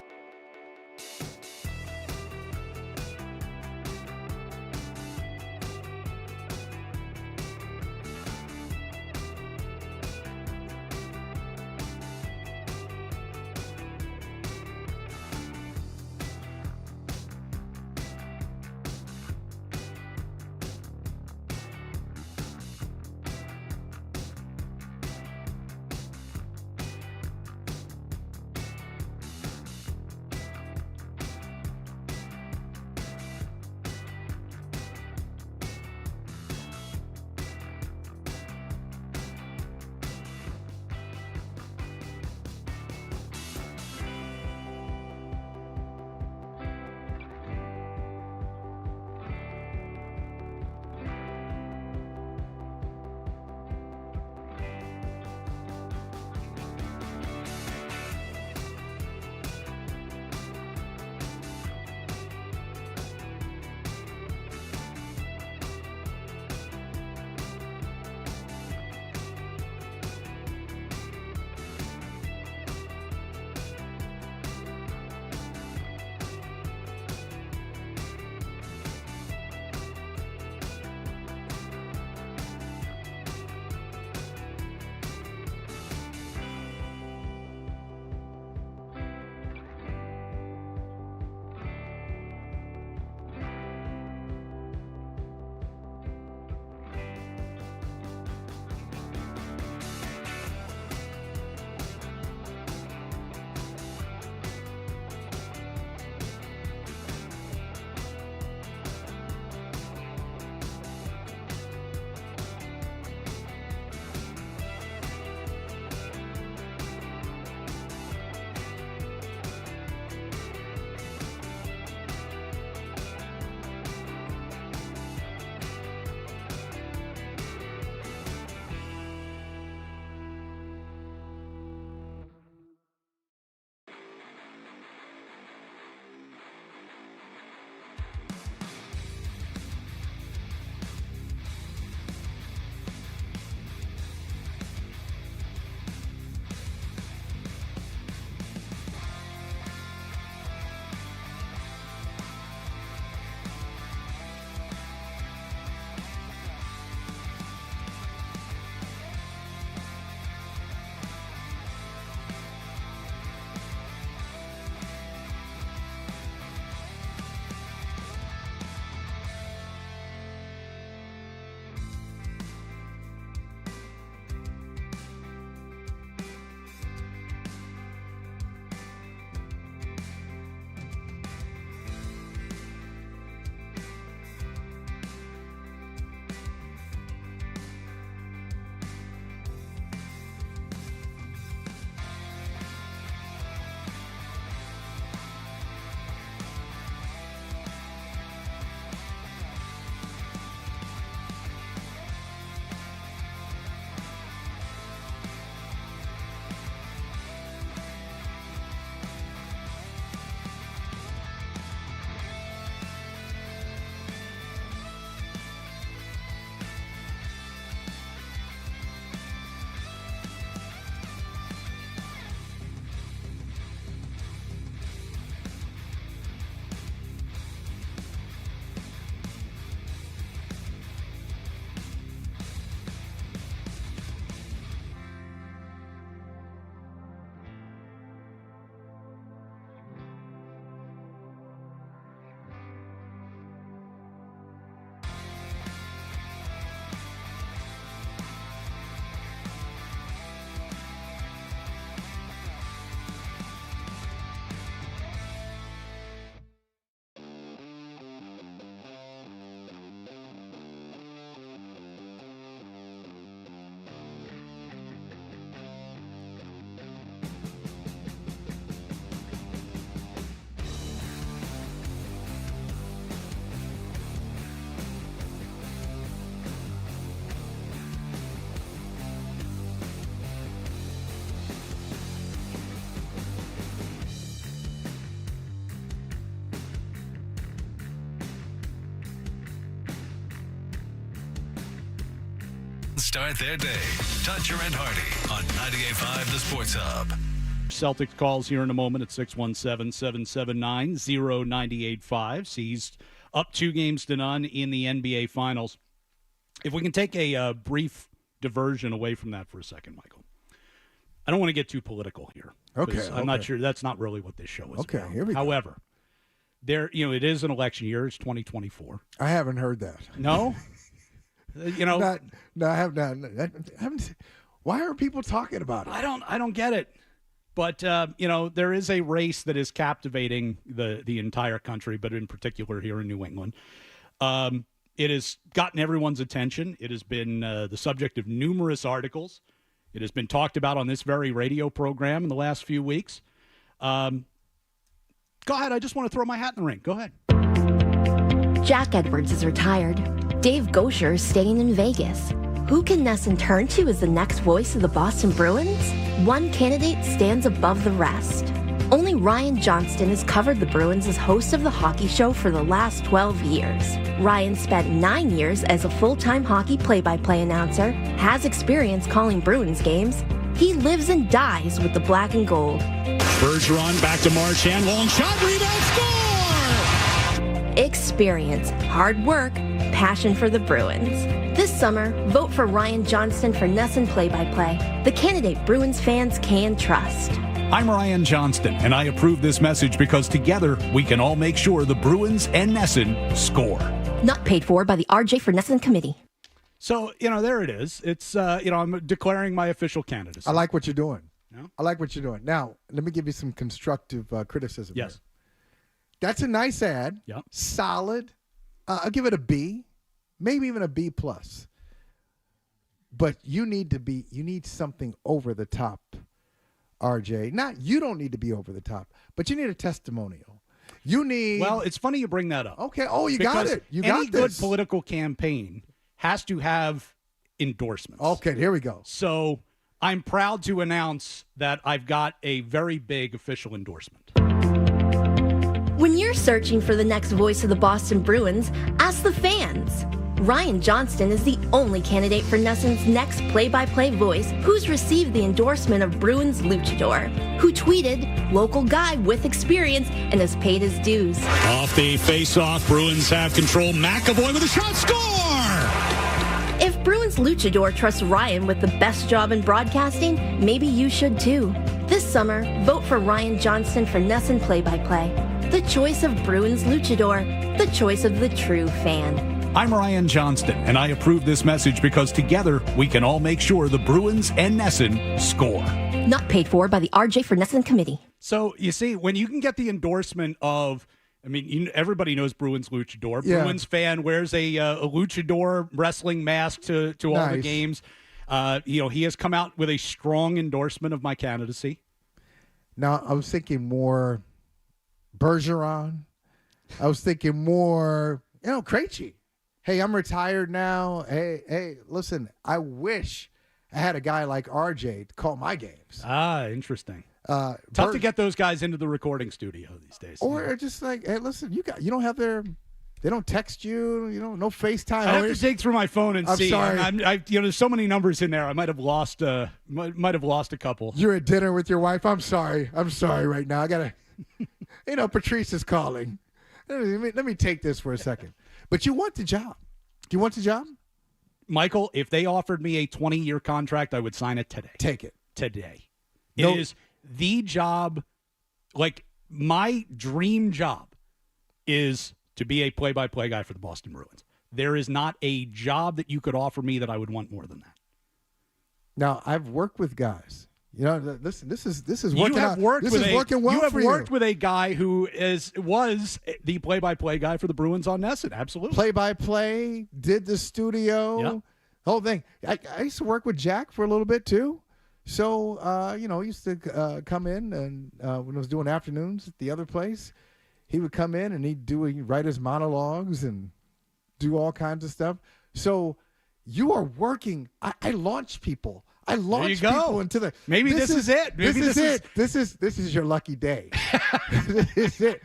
Start their day. Toucher and Hardy on 98.5 The Sports Hub. Celtics calls here in a moment at 617-779-0985. Sees up 2-0 in the NBA Finals. If we can take a brief diversion away from that for a second, Michael. I don't want to get too political here. Okay. I'm not sure. That's not really what this show is Okay, about. here we go. However, it is an election year. It's 2024. I haven't heard that. No? No, I have not. I haven't. Why are people talking about it? I don't get it. But there is a race that is captivating the entire country, but in particular here in New England. It has gotten everyone's attention. It has been the subject of numerous articles. It has been talked about on this very radio program in the last few weeks. Go ahead. I just want to throw my hat in the ring. Go ahead. Jack Edwards is retired. Dave Gosher is staying in Vegas. Who can Nesson turn to as the next voice of the Boston Bruins? One candidate stands above the rest. Only Ryan Johnston has covered the Bruins as host of the hockey show for the last 12 years. Ryan spent 9 years as a full-time hockey play-by-play announcer, has experience calling Bruins games. He lives and dies with the black and gold. Bergeron back to Marchand. Long shot, rebound, score! Experience, hard work, passion for the Bruins. This summer, vote for Ryan Johnston for Nesson Play-by-Play, the candidate Bruins fans can trust. I'm Ryan Johnston, and I approve this message because together we can all make sure the Bruins and Nesson score. Not paid for by the RJ for Nesson Committee. So, there it is. It's, I'm declaring my official candidacy. I like what you're doing. No? I like what you're doing. Now, let me give you some constructive criticism. Yes. Here. That's a nice ad. Yep. Solid. I'll give it a B, maybe even a B+. But you need something over the top, RJ. You don't need to be over the top, but you need a testimonial. You need. Well, it's funny you bring that up. Okay. Oh, you got it. You got any good political campaign has to have endorsements. Okay, here we go. So I'm proud to announce that I've got a very big official endorsement. When you're searching for the next voice of the Boston Bruins, ask the fans. Ryan Johnston is the only candidate for Nesson's next play-by-play voice who's received the endorsement of Bruins luchador, who tweeted, "Local guy with experience and has paid his dues." Off the face-off, Bruins have control. McAvoy with a shot, score! If Bruins luchador trusts Ryan with the best job in broadcasting, maybe you should too. This summer, vote for Ryan Johnston for Nesson Play-by-Play. The choice of Bruins luchador, the choice of the true fan. I'm Ryan Johnston, and I approve this message because together we can all make sure the Bruins and Nesson score. Not paid for by the RJ for Nesson Committee. So, you see, when you can get the endorsement of, everybody knows Bruins luchador. Yeah. Bruins fan wears a luchador wrestling mask to all the games. He has come out with a strong endorsement of my candidacy. Now, I was thinking more Bergeron. I was thinking more, Krejci. Hey, I'm retired now. Hey, listen, I wish I had a guy like RJ to call my games. Ah, interesting. Tough to get those guys into the recording studio these days. Or just like, hey, listen, you don't have they don't text you, no FaceTime. I have to dig through my phone and see. Sorry. There's so many numbers in there. I might have lost a couple. You're at dinner with your wife. I'm sorry right now. I gotta, Patrice is calling. Let me take this for a second. But you want the job. Do you want the job? Michael, if they offered me a 20-year contract, I would sign it today. Take it. Today. No. It is the job, my dream job is to be a play-by-play guy for the Boston Bruins. There is not a job that you could offer me that I would want more than that. Now, I've worked with guys. Listen, this is working out. This is working well for you. You have worked with a guy who was the play-by-play guy for the Bruins on Nesson. Absolutely. Play-by-play, did the studio, whole thing. I used to work with Jack for a little bit too. So, he used to come in, and when I was doing afternoons at the other place, he would come in and he'd write his monologues and do all kinds of stuff. So you are working. I launch people. I launch people into the. Maybe this is it. Maybe this is it. This is your lucky day. This is it.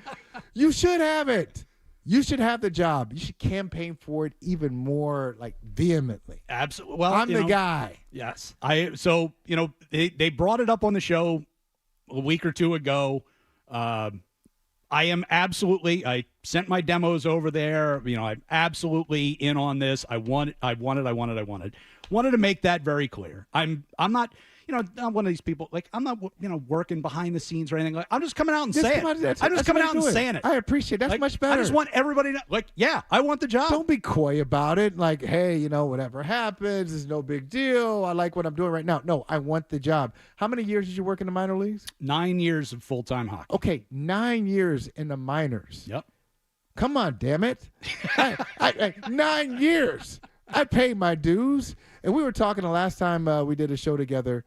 You should have it. You should have the job. You should campaign for it even more vehemently. Absolutely. Well, I'm the guy. Yes. They brought it up on the show a week or two ago. I sent my demos over there. I'm absolutely in on this. I wanted to make that very clear. I'm not, not one of these people, I'm not, working behind the scenes or anything. I'm just coming out and saying it. I'm just coming out and saying it. I appreciate it. That's much better. I just want everybody to, I want the job. Don't be coy about it. Hey, whatever happens is no big deal. I like what I'm doing right now. No, I want the job. How many years did you work in the minor leagues? 9 years of full-time hockey. Okay, 9 years in the minors. Yep. Come on, damn it. 9 years. I paid my dues. And we were talking the last time we did a show together.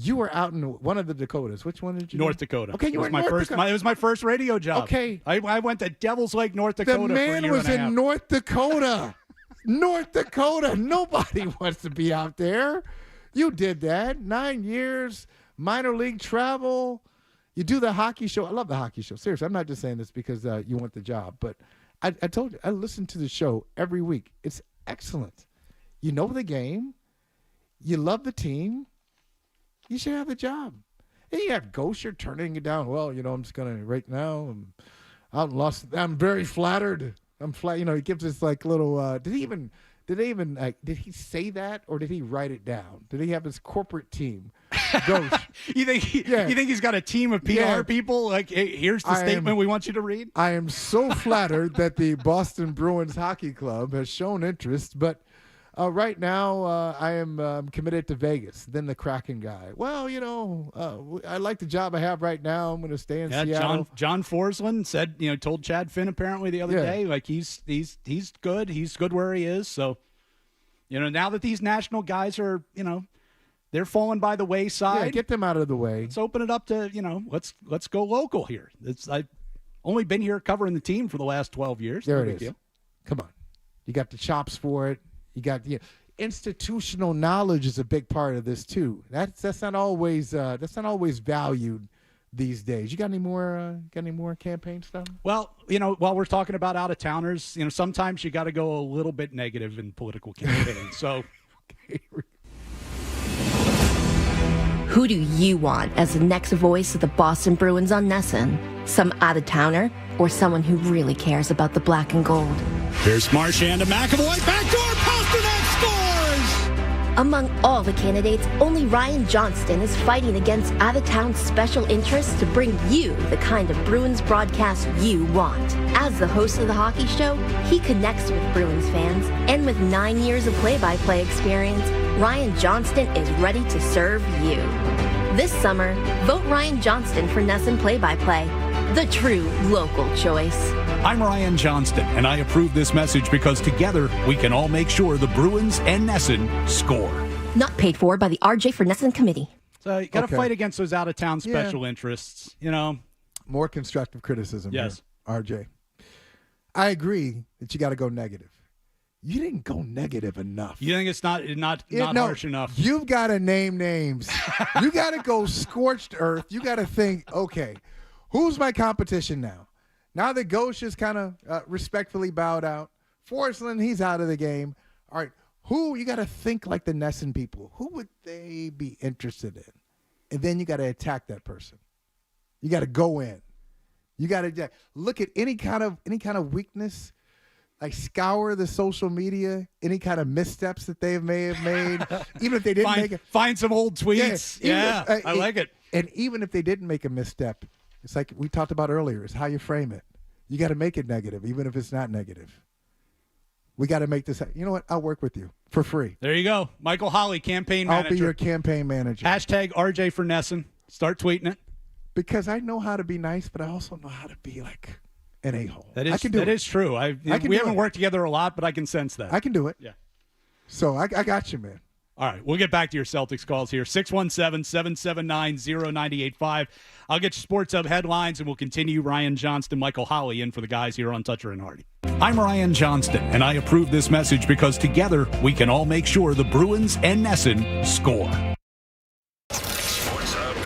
You were out in one of the Dakotas. Which one did you North do? Dakota. Okay, you were in North Dakota. It was my first radio job. Okay. I went to Devil's Lake, North Dakota The man for a year was and a in half. North Dakota. North Dakota. Nobody wants to be out there. You did that. 9 years, minor league travel. You do the hockey show. I love the hockey show. Seriously, I'm not just saying this because you want the job. But I told you, I listen to the show every week. It's excellent. You know the game. You love the team. You should have the job. And you have Gosher turning it down. Well, I'm just going to right now. I'm very flattered. I'm flat. He gives this little. Did he say that or did he write it down? Did he have his corporate team? Gosh. You think he's got a team of PR people? Hey, here's the statement we want you to read. I am so flattered that the Boston Bruins Hockey Club has shown interest, but right now I am committed to Vegas. Then the Kraken guy. Well, I like the job I have right now. I'm going to stay in Seattle. John Forsland said, told Chad Finn apparently the other day, he's good. He's good where he is. So, now that these national guys are, they're falling by the wayside. Yeah, get them out of the way. Let's open it up to, let's go local here. I've only been here covering the team for the last 12 years. There it is. Come on. You got the chops for it. You got institutional knowledge is a big part of this too. That's not always valued these days. You got any more campaign stuff? Well, while we're talking about out of towners, sometimes you got to go a little bit negative in political campaigns. So. Who do you want as the next voice of the Boston Bruins on Nesson? Some out-of-towner or someone who really cares about the black and gold? Here's Marchand to McAvoy. Backdoor Pasternak scores! Among all the candidates, only Ryan Johnston is fighting against out-of-town special interests to bring you the kind of Bruins broadcast you want. As the host of the hockey show, he connects with Bruins fans, and with 9 years of play-by-play experience, Ryan Johnston is ready to serve you. This summer, vote Ryan Johnston for Nesson Play-by-Play, the true local choice. I'm Ryan Johnston, and I approve this message because together we can all make sure the Bruins and Nesson score. Not paid for by the RJ for Nesson Committee. So you got to fight against those out-of-town special interests, More constructive criticism. Yes. Here, RJ. I agree that you got to go negative. You didn't go negative enough. You think it's not harsh enough? You've got to name names. You got to go scorched earth. You got to think, okay, who's my competition now? Now that Ghosh is kind of respectfully bowed out. Forsland, he's out of the game. All right, who you got to think like the Nesson people. Who would they be interested in? And then you got to attack that person. You got to go in. You got to look at any kind of weakness. Like scour the social media, any kind of missteps that they may have made, even if they didn't make it. Find some old tweets. I like it. And even if they didn't make a misstep, it's like we talked about earlier, it's how you frame it. You got to make it negative, even if it's not negative. We got to make this. You know what? I'll work with you for free. There you go. Michael Holley, campaign manager. I'll be your campaign manager. Hashtag RJ for Nesson. Start tweeting it. Because I know how to be nice, but I also know how to be like an a-hole. That is true. We haven't worked together a lot, but I can sense that. I can do it. Yeah. So I got you, man. All right, we'll get back to your Celtics calls here. 617-779-0985. I'll get you Sports Hub headlines, and we'll continue. Ryan Johnston, Michael Holley in for the guys here on Toucher and Hardy. I'm Ryan Johnston, and I approve this message because together we can all make sure the Bruins and Nesson score. Sports Hub.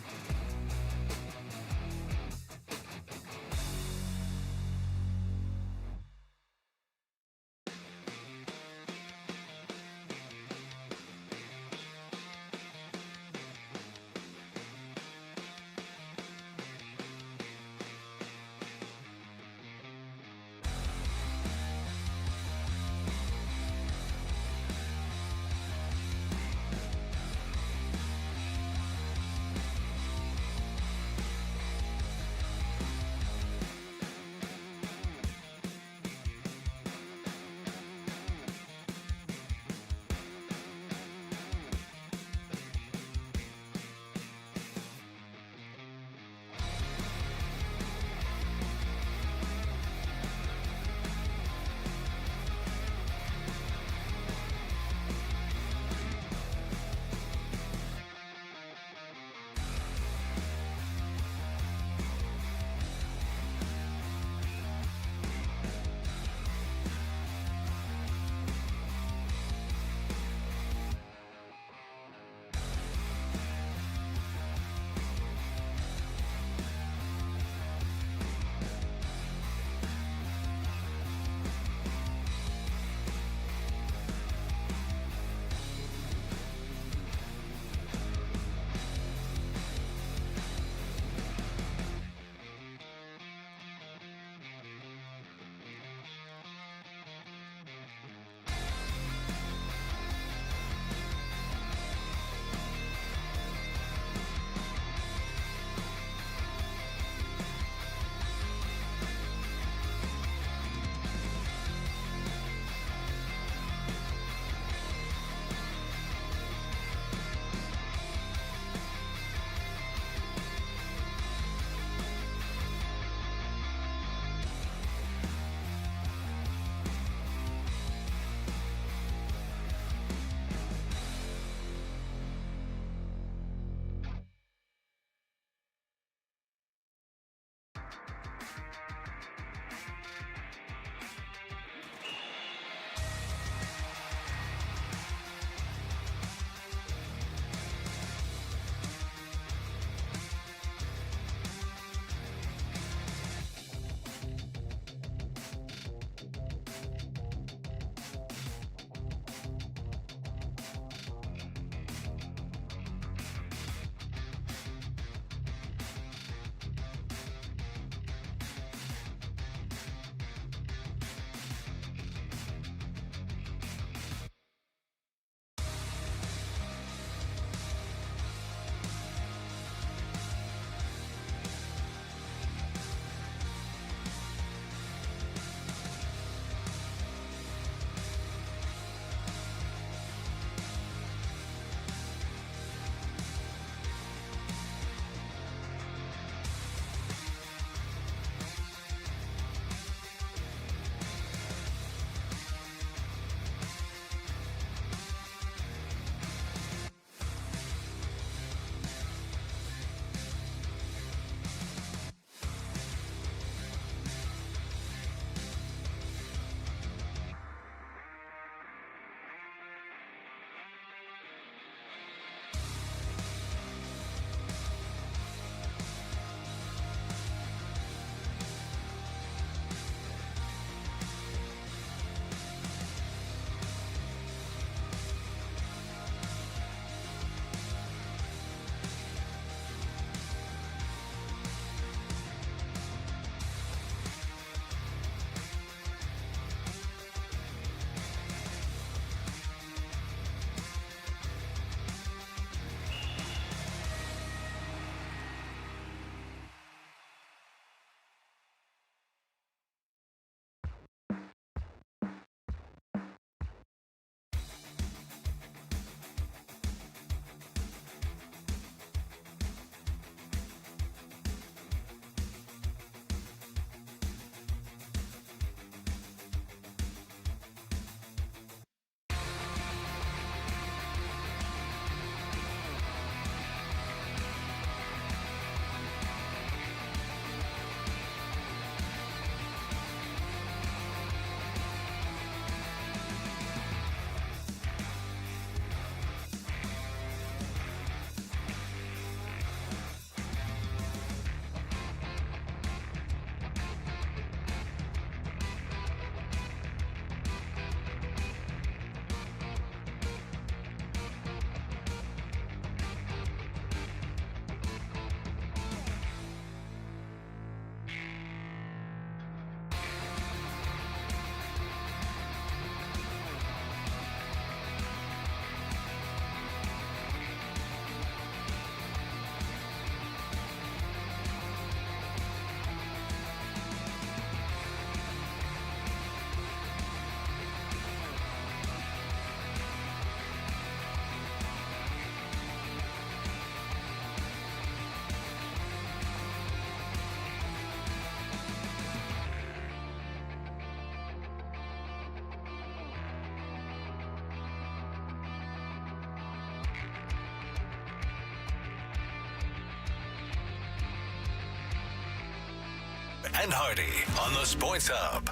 and Hardy on the Sports Hub.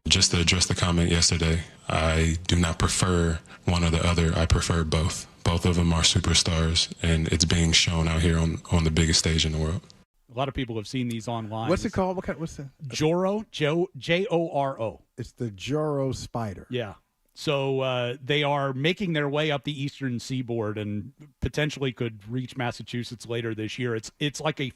Just to address the comment yesterday, I do not prefer one or the other. I prefer both. Both of them are superstars, and it's being shown out here on the biggest stage in the world. A lot of people have seen these online. What's it called? What's the Joro? Joro. It's the Joro spider. Yeah. So they are making their way up the eastern seaboard and potentially could reach Massachusetts later this year. It's like a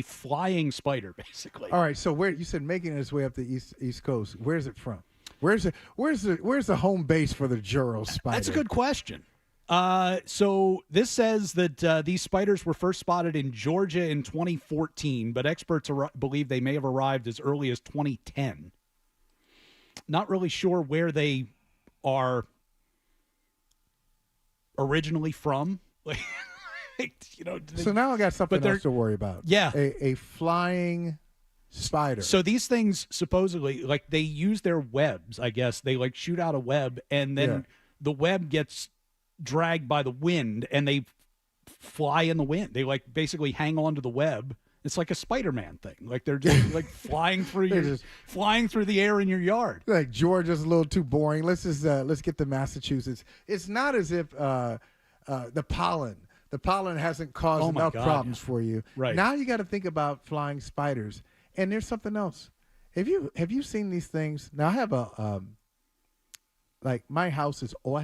flying spider, basically. All right. So where you said making its way up the east coast? Where's it from? Where's the home base for the Joro spider? That's a good question. So this says that these spiders were first spotted in Georgia in 2014, but experts believe they may have arrived as early as 2010. Not really sure where they are originally from. So now I got something else to worry about. Yeah. A flying spider. So these things supposedly, like, they use their webs, I guess. They, like, shoot out a web, and then the web gets dragged by the wind, and they fly in the wind. They, like, basically hang on to the web. It's like a Spider-Man thing. Like, they're just like flying through the air in your yard. Like, Georgia's a little too boring. Let's get to Massachusetts. It's not as if the pollen hasn't caused enough problems for you. Right. Now you got to think about flying spiders. And there's something else. Have you seen these things? Now I have like, my house is old.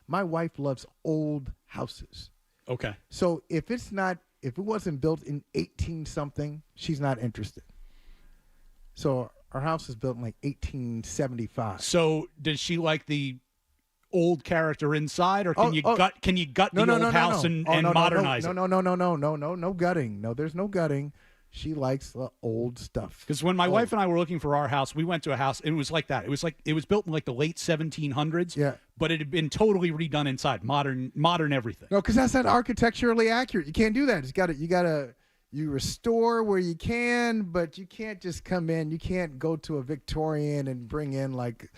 My wife loves old houses. Okay. So if it wasn't built in 18-something, she's not interested. So our house is built in like 1875. So does she like the old character inside, or can you gut the old house and modernize it? No gutting. No, there's no gutting. She likes the old stuff. Because when my wife and I were looking for our house, we went to a house, and it was like that. It was built in like the late 1700s. Yeah. But it had been totally redone inside, modern everything. No, because that's not architecturally accurate. You can't do that. You restore where you can, but you can't just come in. You can't go to a Victorian and bring in like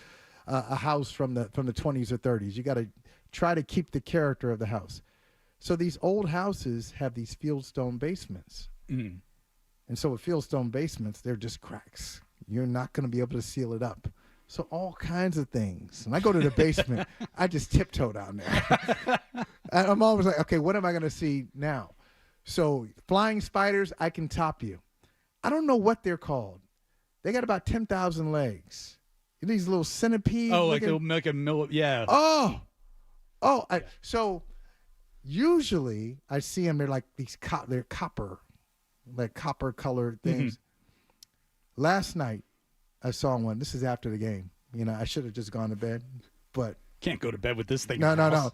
a house from the 20s or 30s. You got to try to keep the character of the house. So these old houses have these fieldstone basements. Mm. And so with fieldstone basements, they're just cracks. You're not going to be able to seal it up. So all kinds of things. When I go to the basement, I just tiptoe down there. I'm always like, okay, what am I going to see now? So flying spiders, I can top you. I don't know what they're called. They got about 10,000 legs. These little centipedes. Oh, like a yeah. So usually I see them. They're like these. They're copper. Like copper-colored things. Mm-hmm. Last night, I saw one. This is after the game. I should have just gone to bed, but can't go to bed with this thing. No.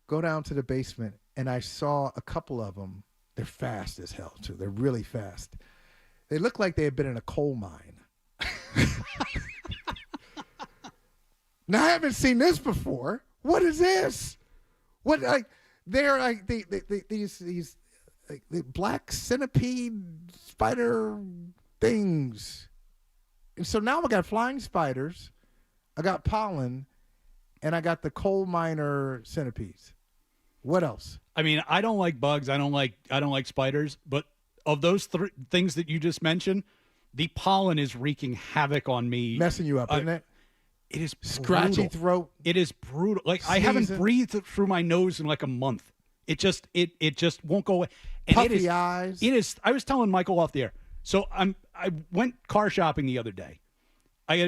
Go down to the basement, and I saw a couple of them. They're fast as hell, too. They're really fast. They look like they had been in a coal mine. Now, I haven't seen this before. What is this? They're like these. Like the black centipede spider things. And so now I got flying spiders, I got pollen, and I got the coal miner centipedes. What else? I mean, I don't like bugs. I don't like spiders. But of those things that you just mentioned, the pollen is wreaking havoc on me. Messing you up, isn't it? It is scratchy throat. It is brutal. Like, I haven't breathed through my nose in like a month. It just won't go away. And puffy eyes. It is. I was telling Michael off the air. So I went car shopping the other day.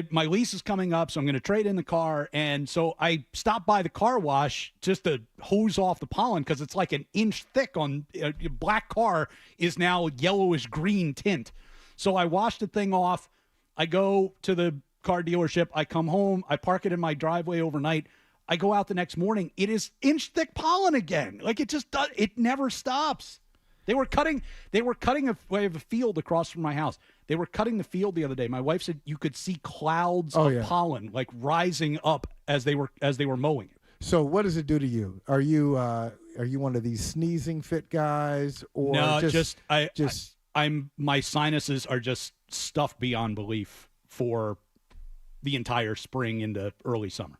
My lease is coming up, so I'm going to trade in the car, and so I stopped by the car wash just to hose off the pollen because it's like an inch thick on a black car is now yellowish green tint. So I washed the thing off. I go to the car dealership. I come home. I park it in my driveway overnight. I go out the next morning. It is inch thick pollen again. Like, it just does. It never stops. They were cutting a field across from my house. They were cutting the field the other day. My wife said you could see clouds of pollen like rising up as they were mowing it. So what does it do to you? Are you one of these sneezing fit guys, or no? My sinuses are just stuffed beyond belief for the entire spring into early summer.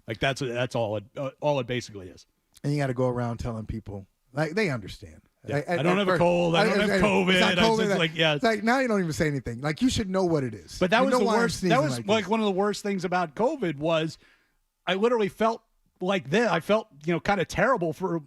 Like, that's all it basically is. And you got to go around telling people, like, they understand. Yeah. I don't have a cold. I don't have COVID. It's not COVID. It's like now you don't even say anything. Like you should know what it is. But that was the worst. That was like one of the worst things about COVID was I literally felt like this. I felt kind of terrible for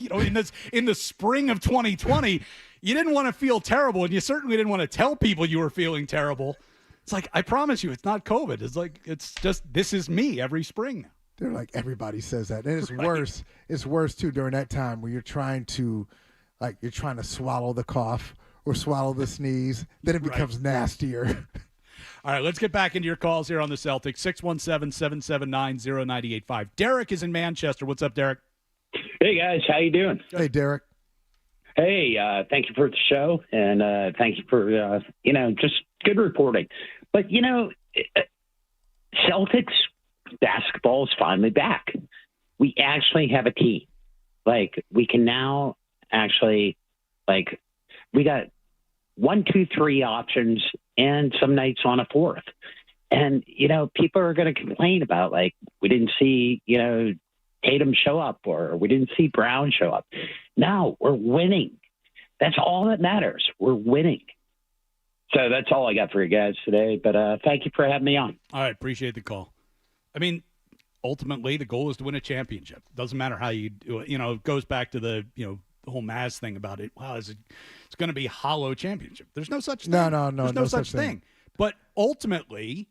in the spring of 2020. You didn't want to feel terrible, and you certainly didn't want to tell people you were feeling terrible. It's like, I promise you, it's not COVID. It's like, it's just, this is me every spring. They're like, everybody says that. And it's worse. It's worse, too, during that time where you're trying to swallow the cough or swallow the sneeze. Then it becomes nastier. All right, let's get back into your calls here on the Celtics. 617-779-0985. Derek is in Manchester. What's up, Derek? Hey, guys. How you doing? Hey, Derek. Hey, thank you for the show, and thank you for, just good reporting. But, Celtics basketball is finally back. We actually have a team. Like, we can now actually, we got 1, 2, 3 options and some nights on a fourth. And, people are going to complain about, we didn't see, Tatum show up or we didn't see Brown show up. No, we're winning. That's all that matters. We're winning. So that's all I got for you guys today. But thank you for having me on. All right. Appreciate the call. I mean, ultimately, the goal is to win a championship. Doesn't matter how you do it. It goes back to the whole Mavs thing about it. Wow, it's going to be a hollow championship. There's no such thing. No. There's no such thing. But ultimately,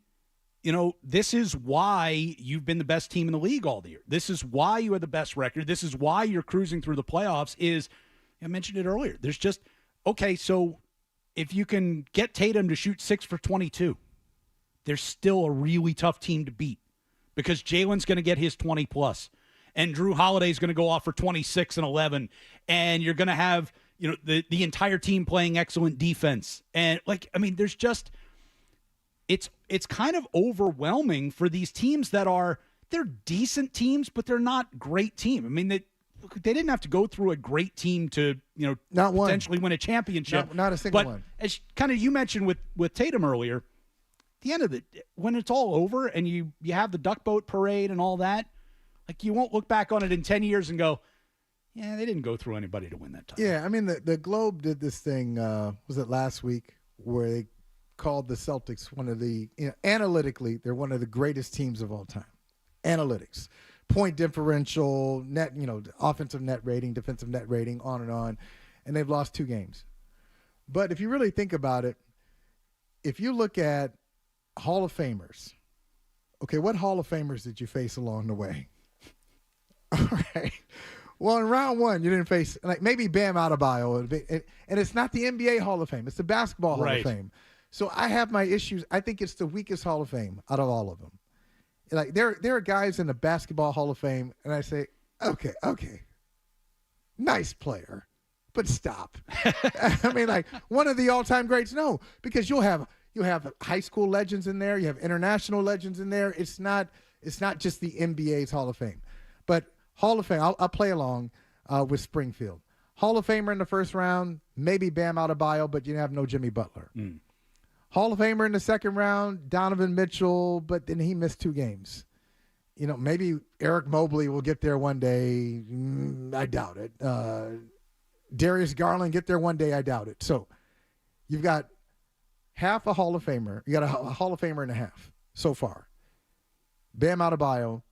this is why you've been the best team in the league all the year. This is why you had the best record. This is why you're cruising through the playoffs is, I mentioned it earlier, there's just, okay, so if you can get Tatum to shoot 6 for 22, there's still a really tough team to beat because Jalen's going to get his 20-plus, and Drew Holiday's going to go off for 26 and 11, and you're going to have, the entire team playing excellent defense. And, there's just – it's kind of overwhelming for these teams they're decent teams, but they're not great team. I mean, they didn't have to go through a great team to, not potentially win a championship. Not a single one. But as kind of you mentioned with Tatum earlier, at the end of when it's all over and you have the duck boat parade and all that, you won't look back on it in 10 years and go, yeah, they didn't go through anybody to win that title. Yeah, I mean, the Globe did this thing, was it last week, where they called the Celtics one of the, analytically, they're one of the greatest teams of all time. Analytics, point differential, net, offensive net rating, defensive net rating, on, and they've lost 2 games. But if you really think about it, if you look at Hall of Famers, okay, what Hall of Famers did you face along the way? All right. Well, in round 1, you didn't face, maybe Bam Adebayo, and it's not the NBA Hall of Fame. It's the Basketball Hall of Fame. So I have my issues. I think it's the weakest Hall of Fame out of all of them. There are guys in the Basketball Hall of Fame, and I say, okay, nice player, but stop. I mean, one of the all-time greats, no, because you have high school legends in there, you have international legends in there. It's not just the NBA's Hall of Fame, but Hall of Fame. I'll play along with Springfield. Hall of Famer in the first round, maybe Bam Adebayo, but you have no Jimmy Butler. Hall of Famer in the second round, Donovan Mitchell, but then he missed 2 games. Maybe Eric Mobley will get there one day. I doubt it. Darius Garland get there one day. I doubt it. So you've got half a Hall of Famer. You got a Hall of Famer and a half so far. Bam Adebayo,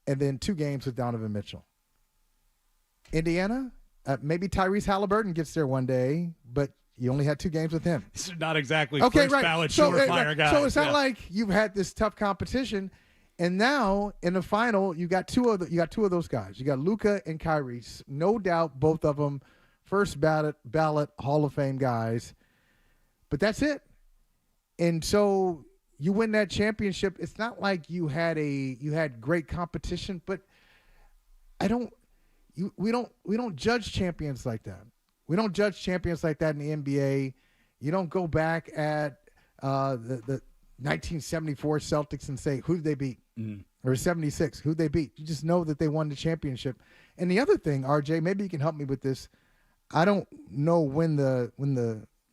and then 2 games with Donovan Mitchell. Indiana, maybe Tyrese Halliburton gets there one day, but you only had 2 games with him. This is not exactly first ballot surefire guy. So it's not like you've had this tough competition, and now in the final you got two of those guys. You got Luka and Kyrie. No doubt, both of them first ballot Hall of Fame guys. But that's it. And so you win that championship. It's not like you had great competition, but we don't judge champions like that. We don't judge champions like that in the NBA. You don't go back at the 1974 Celtics and say, who did they beat? Or 76, who they beat? You just know that they won the championship. And the other thing, RJ, maybe you can help me with this. I don't know when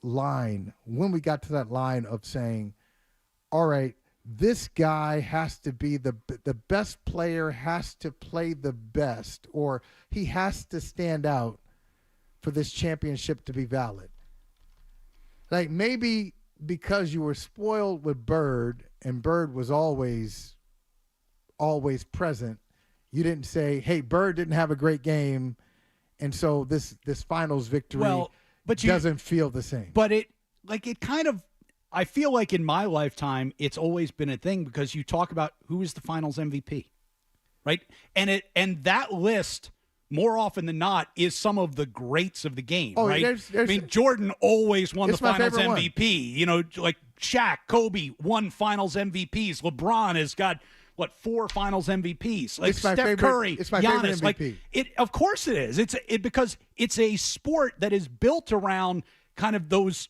we got to that line of saying, all right, this guy has to be the best player, has to play the best, or he has to stand out for this championship to be valid. Like maybe because you were spoiled with Bird and Bird was always present, you didn't say, hey, Bird didn't have a great game, and so this finals victory doesn't feel the same. But it kind of, I feel like in my lifetime, it's always been a thing because you talk about who is the finals MVP, right? And that list, more often than not, is some of the greats of the game, right? I mean, Jordan always won the finals MVP. You know, like Shaq, Kobe won finals MVPs. LeBron has got, 4 finals MVPs? Like Steph Curry, it's my Giannis. favorite MVP. Of course it is. Because it's a sport that is built around kind of those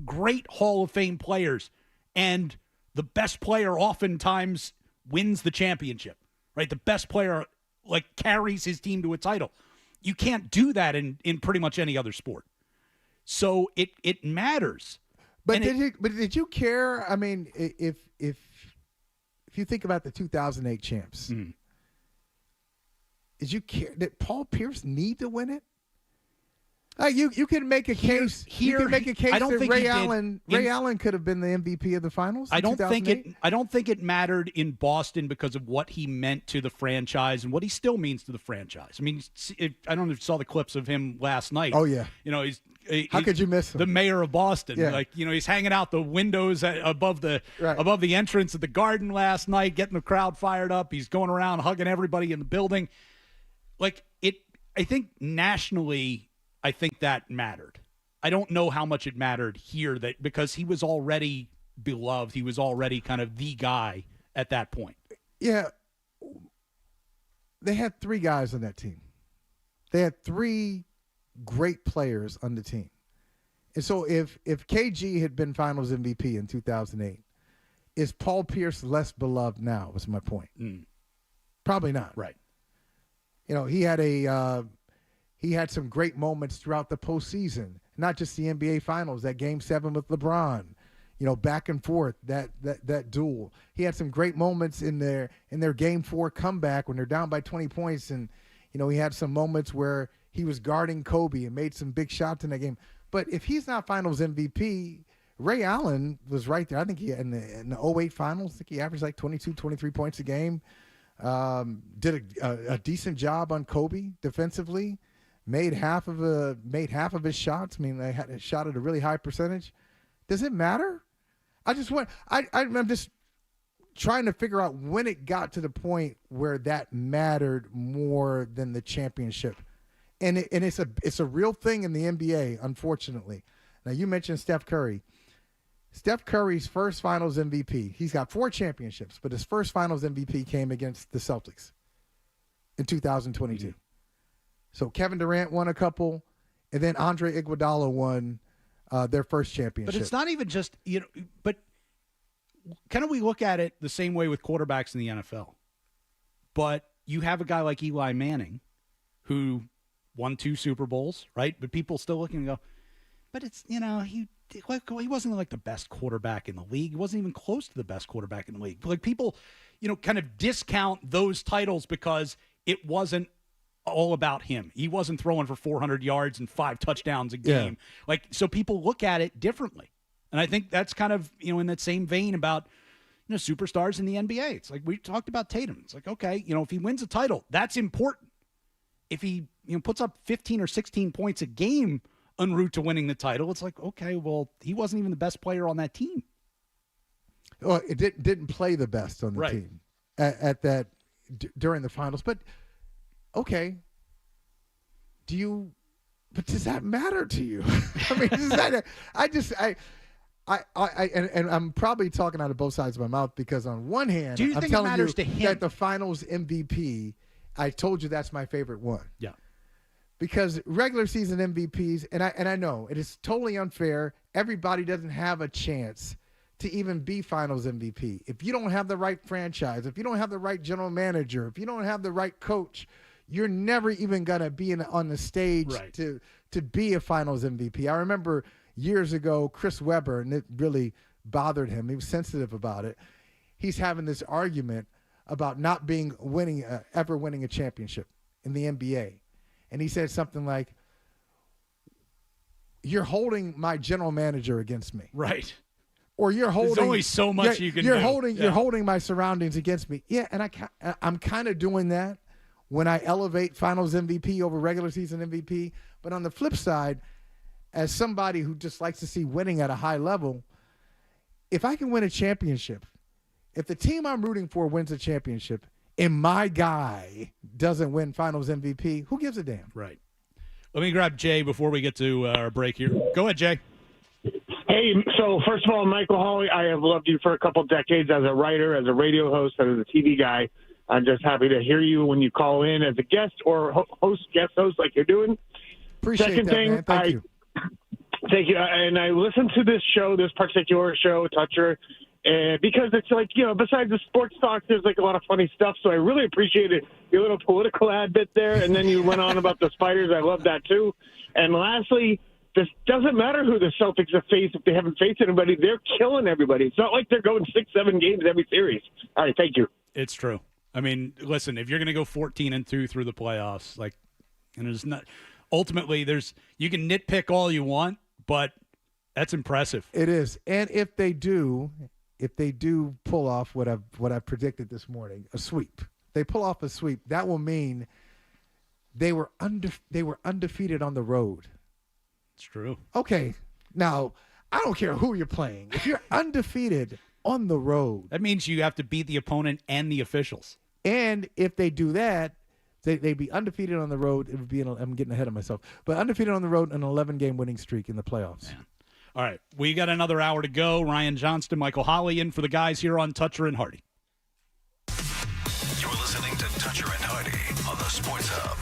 great Hall of Fame players, and the best player oftentimes wins the championship, right? The best player carries his team to a title. You can't do that in pretty much any other sport. So it matters. But did you care? I mean, if you think about the 2008 champs, did you care? Did Paul Pierce need to win it? You can make a case. You can make a case that Ray Allen could have been the MVP of the finals. I don't think it mattered in Boston because of what he meant to the franchise and what he still means to the franchise. I mean, I don't know if you saw the clips of him last night. Oh yeah, you know how could you miss him? The mayor of Boston. Yeah. He's hanging out the windows above the entrance of the Garden last night, getting the crowd fired up. He's going around hugging everybody in the building. I think nationally, I think that mattered. I don't know how much it mattered here because he was already beloved. He was already kind of the guy at that point. Yeah. They had 3 guys on that team. They had 3 great players on the team. And so if KG had been finals MVP in 2008, is Paul Pierce less beloved now, was my point. Probably not. Right. You know, he had some great moments throughout the postseason, not just the NBA Finals. That Game 7 with LeBron, back and forth, that duel. He had some great moments in their Game 4 comeback when they're down by 20 points, and he had some moments where he was guarding Kobe and made some big shots in that game. But if he's not Finals MVP, Ray Allen was right there. I think in the 08 Finals, I think he averaged like 22, 23 points a game. Did a decent job on Kobe defensively. Made half of his shots. I mean, they had a shot at a really high percentage. Does it matter? I'm just trying to figure out when it got to the point where that mattered more than the championship. And it's a real thing in the NBA, unfortunately. Now, you mentioned Steph Curry. Steph Curry's first finals MVP, he's got 4 championships, but his first finals MVP came against the Celtics in 2022. So Kevin Durant won a couple, and then Andre Iguodala won their first championship. But it's not even just, but kind of we look at it the same way with quarterbacks in the NFL. But you have a guy like Eli Manning who won 2 Super Bowls, right? But people still looking and go, but it's, he wasn't like the best quarterback in the league. He wasn't even close to the best quarterback in the league. Like people, kind of discount those titles because it wasn't all about him. He wasn't throwing for 400 yards and 5 touchdowns a game. Yeah. So people look at it differently. And I think that's kind of, in that same vein about, superstars in the NBA. It's like we talked about Tatum. It's like, okay, if he wins a title, that's important. If he, puts up 15 or 16 points a game en route to winning the title, it's like, okay, well, he wasn't even the best player on that team. Well, it didn't play the best on the team at that during the finals. But okay, but does that matter to you? I mean, and I'm probably talking out of both sides of my mouth because on one hand, I'm telling you that the finals MVP, I told you that's my favorite one. Yeah. Because regular season MVPs, and I know it is totally unfair. Everybody doesn't have a chance to even be finals MVP. If you don't have the right franchise, if you don't have the right general manager, if you don't have the right coach, you're never even going to be on the stage to be a finals MVP. I remember years ago, Chris Webber, and it really bothered him. He was sensitive about it. He's having this argument about not ever winning a championship in the NBA. And he said something like, you're holding my general manager against me. Right. Or you're holding. There's only so much you can do. You're holding my surroundings against me. Yeah, and I'm kind of doing that when I elevate Finals MVP over regular season MVP. But on the flip side, as somebody who just likes to see winning at a high level, if I can win a championship, if the team I'm rooting for wins a championship and my guy doesn't win Finals MVP, who gives a damn? Right. Let me grab Jay before we get to our break here. Go ahead, Jay. Hey, so first of all, Michael Hawley, I have loved you for a couple decades as a writer, as a radio host, and as a TV guy. I'm just happy to hear you when you call in as a guest or guest host like you're doing. Appreciate Second that, thing, man. Thank you. Thank you. And I listened to this show, this particular show, Toucher, because it's like, besides the sports talk, there's like a lot of funny stuff. So I really appreciated your little political ad bit there. And then you went on about the Spiders. I love that too. And lastly, this doesn't matter who the Celtics have faced. If they haven't faced anybody, they're killing everybody. It's not like they're going 6-7 games every series. All right. Thank you. It's true. I mean, listen, if you're going to go 14-2 through the playoffs, and there's not ultimately you can nitpick all you want, but that's impressive. It is. And if they do pull off what I've predicted this morning, a sweep. They pull off a sweep, that will mean they were undefeated on the road. It's true. Okay. Now, I don't care who you're playing. If you're undefeated on the road, that means you have to beat the opponent and the officials. And if they do that, they'd be undefeated on the road. It would be I'm getting ahead of myself. But undefeated on the road, an 11-game winning streak in the playoffs. Man. All right. We got another hour to go. Ryan Johnston, Michael Holley in for the guys here on Toucher and Hardy. You're listening to Toucher and Hardy on the Sports Hub.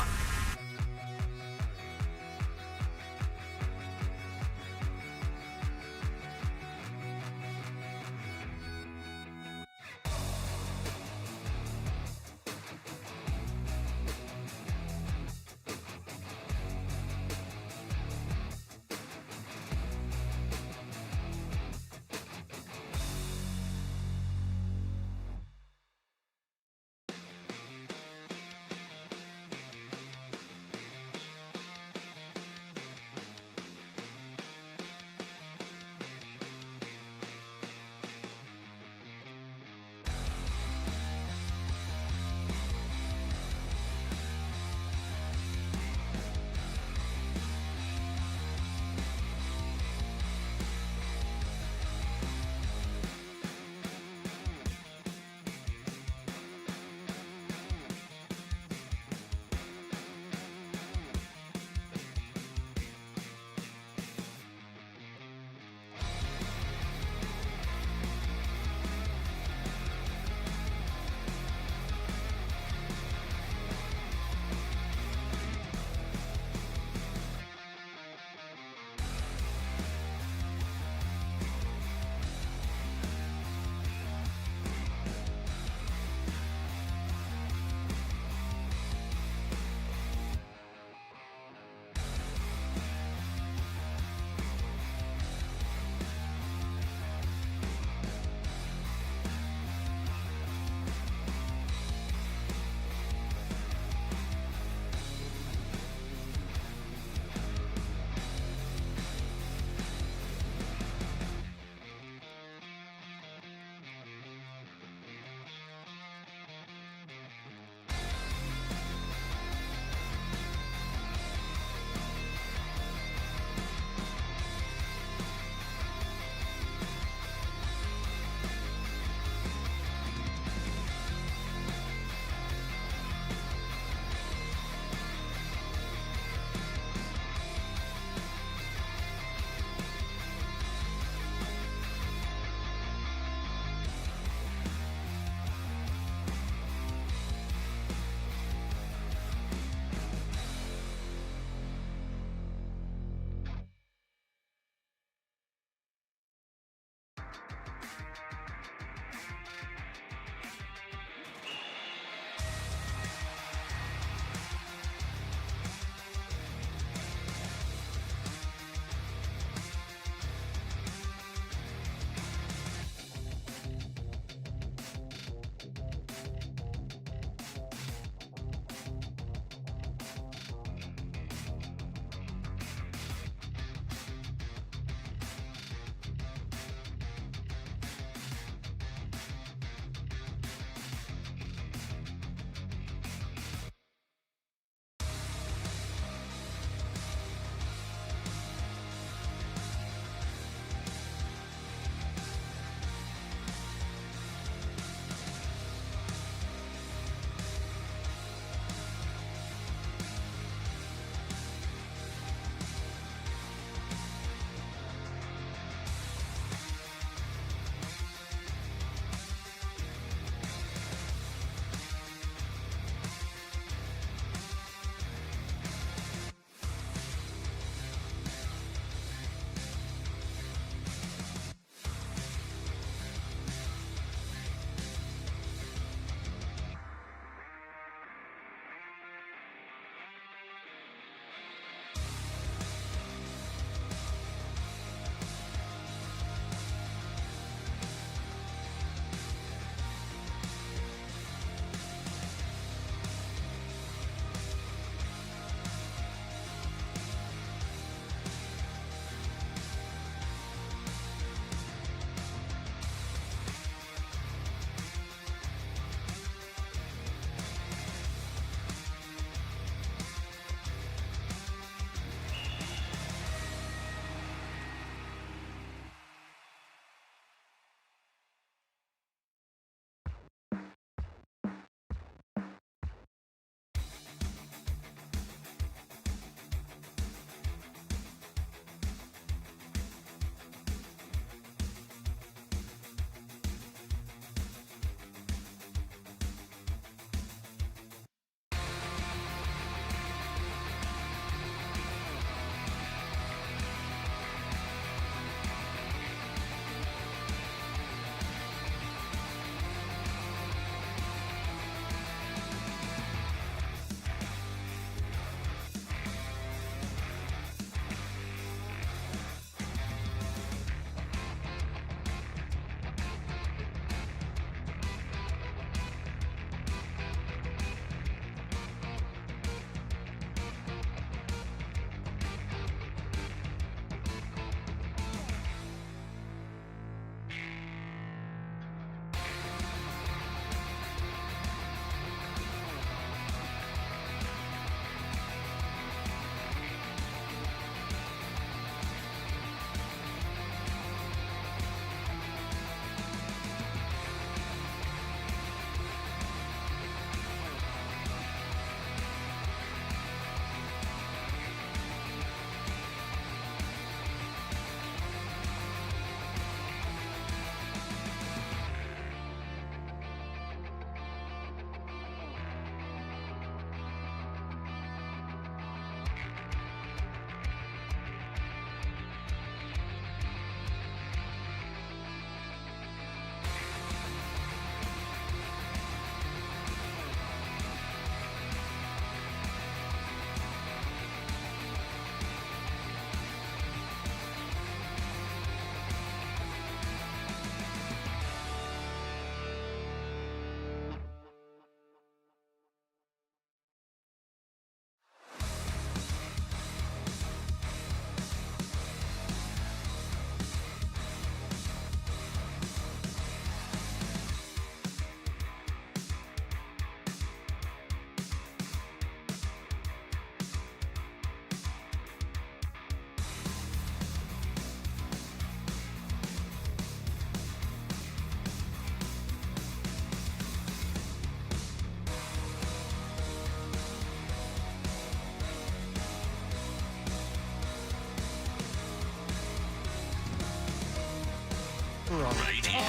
Right here.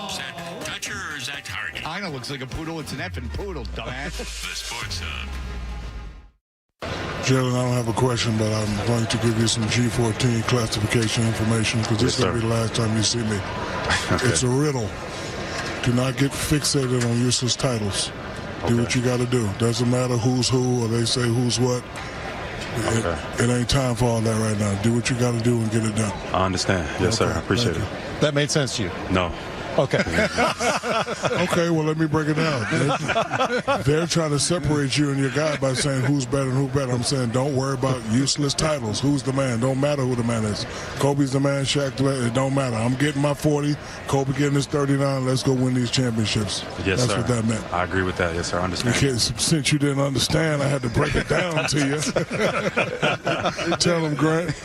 Is that Dutcher or is that Hardy? Kinda looks like a poodle. It's an effing poodle, dumbass. The Sports Hub. Jalen, I don't have a question, but I'm going to give you some G14 classification information because this is going to be the last time you see me. Okay. It's a riddle. Do not get fixated on useless titles. Do what you got to do. Doesn't matter who's who or they say who's what. It ain't time for all that right now. Do what you got to do and get it done. I understand. Yes, sir. I appreciate it. That made sense to you? No. Okay. Okay, well, let me break it down. They're trying to separate you and your guy by saying who's better and who better. I'm saying don't worry about useless titles. Who's the man? Don't matter who the man is. Kobe's the man, Shaq the man. It don't matter. I'm getting my 40. Kobe getting his 39. Let's go win these championships. Yes, That's sir. what that meant. I agree with that. Yes, sir. I understand. Since you didn't understand, I had to break it down to you. Tell him, Grant.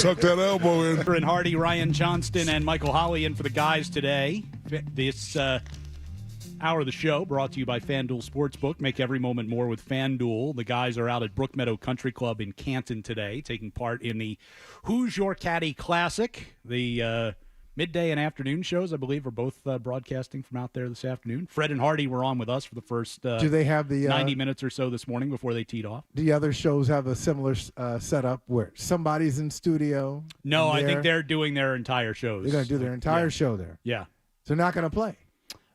Tuck that elbow in. And Hardy, Ryan Johnston, and Michael Holley in for the guys today. This hour of the show brought to you by FanDuel Sportsbook. Make every moment more with FanDuel. The guys are out at Brookmeadow Country Club in Canton today, taking part in the Who's Your Caddy Classic. The midday and afternoon shows, I believe, are both broadcasting from out there this afternoon. Fred and Hardy were on with us for the first Do they have the 90 minutes or so this morning before they teed off. The other shows have a similar setup where somebody's in studio? No, I think they're doing their entire shows. They're going to do their entire show there. Yeah. They're not going to play.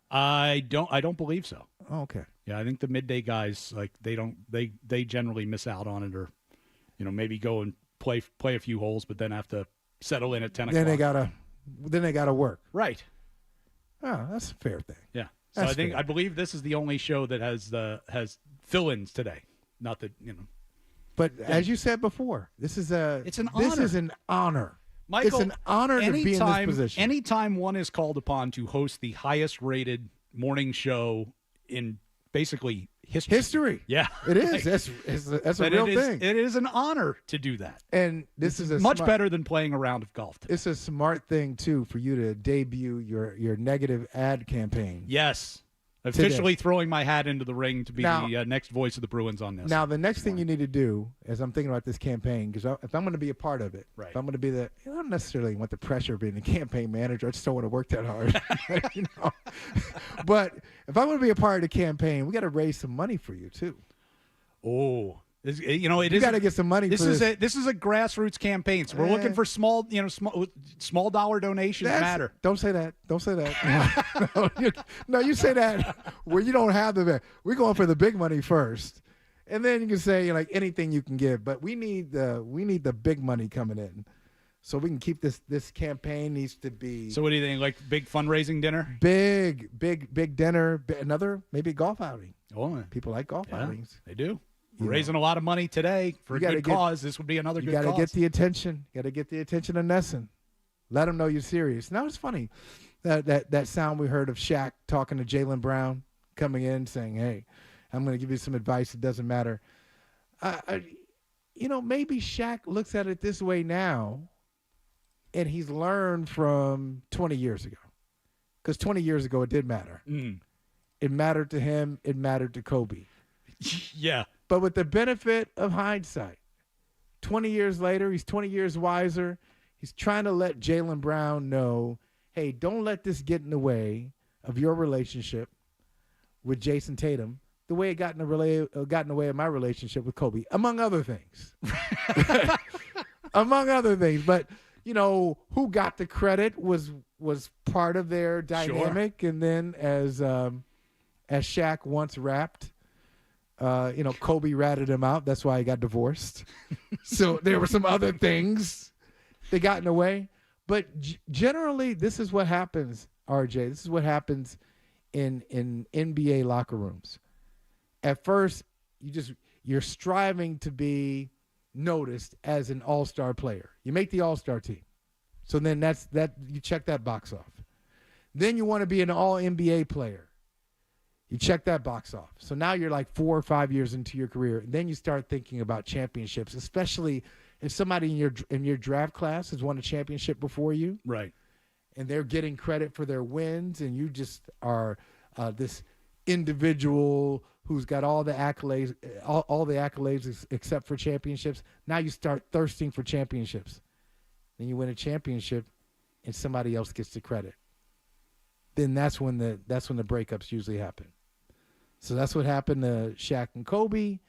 I don't believe so. Oh, okay. Yeah, I think the midday guys they generally miss out on it, or maybe go and play a few holes, but then have to settle in at 10 o'clock. Then they gotta work. Right. Oh, that's a fair thing. Yeah. So I believe this is the only show that has fill-ins today. Not that But as you said before, this is an honor. Michael, it's an honor to be in this position. Anytime one is called upon to host the highest-rated morning show in basically history. Yeah. It is. That's a real thing. It is an honor to do that. And this is much better than playing a round of golf today. It's a smart thing, too, for you to debut your negative ad campaign. Yes. Officially throwing my hat into the ring to be the next voice of the Bruins on this. Now, the next thing you need to do, as I'm thinking about this campaign, because if I'm going to be a part of it, right. If I'm going to be I don't necessarily want the pressure of being the campaign manager. I just don't want to work that hard. But if I'm going to be a part of the campaign, we got to raise some money for you, too. Oh. You got to get some money. This is a grassroots campaign. So we're looking for small dollar donations. Matter. Don't say that. Don't say that. No, you say that where you don't have the. We're going for the big money first, and then you can say anything you can give. But we need the big money coming in, so we can keep this campaign needs to be. So what do you think? Like big fundraising dinner? Big dinner. Another maybe golf outing. Oh, people like golf outings. They do. We're raising a lot of money today for a good cause. This would be another good cause. You got to get the attention. You got to get the attention of Nesson. Let them know you're serious. Now, it's funny that sound we heard of Shaq talking to Jaylen Brown coming in saying, hey, I'm going to give you some advice. It doesn't matter. Maybe Shaq looks at it this way now, and he's learned from 20 years ago. Because 20 years ago, it did matter. Mm. It mattered to him. It mattered to Kobe. Yeah. But with the benefit of hindsight, 20 years later, he's 20 years wiser. He's trying to let Jaylen Brown know, hey, don't let this get in the way of your relationship with Jason Tatum, the way it got in the way of my relationship with Kobe, among other things. Among other things. But, who got the credit was part of their dynamic. Sure. And then as Shaq once rapped, Kobe ratted him out. That's why he got divorced. So there were some other things that got in the way. But generally, this is what happens, RJ. This is what happens in NBA locker rooms. At first, you're striving to be noticed as an all-star player. You make the all-star team. So then you check that box off. Then you want to be an all-NBA player. You check that box off. So now you're like 4 or 5 years into your career. And then you start thinking about championships, especially if somebody in your draft class has won a championship before you. Right. And they're getting credit for their wins, and you just are this individual who's got all the accolades, all the accolades except for championships. Now you start thirsting for championships. Then you win a championship. and somebody else gets the credit, then that's when the breakups usually happen. So that's what happened to Shaq and Kobe.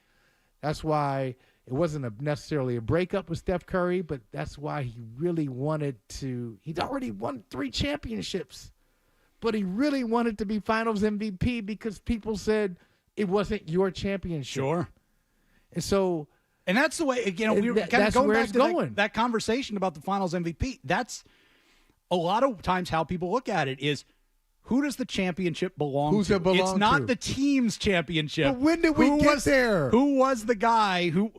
That's why it wasn't necessarily a breakup with Steph Curry, but that's why he really wanted to. He'd already won 3 championships, but he really wanted to be Finals MVP because people said it wasn't your championship. Sure. And so, and that's the way. We were kind of going back to that conversation about the Finals MVP. That's a lot of times how people look at it is, who does the championship belong Who's to? it belong It's not to? the team's championship. But when did we get there? Who was the guy who?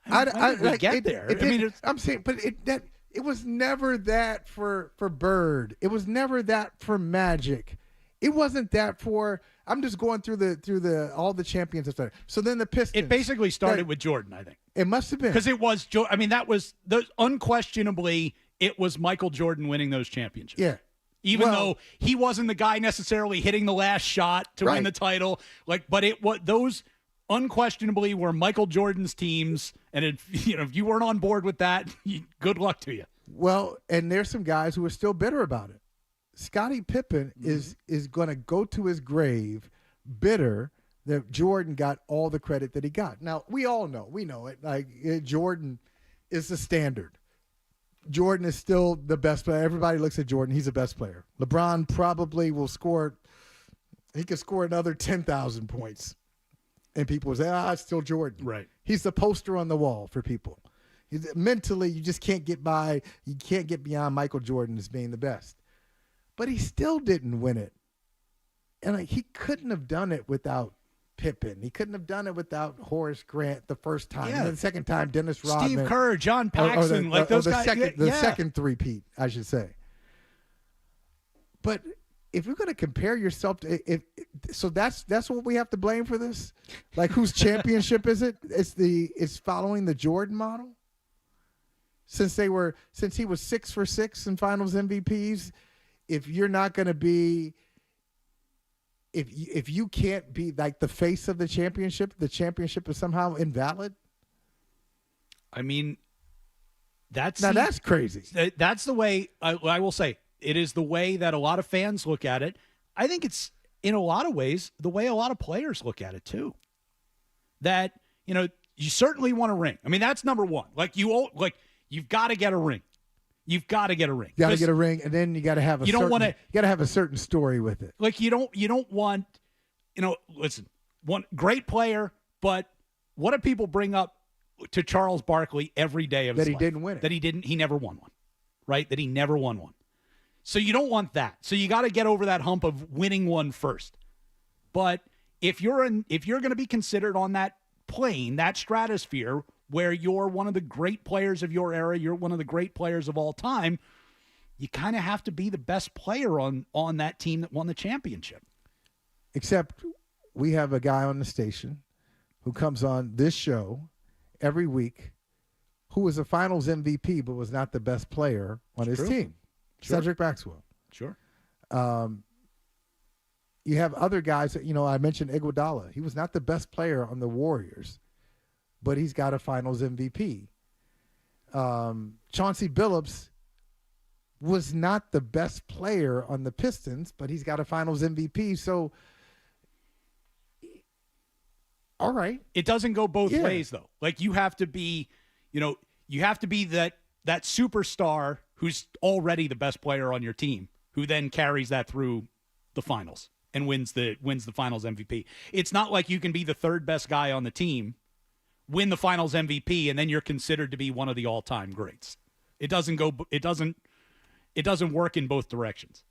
When did we get there? I'm saying, but it was never that for Bird. It was never that for Magic. It wasn't that for. I'm just going through all the champions that started. So then the Pistons. It basically started with Jordan, I think. It must have been because it was. That was unquestionably it was Michael Jordan winning those championships. Yeah. Even though he wasn't the guy necessarily hitting the last shot to win the title, but those unquestionably were Michael Jordan's teams, and if you weren't on board with that, good luck to you. Well, and there's some guys who are still bitter about it. Scottie Pippen is going to go to his grave bitter that Jordan got all the credit that he got. Now, we know it. Like, Jordan is the standard. Jordan is still the best player. Everybody looks at Jordan. He's the best player. LeBron probably will score. He could score another 10,000 points. And people will say, it's still Jordan. Right. He's the poster on the wall for people. Mentally, you just can't get by. You can't get beyond Michael Jordan as being the best. But he still didn't win it. And he couldn't have done it without Pippen. He couldn't have done it without Horace Grant the first time. Yeah. And then the second time, Dennis Rodman. Steve Kerr, John Paxson, those guys. The second three-peat, I should say. But if you're going to compare yourself to so that's what we have to blame for this? Like, whose championship is it? It's following the Jordan model? Since he was 6 for 6 in Finals MVPs, if you're not going to be if you can't be like the face of the championship is somehow invalid. I mean, that's crazy. That's the way I will say it is the way that a lot of fans look at it. I think it's in a lot of ways the way a lot of players look at it too. That you certainly want a ring. I mean, that's number one. You've got to get a ring. You've got to get a ring. You got to get a ring, and then you got to have a. You don't want to. You got to have a certain story with it. Like you don't want. Listen, one great player, but what do people bring up to Charles Barkley every day of his life? That he didn't win it. That he never won one, right? That he never won one. So you don't want that. So you got to get over that hump of winning one first. But if you're going to be considered on that plane, that stratosphere, where you're one of the great players of your era, you're one of the great players of all time, you kind of have to be the best player on that team that won the championship. Except we have a guy on the station who comes on this show every week who was a Finals MVP but was not the best player on his team. Sure. Cedric Maxwell. Sure. You have other guys that, I mentioned Iguodala. He was not the best player on the Warriors, but he's got a Finals MVP. Chauncey Billups was not the best player on the Pistons, but he's got a Finals MVP. So, all right. It doesn't go both ways, though. Like, you have to be, that superstar who's already the best player on your team, who then carries that through the finals and wins the Finals MVP. It's not like you can be the third best guy on the team, win the Finals MVP, and then you're considered to be one of the all-time greats. It doesn't work in both directions.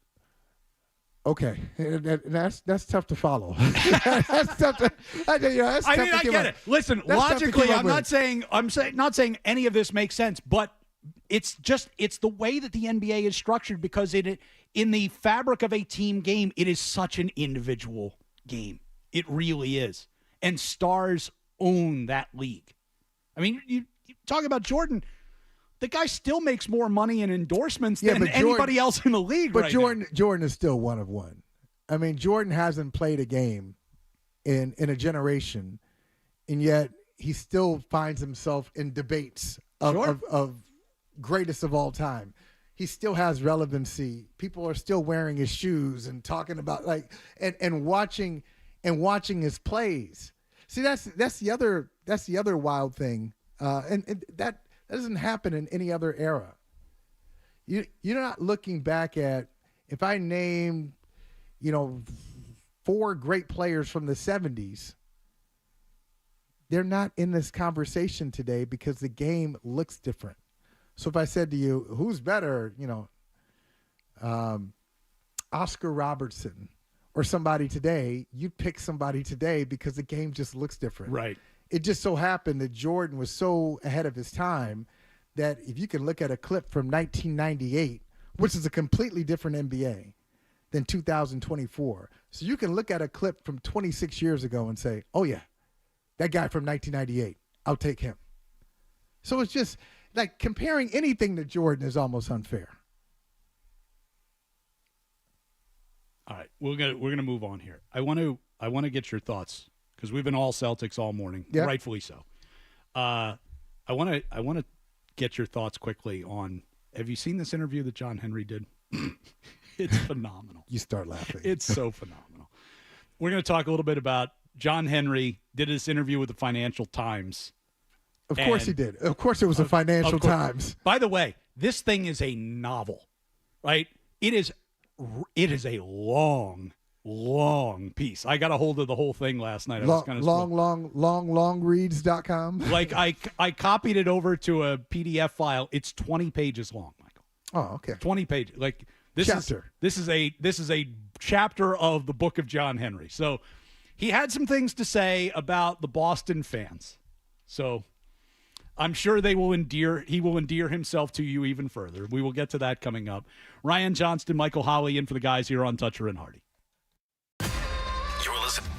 Okay, that's tough to follow. That's tough to. I get it. Listen, logically, I'm not saying any of this makes sense, but it's the way that the NBA is structured, because in the fabric of a team game, it is such an individual game. It really is, and stars own that league. I mean, you talk about Jordan. The guy still makes more money in endorsements than anybody else in the league. But Jordan is still one of one. I mean, Jordan hasn't played a game in a generation, and yet he still finds himself in debates of greatest of all time. he still has relevancy. People are still wearing his shoes and talking about and watching his plays. See, that's the other wild thing, and that doesn't happen in any other era. You're not looking back at, if I name, 4 great players from the 70s, they're not in this conversation today because the game looks different. So if I said to you, who's better, Oscar Robertson or somebody today, you'd pick somebody today because the game just looks different. Right. It just so happened that Jordan was so ahead of his time that if you can look at a clip from 1998, which is a completely different NBA than 2024. So you can look at a clip from 26 years ago and say, oh, yeah, that guy from 1998, I'll take him. So it's just like comparing anything to Jordan is almost unfair. All right, we're gonna move on here. I want to get your thoughts because we've been all Celtics all morning, rightfully so. I want to get your thoughts quickly on. Have you seen this interview that John Henry did? It's phenomenal. You start laughing. It's so phenomenal. We're going to talk a little bit about John Henry did this interview with the Financial Times. Of course he did. Of course it was the Financial Times. By the way, this thing is a novel, right? It is a long piece. I got a hold of the whole thing last night. Longreads.com. Like I copied it over to a PDF file. It's 20 pages long, Michael. Oh, okay. 20 pages. Like this is a chapter of the book of John Henry. So he had some things to say about the Boston fans. So I'm sure he will endear himself to you even further. We will get to that coming up. Ryan Johnston, Michael Holley in for the guys here on Toucher and Hardy. You're listening.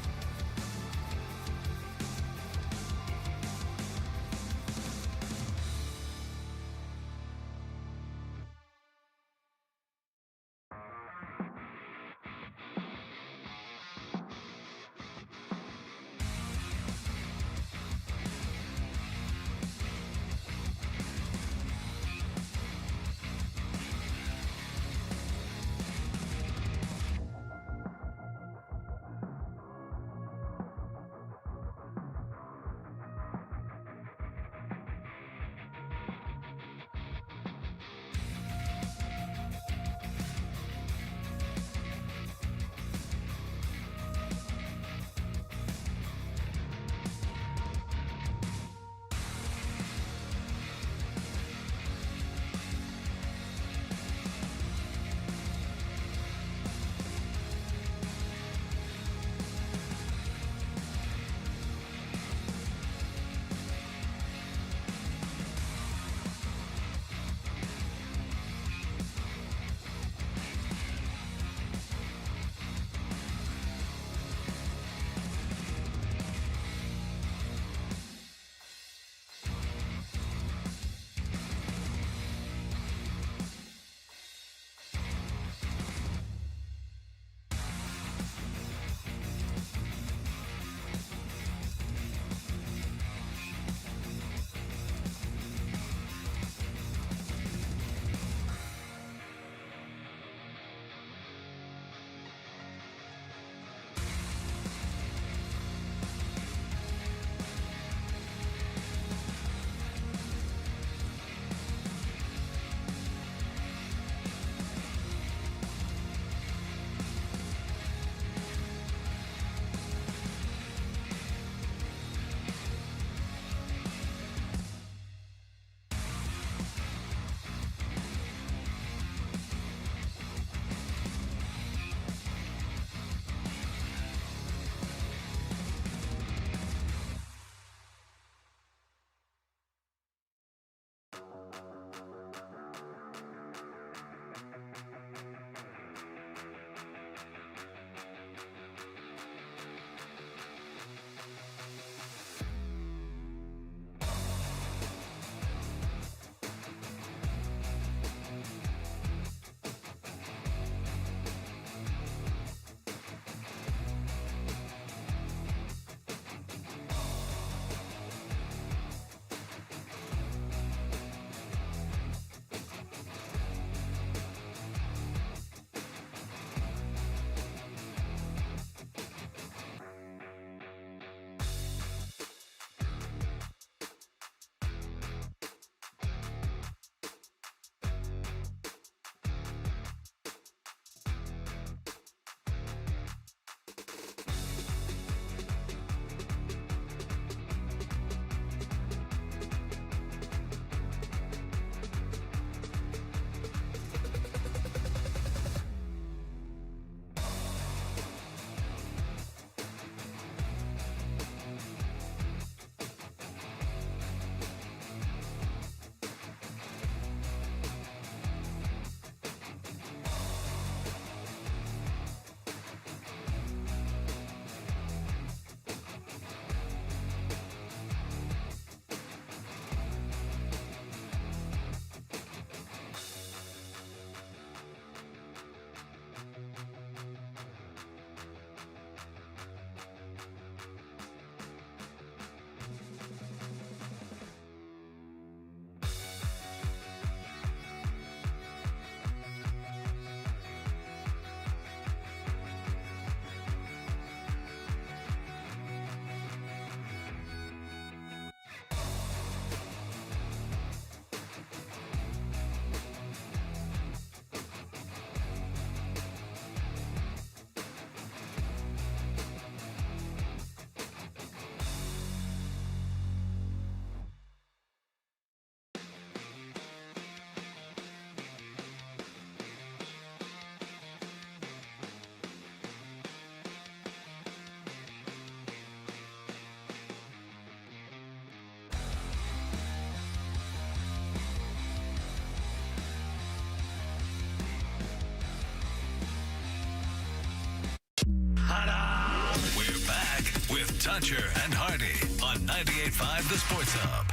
Dutcher and Hardy on 98.5 The Sports Hub.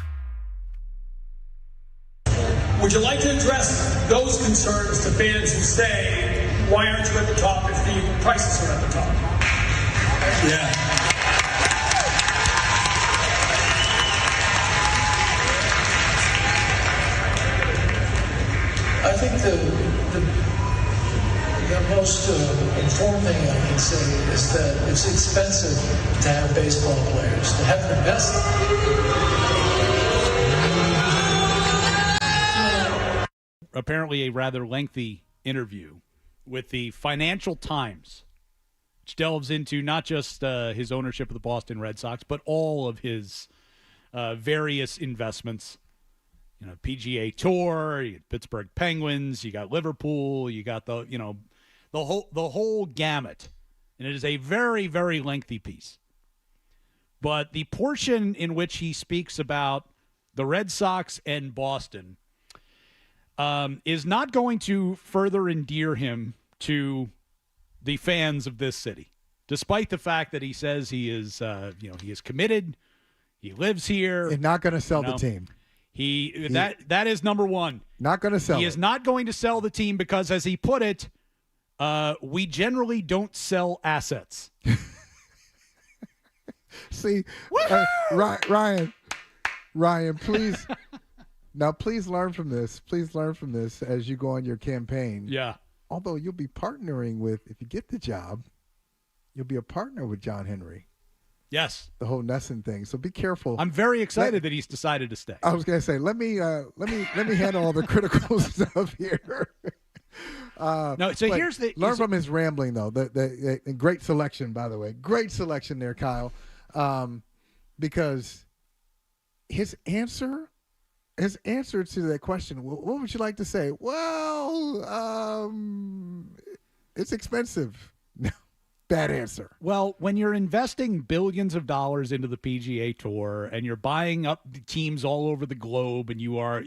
Would you like to address those concerns to fans who say, why aren't you at the top if the prices are at the top? Yeah. I think the most informed thing I can say is that it's expensive to have baseball players, to have the best. Apparently a rather lengthy interview with the Financial Times, which delves into not just his ownership of the Boston Red Sox, but all of his various investments. You know, PGA Tour, you got Pittsburgh Penguins, you got Liverpool, you got the whole gamut. And it is a very, very lengthy piece. But the portion in which he speaks about the Red Sox and Boston is not going to further endear him to the fans of this city, despite the fact that he says he is, he is committed, he lives here. And not going to sell the team. That is number one. Not going to sell. He is not going to sell the team because, as he put it, we generally don't sell assets. See, Ryan, please. Now, please learn from this. Please learn from this as you go on your campaign. Yeah. Although you'll be partnering with, if you get the job, you'll be a partner with John Henry. Yes. The whole Nesson thing. So be careful. I'm very excited that he's decided to stay. I was going to say, let me handle all the critical stuff here. No, so here's the learn from his rambling though. The great selection, by the way, great selection there, Kyle, because his answer to that question. What would you like to say? Well, it's expensive. Bad answer. Well, when you're investing billions of dollars into the PGA Tour and you're buying up teams all over the globe, and you are,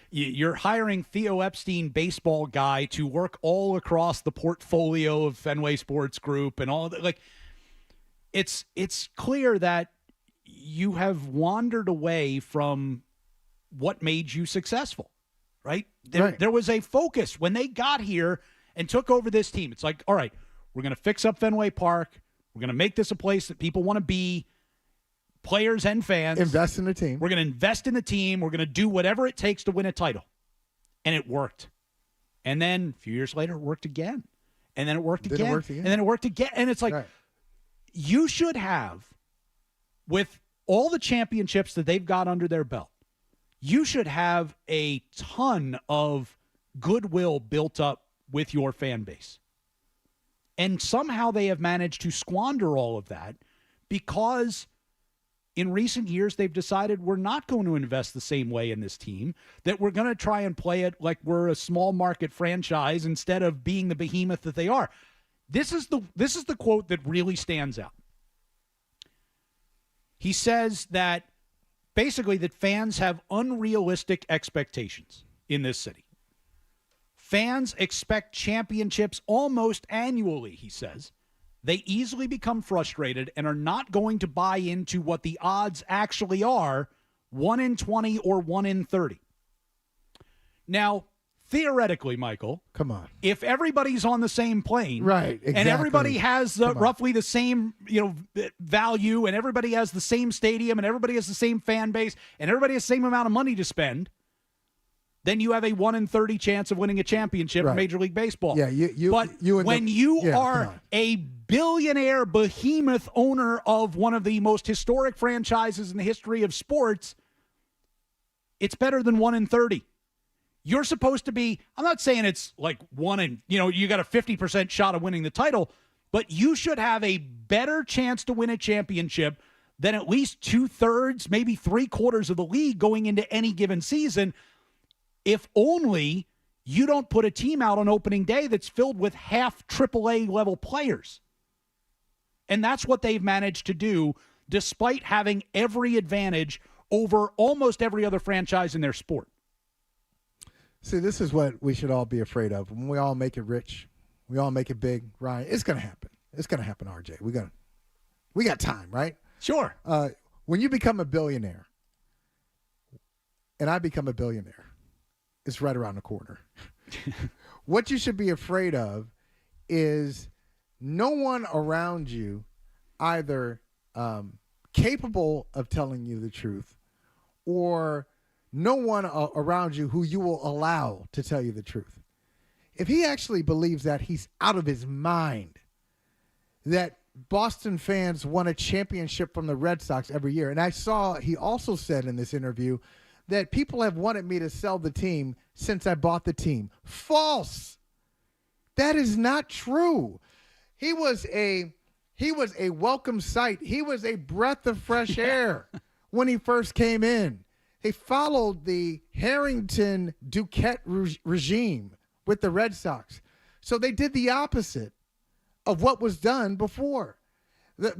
you're hiring Theo Epstein, baseball guy, to work all across the portfolio of Fenway Sports Group and all that. Like, it's clear that you have wandered away from what made you successful, right? There was a focus when they got here and took over this team. It's like, all right, we're going to fix up Fenway Park. We're going to make this a place that people want to be, players and fans. Invest in the team. We're going to invest in the team. We're going to do whatever it takes to win a title. And it worked. And then a few years later, it worked again. And then it worked again. And then it worked again. And it's like, you should have, with all the championships that they've got under their belt, you should have a ton of goodwill built up with your fan base. And somehow they have managed to squander all of that because in recent years they've decided we're not going to invest the same way in this team, that we're going to try and play it like we're a small market franchise instead of being the behemoth that they are. This is the quote that really stands out. He says that basically that fans have unrealistic expectations in this city. Fans expect championships almost annually, he says. They easily become frustrated and are not going to buy into what the odds actually are, 1 in 20 or 1 in 30. Now, theoretically, Michael, come on. If everybody's on the same plane, right, exactly. And everybody has roughly the same, value, and everybody has the same stadium, and everybody has the same fan base, and everybody has the same amount of money to spend, then you have a 1 in 30 chance of winning a championship in Major League Baseball. Yeah, when you are a billionaire behemoth owner of one of the most historic franchises in the history of sports, it's better than 1 in 30. You're supposed to be, I'm not saying it's like 1 in, you got a 50% shot of winning the title, but you should have a better chance to win a championship than at least 2/3, maybe 3/4 of the league going into any given season. If only you don't put a team out on opening day that's filled with half AAA level players. And that's what they've managed to do, despite having every advantage over almost every other franchise in their sport. See, this is what we should all be afraid of. When we all make it rich, we all make it big, Ryan, it's going to happen. It's going to happen, RJ. We got time, right? Sure. When you become a billionaire, and I become a billionaire, it's right around the corner. What you should be afraid of is no one around you either capable of telling you the truth or no one around you who you will allow to tell you the truth. If he actually believes that, he's out of his mind. That Boston fans want a championship from the Red Sox every year. And I saw he also said in this interview that people have wanted me to sell the team since I bought the team. False. That is not true. He was a welcome sight. He was a breath of fresh air when he first came in. They followed the Harrington-Duquette regime with the Red Sox. So they did the opposite of what was done before.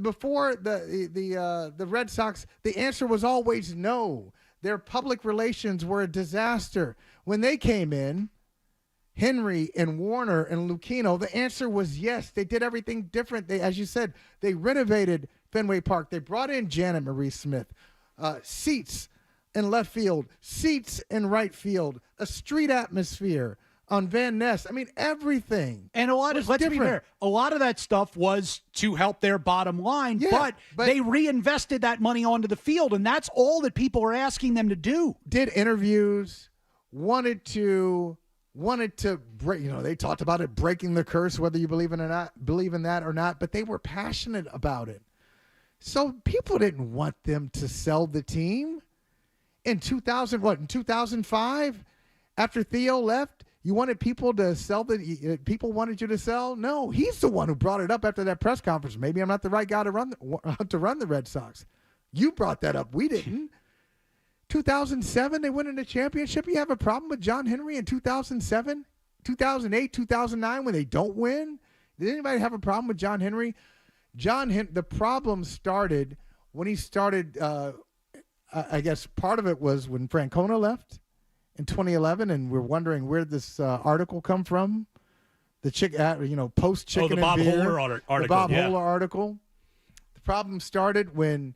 Before the Red Sox, the answer was always no. Their public relations were a disaster. When they came in, Henry and Warner and Lucchino, the answer was yes. They did everything different. They, as you said, they renovated Fenway Park. They brought in Janet Marie Smith, seats in left field, seats in right field, a street atmosphere on Van Ness. I mean, everything. And let's be fair, a lot of that stuff was to help their bottom line, but they reinvested that money onto the field, and that's all that people are asking them to do. Did interviews, wanted to break, they talked about it, breaking the curse, whether you believe in that or not, but they were passionate about it. So people didn't want them to sell the team in 2005 after Theo left. You wanted people to sell people wanted you to sell? No, he's the one who brought it up after that press conference. Maybe I'm not the right guy to run the Red Sox. You brought that up. We didn't. 2007, they win in the championship. You have a problem with John Henry in 2007, 2008, 2009 when they don't win? Did anybody have a problem with John Henry? The problem started when he started, I guess part of it was when Francona left in 2011, and we're wondering where this article come from. The post chicken the Bob and beer. Hohler article. The Bob Hohler article. The problem started when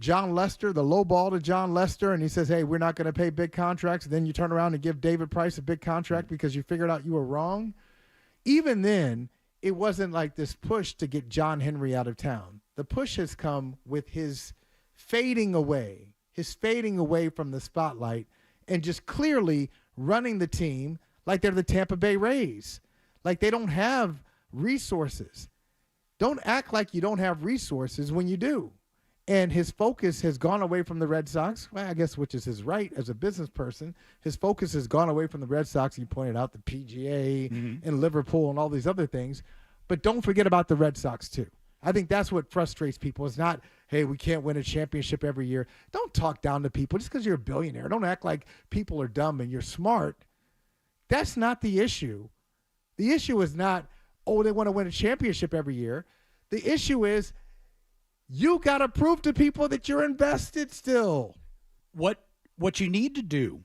John Lester, the low ball to John Lester, and he says, hey, we're not going to pay big contracts. And then you turn around and give David Price a big contract because you figured out you were wrong. Even then, it wasn't like this push to get John Henry out of town. The push has come with his fading away from the spotlight and just clearly running the team like they're the Tampa Bay Rays, like they don't have resources. Don't act like you don't have resources when you do. And his focus has gone away from the Red Sox, well, I guess, which is his right as a business person. His focus has gone away from the Red Sox. You pointed out the PGA and Liverpool and all these other things. But don't forget about the Red Sox, too. I think that's what frustrates people. It's not, hey, we can't win a championship every year. Don't talk down to people just because you're a billionaire. Don't act like people are dumb and you're smart. That's not the issue. The issue is not, oh, they want to win a championship every year. The issue is you got to prove to people that you're invested still. What you need to do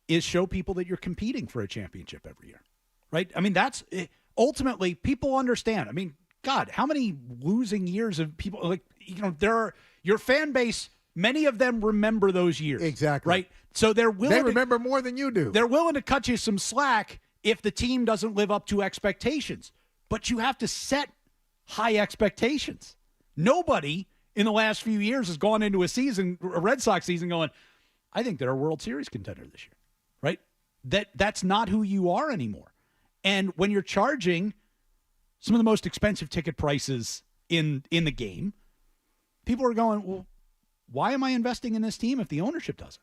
is show people that you're competing for a championship every year, right? I mean, that's ultimately people understand. I mean, God, how many losing years of people, your fan base, many of them remember those years. Exactly. Right? So they remember more than you do. They're willing to cut you some slack if the team doesn't live up to expectations. But you have to set high expectations. Nobody in the last few years has gone into a Red Sox season going, I think they're a World Series contender this year, right? That's not who you are anymore. And when you're charging some of the most expensive ticket prices in the game, people are going, well, why am I investing in this team if the ownership doesn't?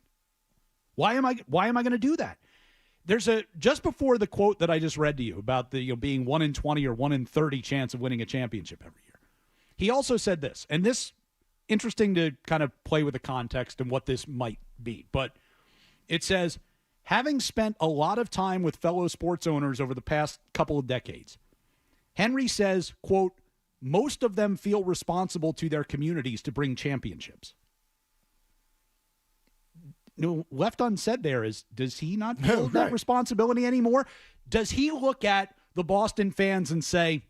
Why am I going to do that? There's just before the quote that I just read to you about the being 1 in 20 or 1 in 30 chance of winning a championship every year. He also said this, and this interesting to kind of play with the context and what this might be, but it says, having spent a lot of time with fellow sports owners over the past couple of decades, Henry says, quote, most of them feel responsible to their communities to bring championships. Left unsaid there is, does he not feel that responsibility anymore? Does he look at the Boston fans and say,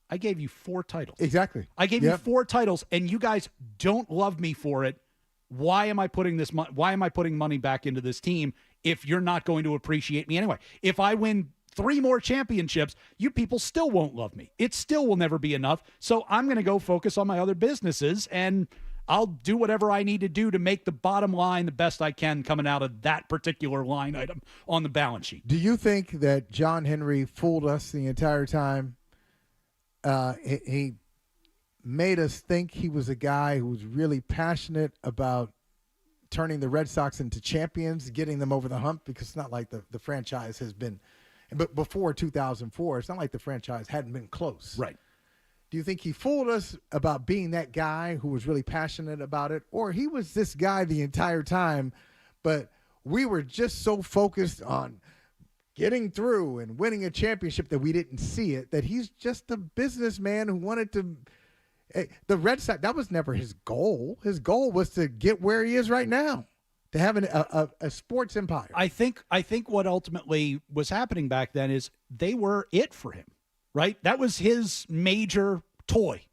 I gave you 4 titles. Exactly. I gave you 4 titles, and you guys don't love me for it. Why am I putting money back into this team if you're not going to appreciate me anyway? If I win 3 more championships, you people still won't love me. It still will never be enough. So I'm going to go focus on my other businesses, and I'll do whatever I need to do to make the bottom line the best I can coming out of that particular line item on the balance sheet. Do you think that John Henry fooled us the entire time? He made us think he was a guy who was really passionate about turning the Red Sox into champions, getting them over the hump, because it's not like the franchise has been, but before 2004, it's not like the franchise hadn't been close. Right. Do you think he fooled us about being that guy who was really passionate about it, or he was this guy the entire time, but we were just so focused on getting through and winning a championship that we didn't see it, that he's just a businessman who wanted to the Red Sox, that was never his goal. His goal was to get where he is right now, to have a sports empire. I think what ultimately was happening back then is they were it for him, right? That was his major toy.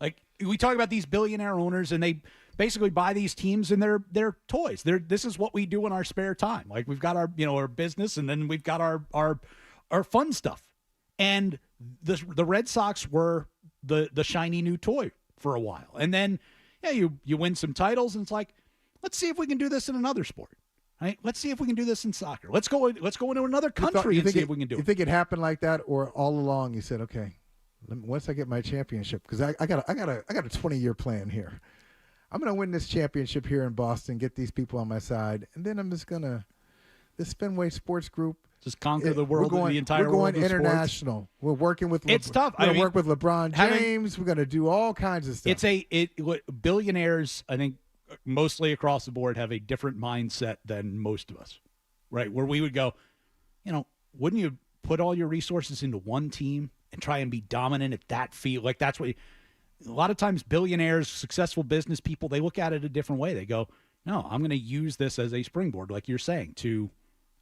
Like, we talk about these billionaire owners, and they basically buy these teams and they're toys. This is what we do in our spare time. Like, we've got our business, and then we've got our fun stuff. And the Red Sox were the shiny new toy for a while. And then you win some titles, and it's like, let's see if we can do this in another sport. Right? Let's see if we can do this in soccer. Let's go into another country and see if we can do it. You think it happened like that, or all along you said, okay, once I get my championship, because I got a 20-year plan here. I'm going to win this championship here in Boston, get these people on my side, and then I'm just going to, the Fenway Sports Group, just conquer the world, the entire world. We're going international. Sports. We're working with. It's tough. We're going to work with LeBron James. We're going to do all kinds of stuff. Billionaires, I think, mostly across the board, have a different mindset than most of us, right? Where we would go, wouldn't you put all your resources into one team and try and be dominant at that field? Like, that's what. A lot of times, billionaires, successful business people, they look at it a different way. They go, no, I'm going to use this as a springboard, like you're saying,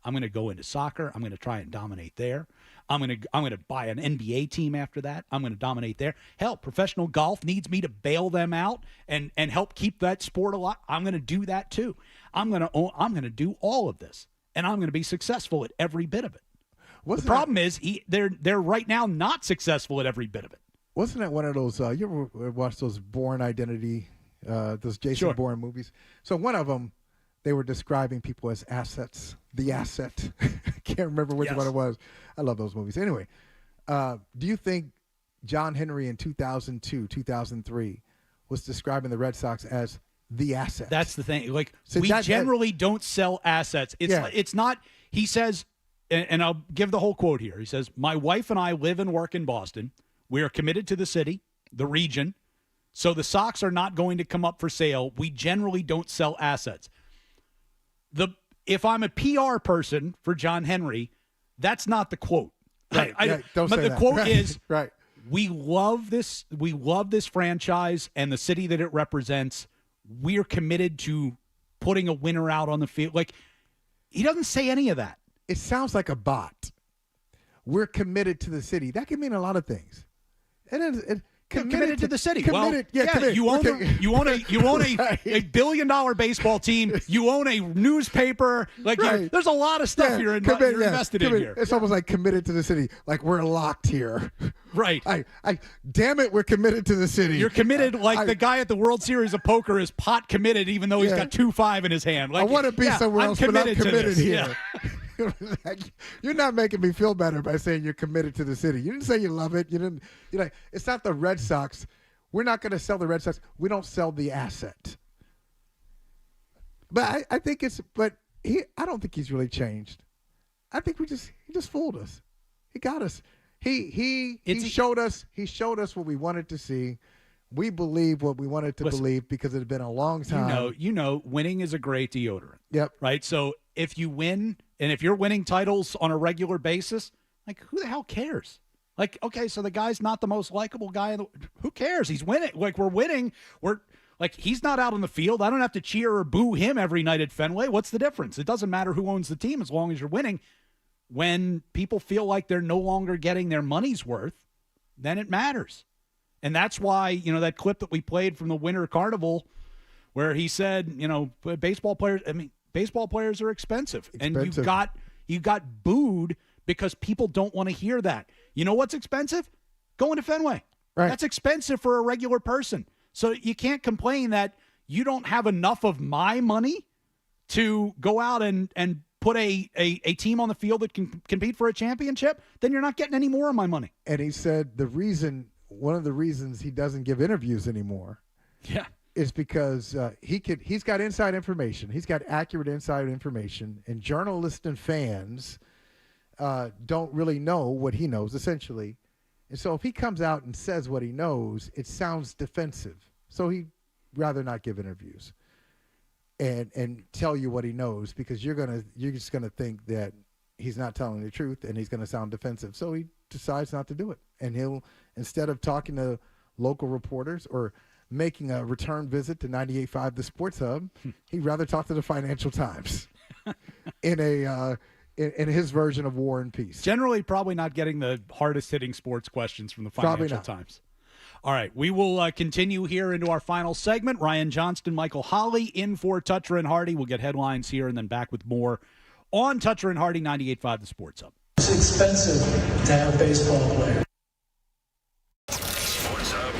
I'm going to go into soccer. I'm going to try and dominate there. I'm going to buy an NBA team after that. I'm going to dominate there. Hell, professional golf needs me to bail them out and help keep that sport alive. I'm going to do that too. I'm going to do all of this, and I'm going to be successful at every bit of it. The problem is they're right now not successful at every bit of it. Wasn't that one of those? You ever watch those Bourne Identity, those Jason Bourne movies? So one of them, they were describing people as assets. The asset. I can't remember which one it was. I love those movies. Anyway, do you think John Henry in 2002, 2003 was describing the Red Sox as the asset? That's the thing. Like, we generally don't sell assets. It's not. He says, and I'll give the whole quote here. He says, "My wife and I live and work in Boston. We are committed to the city, the region. So the Sox are not going to come up for sale. We generally don't sell assets." If I'm a PR person for John Henry, that's not the quote. Right. But the quote is, right. We love this franchise and the city that it represents. We're committed to putting a winner out on the field. Like, he doesn't say any of that. It sounds like a bot. We're committed to the city. That can mean a lot of things. Committed to the city. Committed, committed. You own a $1 billion baseball team. You own a newspaper. Like, there's a lot of stuff you're invested in here. It's almost like committed to the city. Like, we're locked here. Right. Damn it, we're committed to the city. You're committed like the guy at the World Series of Poker is pot committed, even though he's got 2-5 in his hand. Like, I want to be somewhere else, but I'm committed here. Yeah. You're not making me feel better by saying you're committed to the city. You didn't say you love it. You're like, it's not the Red Sox. We're not going to sell the Red Sox. We don't sell the asset. But I think I don't think he's really changed. I think he just fooled us. He got us. He showed us what we wanted to see. We believe what we wanted to believe because it had been a long time. Winning is a great deodorant. Yep. Right? So if you win, and if you're winning titles on a regular basis, like, who the hell cares? Like, okay, so the guy's not the most likable guy. Who cares? He's winning. Like, we're winning. He's not out on the field. I don't have to cheer or boo him every night at Fenway. What's the difference? It doesn't matter who owns the team as long as you're winning. When people feel like they're no longer getting their money's worth, then it matters. And that's why, that clip that we played from the Winter Carnival where he said, baseball players are expensive. And you got booed because people don't want to hear that. You know what's expensive? Going to Fenway. Right. That's expensive for a regular person. So you can't complain that you don't have enough of my money to go out and put a team on the field that can compete for a championship. Then you're not getting any more of my money. And he said one of the reasons he doesn't give interviews anymore is because he's got inside information. He's got accurate inside information, and journalists and fans don't really know what he knows, essentially. And so if he comes out and says what he knows, it sounds defensive. So he'd rather not give interviews and tell you what he knows, because you're just gonna think that he's not telling the truth and he's gonna sound defensive. So he decides not to do it. And he'll, instead of talking to local reporters or making a return visit to 98.5 The Sports Hub, he'd rather talk to the Financial Times in his version of War and Peace. Generally, probably not getting the hardest-hitting sports questions from the Financial Times. All right, we will continue here into our final segment. Ryan Johnston, Michael Holley in for Toucher and Hardy. We'll get headlines here and then back with more on Toucher and Hardy, 98.5 The Sports Hub. It's expensive to have baseball players. Sports Hub.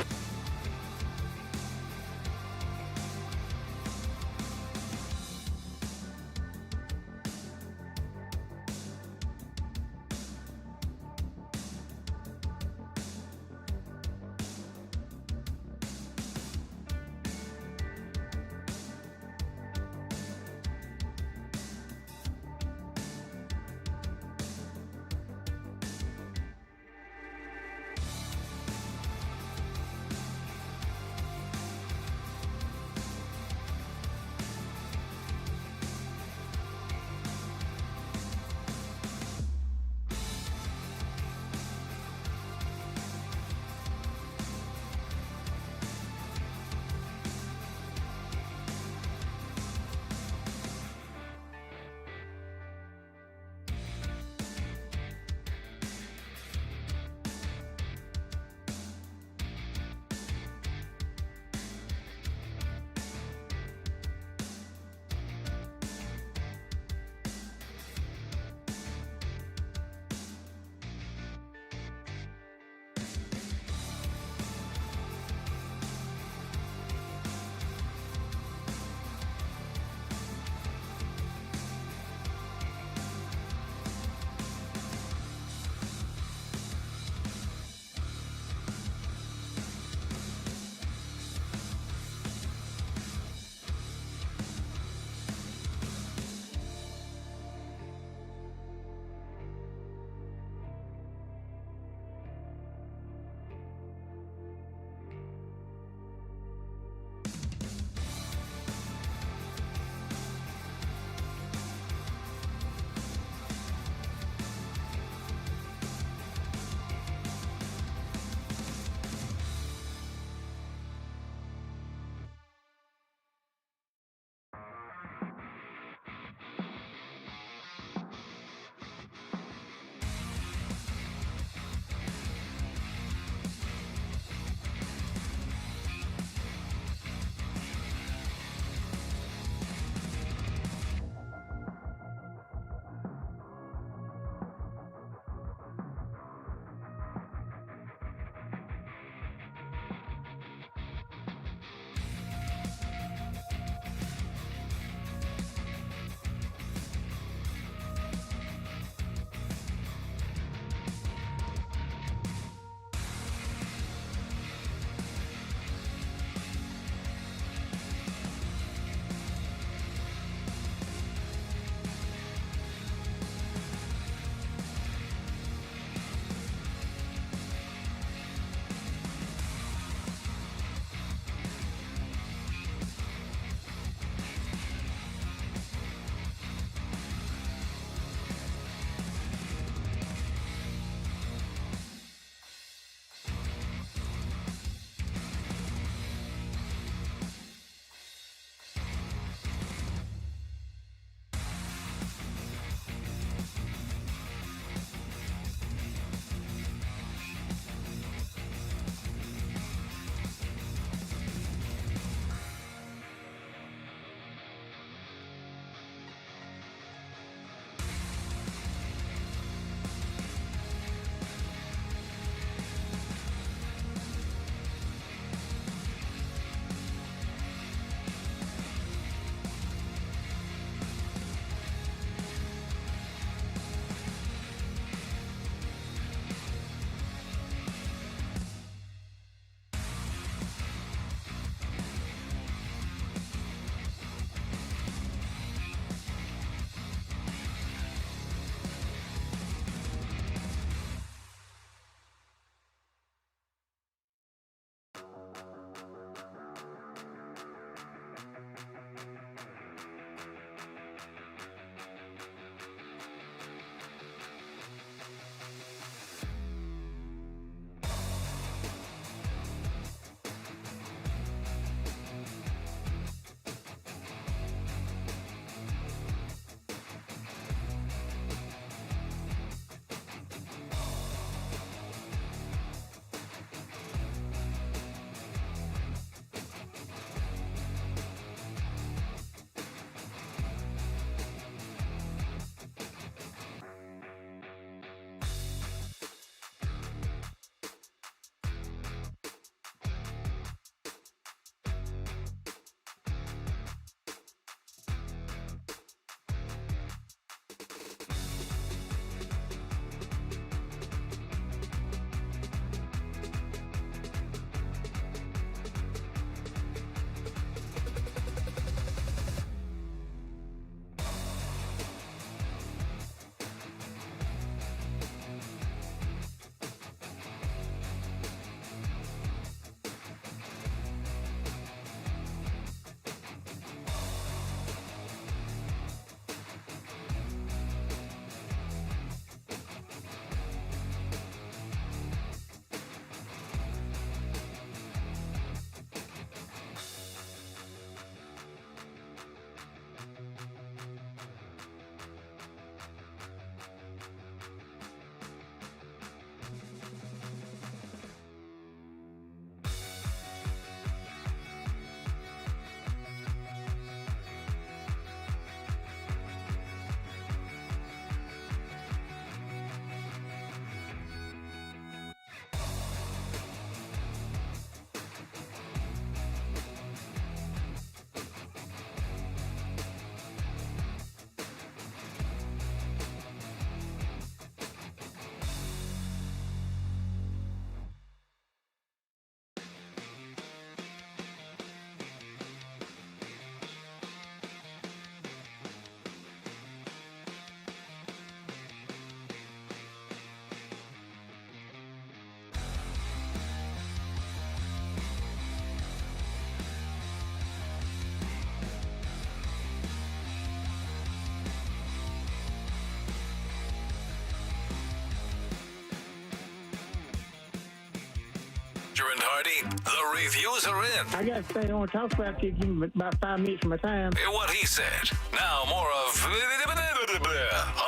Toucher and Hardy, the reviews are in. I got to stay on top for after you give me about 5 minutes of my time. Hear what he said. Now more of on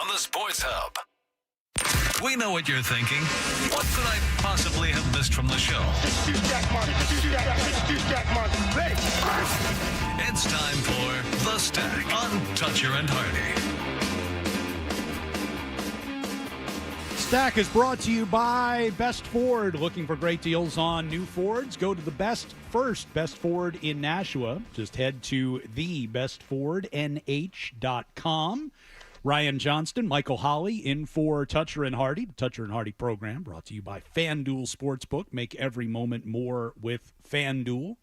the Sports Hub. We know what you're thinking. What could I possibly have missed from the show? It's time for The Stack on Toucher and Hardy. Stack is brought to you by Best Ford. Looking for great deals on new Fords? Go to the Best Ford in Nashua. Just head to thebestfordnh.com. Ryan Johnston, Michael Holly in for Toucher and Hardy. The Toucher and Hardy program brought to you by FanDuel Sportsbook. Make every moment more with FanDuel.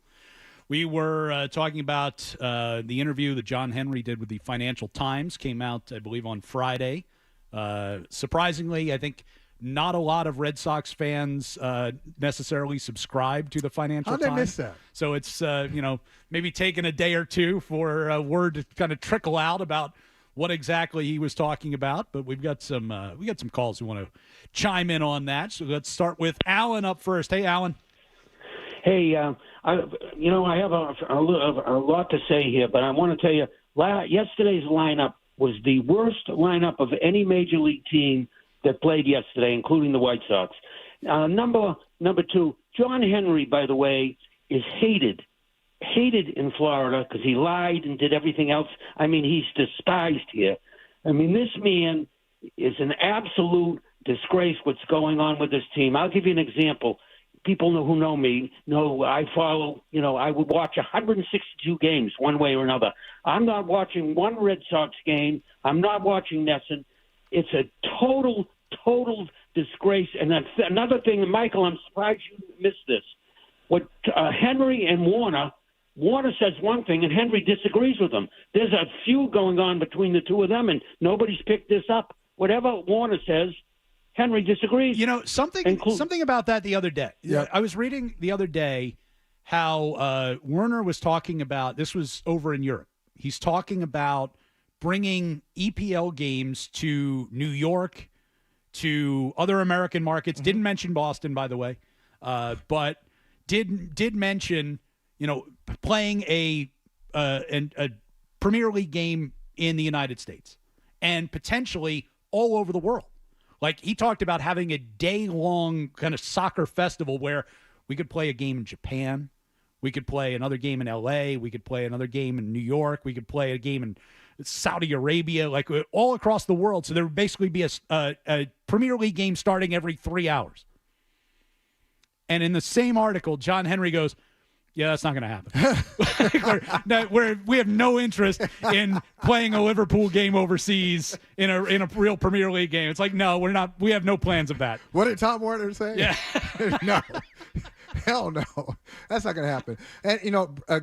We were talking about the interview that John Henry did with the Financial Times. Came out, I believe, on Friday. Surprisingly, I think not a lot of Red Sox fans necessarily subscribe to the Financial Times. How'd I miss that? So it's, maybe taking a day or two for word to kind of trickle out about what exactly he was talking about. But we've got some calls who want to chime in on that. So let's start with Alan up first. Hey, Alan. Hey, I have a lot to say here, but I want to tell you, yesterday's lineup was the worst lineup of any major league team that played yesterday, including the White Sox. Number two, John Henry, by the way, is hated in Florida because he lied and did everything else. I mean, he's despised here. I mean, this man is an absolute disgrace what's going on with this team. I'll give you an example. People who know me know I follow, I would watch 162 games one way or another. I'm not watching one Red Sox game. I'm not watching Nesson. It's a total disgrace. And another thing, Michael, I'm surprised you missed this. What Henry and Warner says one thing and Henry disagrees with him. There's a feud going on between the two of them, and nobody's picked this up. Whatever Warner says, Henry disagrees. Something about that the other day. Yeah. I was reading the other day how Werner was talking about, this was over in Europe. He's talking about bringing EPL games to New York, to other American markets. Mm-hmm. Didn't mention Boston, by the way, but did mention, playing a Premier League game in the United States and potentially all over the world. Like, he talked about having a day-long kind of soccer festival where we could play a game in Japan, we could play another game in L.A., we could play another game in New York, we could play a game in Saudi Arabia, like all across the world. So there would basically be a Premier League game starting every 3 hours. And in the same article, John Henry goes, yeah, that's not going to happen. We have no interest in playing a Liverpool game overseas in a real Premier League game. It's like, no, we're not. We have no plans of that. What did Tom Warner say? Yeah. No. Hell no. That's not going to happen. And,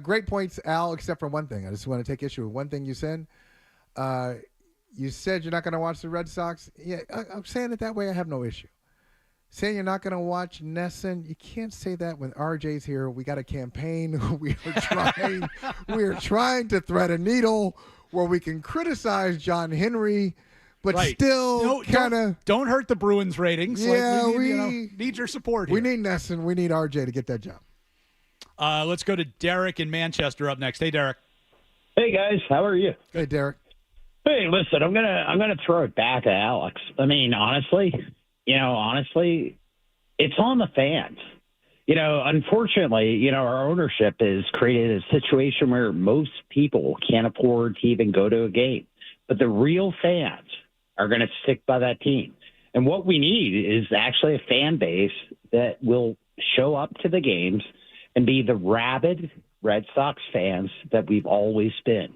great points, Al, except for one thing. I just want to take issue with one thing you said. You said you're not going to watch the Red Sox. Yeah, I'm saying it that way. I have no issue. Saying you're not going to watch Nesson, you can't say that when RJ's here. We got a campaign. We are trying to thread a needle where we can criticize John Henry, but still kind of don't hurt the Bruins ratings. Yeah, we need your support here. We need Nesson. We need RJ to get that job. Let's go to Derek in Manchester up next. Hey, Derek. Hey guys, how are you? Hey, Derek. Hey, listen, I'm gonna throw it back at Alex. I mean, honestly, it's on the fans. Unfortunately, our ownership has created a situation where most people can't afford to even go to a game. But the real fans are going to stick by that team. And what we need is actually a fan base that will show up to the games and be the rabid Red Sox fans that we've always been.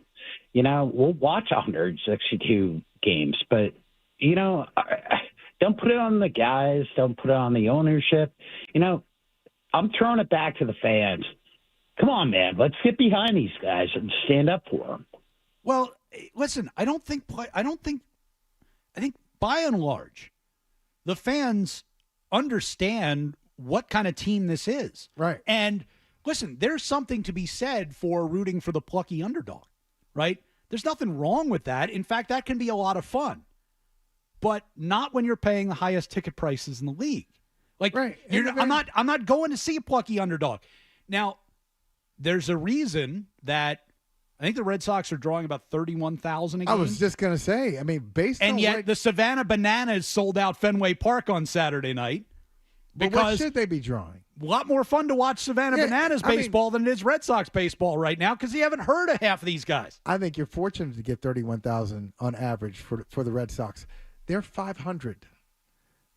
We'll watch 162 games, but, don't put it on the guys. Don't put it on the ownership. I'm throwing it back to the fans. Come on, man. Let's get behind these guys and stand up for them. Well, listen, I think by and large, the fans understand what kind of team this is. Right. And listen, there's something to be said for rooting for the plucky underdog, right? There's nothing wrong with that. In fact, that can be a lot of fun. But not when you're paying the highest ticket prices in the league. Like, right. I'm not going to see a plucky underdog. Now, there's a reason that I think the Red Sox are drawing about 31,000 a game. I was just going to say, I mean, based and on yet the Savannah Bananas sold out Fenway Park on Saturday night. But what should they be drawing? A lot more fun to watch Savannah Bananas baseball than it is Red Sox baseball right now because you haven't heard of half of these guys. I think you're fortunate to get 31,000 on average for the Red Sox. They're 500.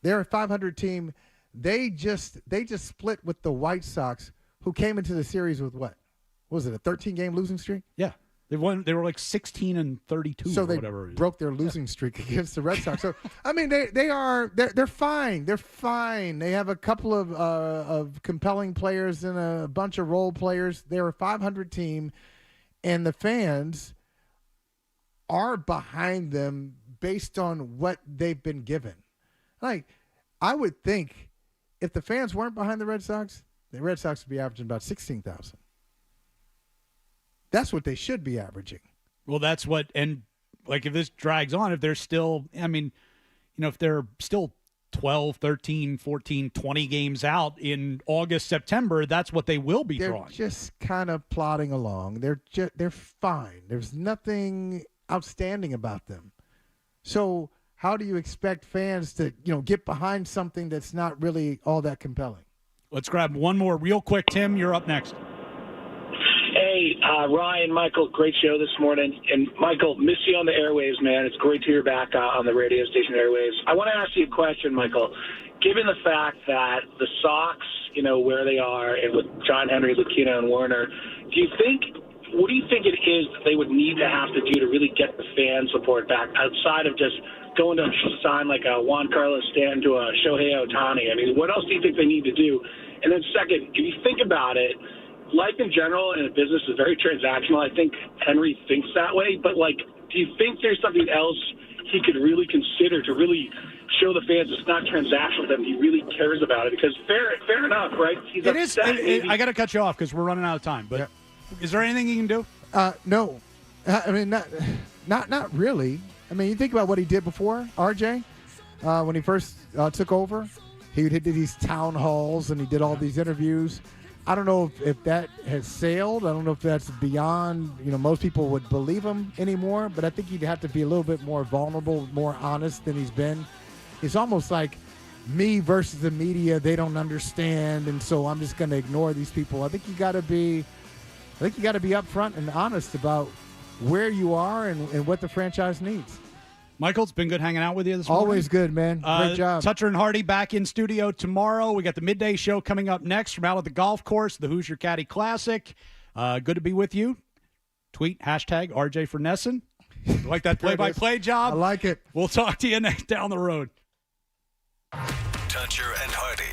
They're a 500 team. They just split with the White Sox, who came into the series with what was it, a 13-game losing streak? Yeah. They won. They were like 16-32 so or they whatever. Broke their losing streak against the Red Sox. So I mean, they're fine. They're fine. They have a couple of compelling players and a bunch of role players. They're a 500 team, and the fans are behind them based on what they've been given. Like, I would think if the fans weren't behind the Red Sox would be averaging about 16,000. That's what they should be averaging. Well, that's what, and like if this drags on, if they're still, I mean, if they're still 12, 13, 14, 20 games out in August, September, that's what they will be drawing. They're just kind of plodding along. They're fine. There's nothing outstanding about them. So how do you expect fans to, get behind something that's not really all that compelling? Let's grab one more real quick. Tim, you're up next. Hey, Ryan, Michael, great show this morning. And, Michael, miss you on the airwaves, man. It's great to hear back on the radio station airwaves. I want to ask you a question, Michael. Given the fact that the Sox, where they are, and with John Henry, Lucchino, and Warner, what do you think it is that they would need to have to do to really get the fan support back outside of just going to sign like a Juan Carlos Stanton to a Shohei Ohtani? I mean, what else do you think they need to do? And then second, if you think about it, life in general in a business is very transactional. I think Henry thinks that way. But, do you think there's something else he could really consider to really show the fans it's not transactional, that he really cares about it? Because fair enough, right? He's upset. I got to cut you off because we're running out of time. But is there anything you can do? No. I mean, not really. I mean, you think about what he did before, RJ, when he first took over. He did these town halls and he did all these interviews. I don't know if that has sailed. I don't know if that's beyond, most people would believe him anymore, but I think he'd have to be a little bit more vulnerable, more honest than he's been. It's almost like me versus the media. They don't understand, and so I'm just going to ignore these people. I think you got to be upfront and honest about where you are and what the franchise needs. Michael, it's been good hanging out with you this morning. Always good, man. Great job. Toucher and Hardy back in studio tomorrow. We got the midday show coming up next from out at the golf course, the Hoosier Caddy Classic. Good to be with you. Tweet hashtag RJ for Nesson. Like that play-by-play job? I like it. We'll talk to you down the road. Toucher and Hardy,